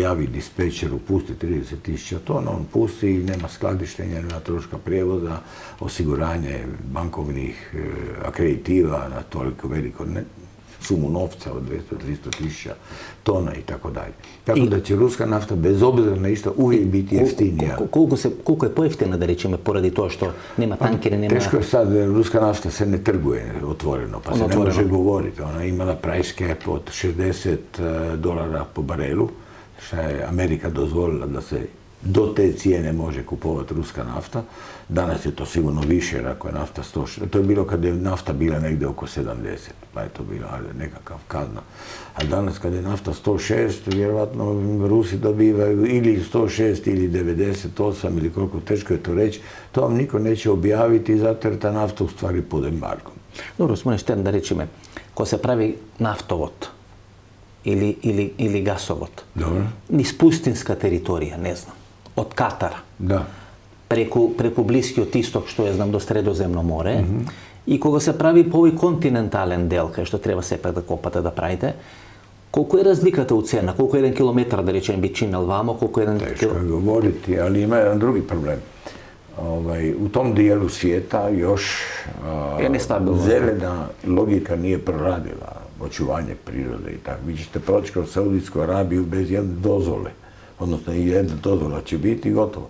javi dispečeru, pusti 30 tisuća tona, on pusti i nema skladištenja, nema troška prijevoza, osiguranje bankovnih akreditiva na toliko veliko sumu novca od 200-300 tisuća tona i tako dalje. Tako da će ruska nafta bez obzira na išta uvijek biti jeftinija. Koliko je pojeftina, da rečeme, poradi to što nema tankere, nema... Teško je sad, ruska nafta se ne trguje otvoreno, pa se ne može govoriti. Ona je imala price cap od $60 po barelu, što je Amerika dozvolila da se do te cijene može kupovati ruska nafta. Danas je to sigurno više, jer ako je nafta 160, to je bilo kad je nafta bila negdje oko 70, pa je to bilo nekakav kazna. A danas kad je nafta 106, vjerovatno Rusi dobivaju ili 106 ili 98 ili koliko, teško je to reći, to vam niko neće objaviti zato jer ta nafta u stvari pod embargom. Dobro, smo nešto da reći me, ko se pravi naftovod ili gasovod, niz pustinska teritorija, ne znam, od Katara, preko Bliskog Istok, što je znam do Sredozemno more, i koga se pravi po ovaj kontinentalen del, kaj što treba sepак da kopate, da pravite, koliko je razlikata u cena, koliko je 1 kilometar, da rečem, bi činil vamo, koliko je 1 kilometar? Teško je govoriti, ali ima jedan drugi problem. U tom dijelu svijeta još zelena logika nije proradila očuvanje prirode i tako. Vi ćete proći kroz Saudijsku Arabiju bez jedne dozvole, odnosno jedna dozvola će biti gotovo.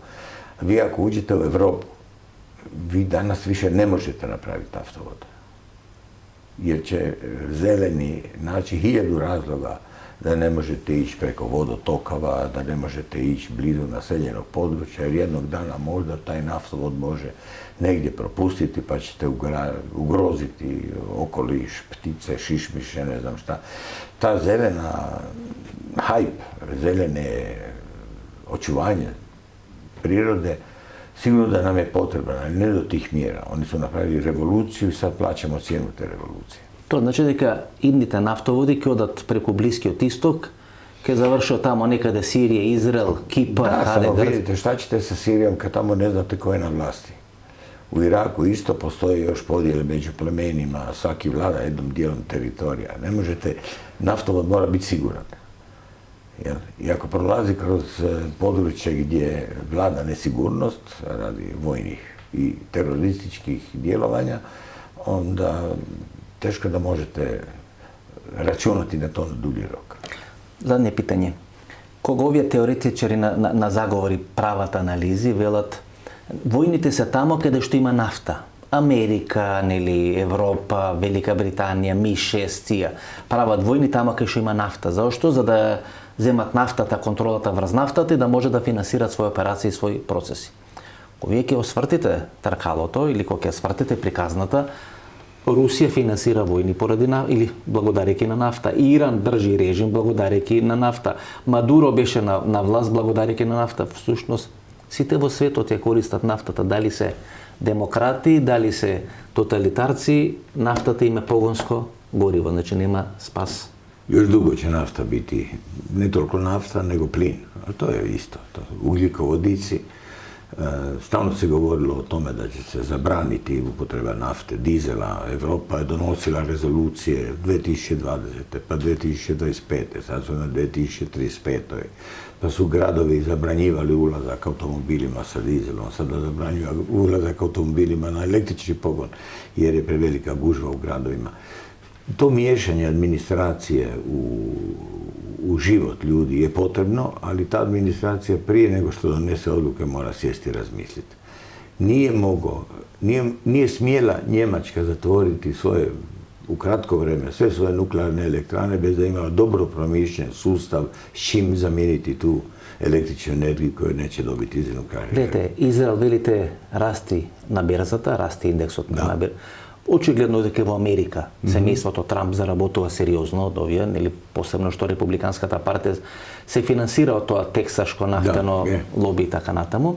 Vi ako uđete u Evropu, vi danas više ne možete napraviti naftovod. Jer će zeleni naći 1000 razloga da ne možete ići preko vodotokava, da ne možete ići blizu naseljenog područja, jer jednog dana možda taj naftovod može negdje propustiti pa ćete ugroziti okoliš, ptice, šišmiše, ne znam šta. Ta zelena hype, zelene očuvanje prirode, sigurno da nam je potrebno, ali ne do tih mjera. Oni su napravili revoluciju i sad plaćamo cijenu te revolucije. To znači дека идните нафтоводи ќе одат преку Блискиот Исток, ќе завршат тамо некаде Сирија, Израел, Кипар, само vidite šta ćete sa Sirijom kad tamo ne znate ko je na vlasti. U Iraku isto postoje još podjele među plemenima, svaki vlada jednom dijelom teritorija. Ne možete, naftovod mora biti siguran. I ako prolazi kroz područje gdje vlada nesigurnost radi vojnih i terorističkih djelovanja, onda teško da možete računati na to na dulji rok. Задње питање. Кога овие теоретичари на заговори прават анализи, велат војните се тамо каде што има нафта. Америка, нели, Европа, Велика Британија, МИ-6, тија прават војни тамо каде што има нафта. Зашто? За да земат нафтата, контролата врз нафтата и да може да финансират своји операции и своји процеси. Кога вие ќе освртите тркалото или кога ќе свртите приказната, Русија финансира војни поради или благодарејќи на нафта. Иран држи режим благодарејќи на нафта. Мадуро беше на власт благодарејќи на нафта. Всушност, сите во светот ја користат нафтата. Дали се демократи, дали се тоталитарци, нафтата им е погонско гориво, значи нема спас. Još dugo će nafta biti, ne toliko nafta, nego plin. A to je isto. Ugljikovodici. Stalno se govorilo o tome da će se zabraniti upotreba nafte, dizela. Evropa je donosila rezolucije 2020. pa 2025. Sad su na 2035. Pa su gradovi zabranjivali ulazak automobilima sa dizelom, sada zabranjuju ulazak automobilima na električni pogon jer je prevelika gužva u gradovima. To miješanje administracije u život ljudi je potrebno, ali ta administracija prije nego što donese odluke mora sjesti i razmisliti. Nije smjela Njemačka zatvoriti svoje, u kratko vreme, sve svoje nuklearne elektrane bez da imala dobro promišljen sustav s čim zamijeniti tu električnu energiju koju neće dobiti iz nuklearne. Гледате, Израел велите расти на берзата, расти индексот на берзата. Очигледно дека во Америка семејството Трамп заработува сериозно од овие, нели посебно што републиканската партија се финансира од тоа тексашко нафтено лоби и така натаму.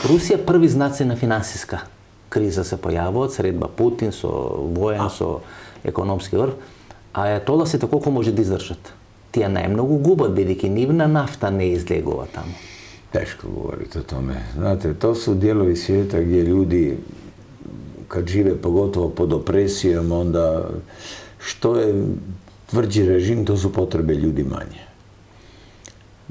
Русија први знаци на финансиска криза се појавуваат, средба Путин со воен, со економски врв, а ајатоласите колку може да издржат? тие најмногу губат, бидејќи нивна нафта не излегува таму. Teško govoriti o tome. Znate, to su dijelovi svijeta gdje ljudi, kad žive pogotovo pod opresijom, onda što je tvrđi režim, to su potrebe ljudi manje.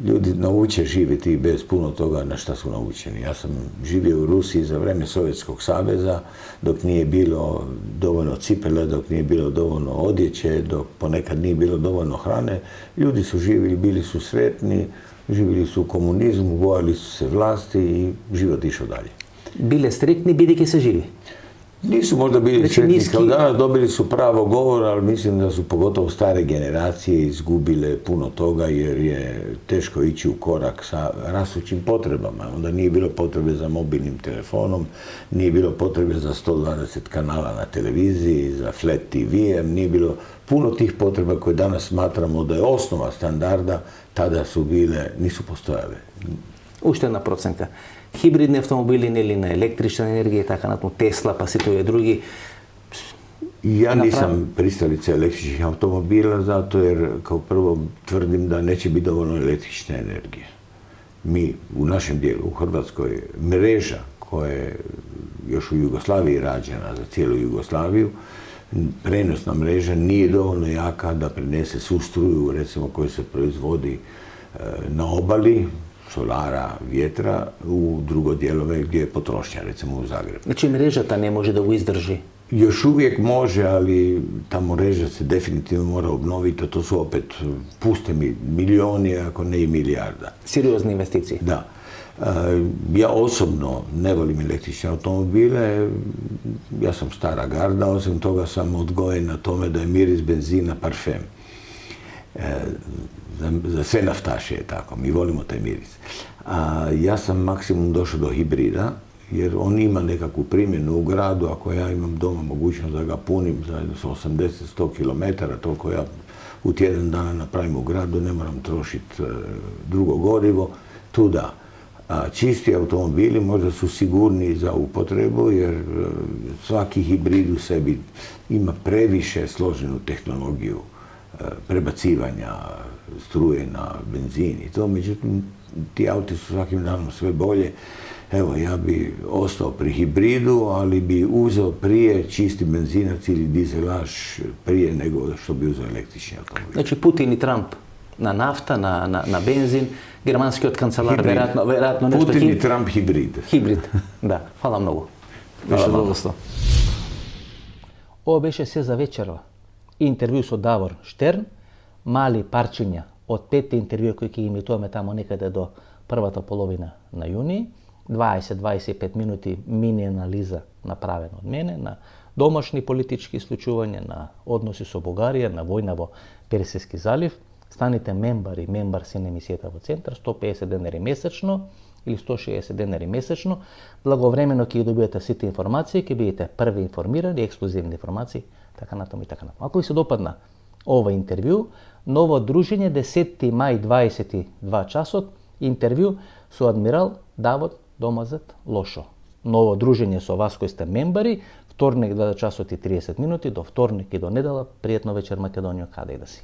Ljudi nauče živjeti bez puno toga na šta su naučeni. Ja sam živio u Rusiji za vreme Sovjetskog saveza, dok nije bilo dovoljno cipele, dok nije bilo dovoljno odjeće, dok ponekad nije bilo dovoljno hrane. Ljudi su živjeli, bili su sretni, živjeli su u komunizmu, bojali su se vlasti i život išao dalje. Bile striktni, бидејќи се живи? Nisu možda bili sretni kao danas, dobili su pravo govora, ali mislim da su pogotovo stare generacije izgubile puno toga jer je teško ići u korak sa rastućim potrebama. Onda nije bilo potrebe za mobilnim telefonom, nije bilo potrebe za 120 kanala na televiziji, za flat TV-em, nije bilo puno tih potreba koje danas smatramo da je osnova standarda, tada su bile, nisu postojale. Уште една проценка. Хибридни автомобили, нели, на електрична енергија и така натаму, Тесла, па сите овие други. Ja nisam pristalica električnih automobila zato jer kao prvo tvrdim da neće biti dovoljno električne energije. Mi u našem dijelu, u Hrvatskoj, mreža koja je još u Jugoslaviji rađena za cijelu Jugoslaviju, prenosna mreža nije dovoljno jaka da prenese svu struju, recimo, koju se proizvodi na obali, solara, vjetra, u drugo dijelove gdje je potrošnja, recimo u Zagrebu. Znači mrežata ne može da го izdrži? Još uvijek može, ali ta mreža se definitivno mora obnoviti, a to su opet, puste mi, milijoni, ako ne i milijarda. Seriozne investicije? Da. Ja osobno ne volim električne automobile, ja sam stara garda, osim toga sam odgojen na tome da je miris benzina parfem. Za sve naftaše je tako, mi volimo taj miris. Ja sam maksimum došao do hibrida, jer on ima nekakvu primjenu u gradu, ako ja imam doma mogućnost da ga punim zajedno sa 80-100 km, toliko ja u tjedan dana napravim u gradu, ne moram trošiti drugo gorivo, tu da. Čisti automobili možda su sigurniji za upotrebu, jer svaki hibrid u sebi ima previše složenu tehnologiju prebacivanja struje na benzin i to, međutim, ti auti su svakim danom sve bolje. Evo, ja bi ostao pri hibridu, ali bi uzeo prije čisti benzinac ili dizelaž prije nego što bi uzeo električni automobil. Znači Putin i Trump na nafta, na benzin, германскиот канцелар веројатно нешто Путин и Трамп хибрид. Хибрид, да. Фала многу. Беше задоволство. Ова беше се за вечерва. Интервју со Давор Штерн, мали парчиња од 5 интервјуа кои ќе ги емитуваме тамо некаде до првата половина на јуни, 20-25 минути мини анализа направена од мене на домашни политички случувања, на односи со Бугарија, на војна во Персиски залив. Станите мембарси на емисијата во Центар, 150 денари месечно или 160 денари месечно. Благовремено ќе ги добиете сите информации, ќе бидете први информирани, ексклузивни информации, така натаму и така натаму. Ако ви се допадна ова интервју, ново дружење 10 мај 22 часот, интервју со адмирал Давот Домазет Лошо. Ново дружење со вас кои сте мембари, вторник 2 часот и 30 минути, до вторник и до недела, пријатно вечер Македонија, каде и да си.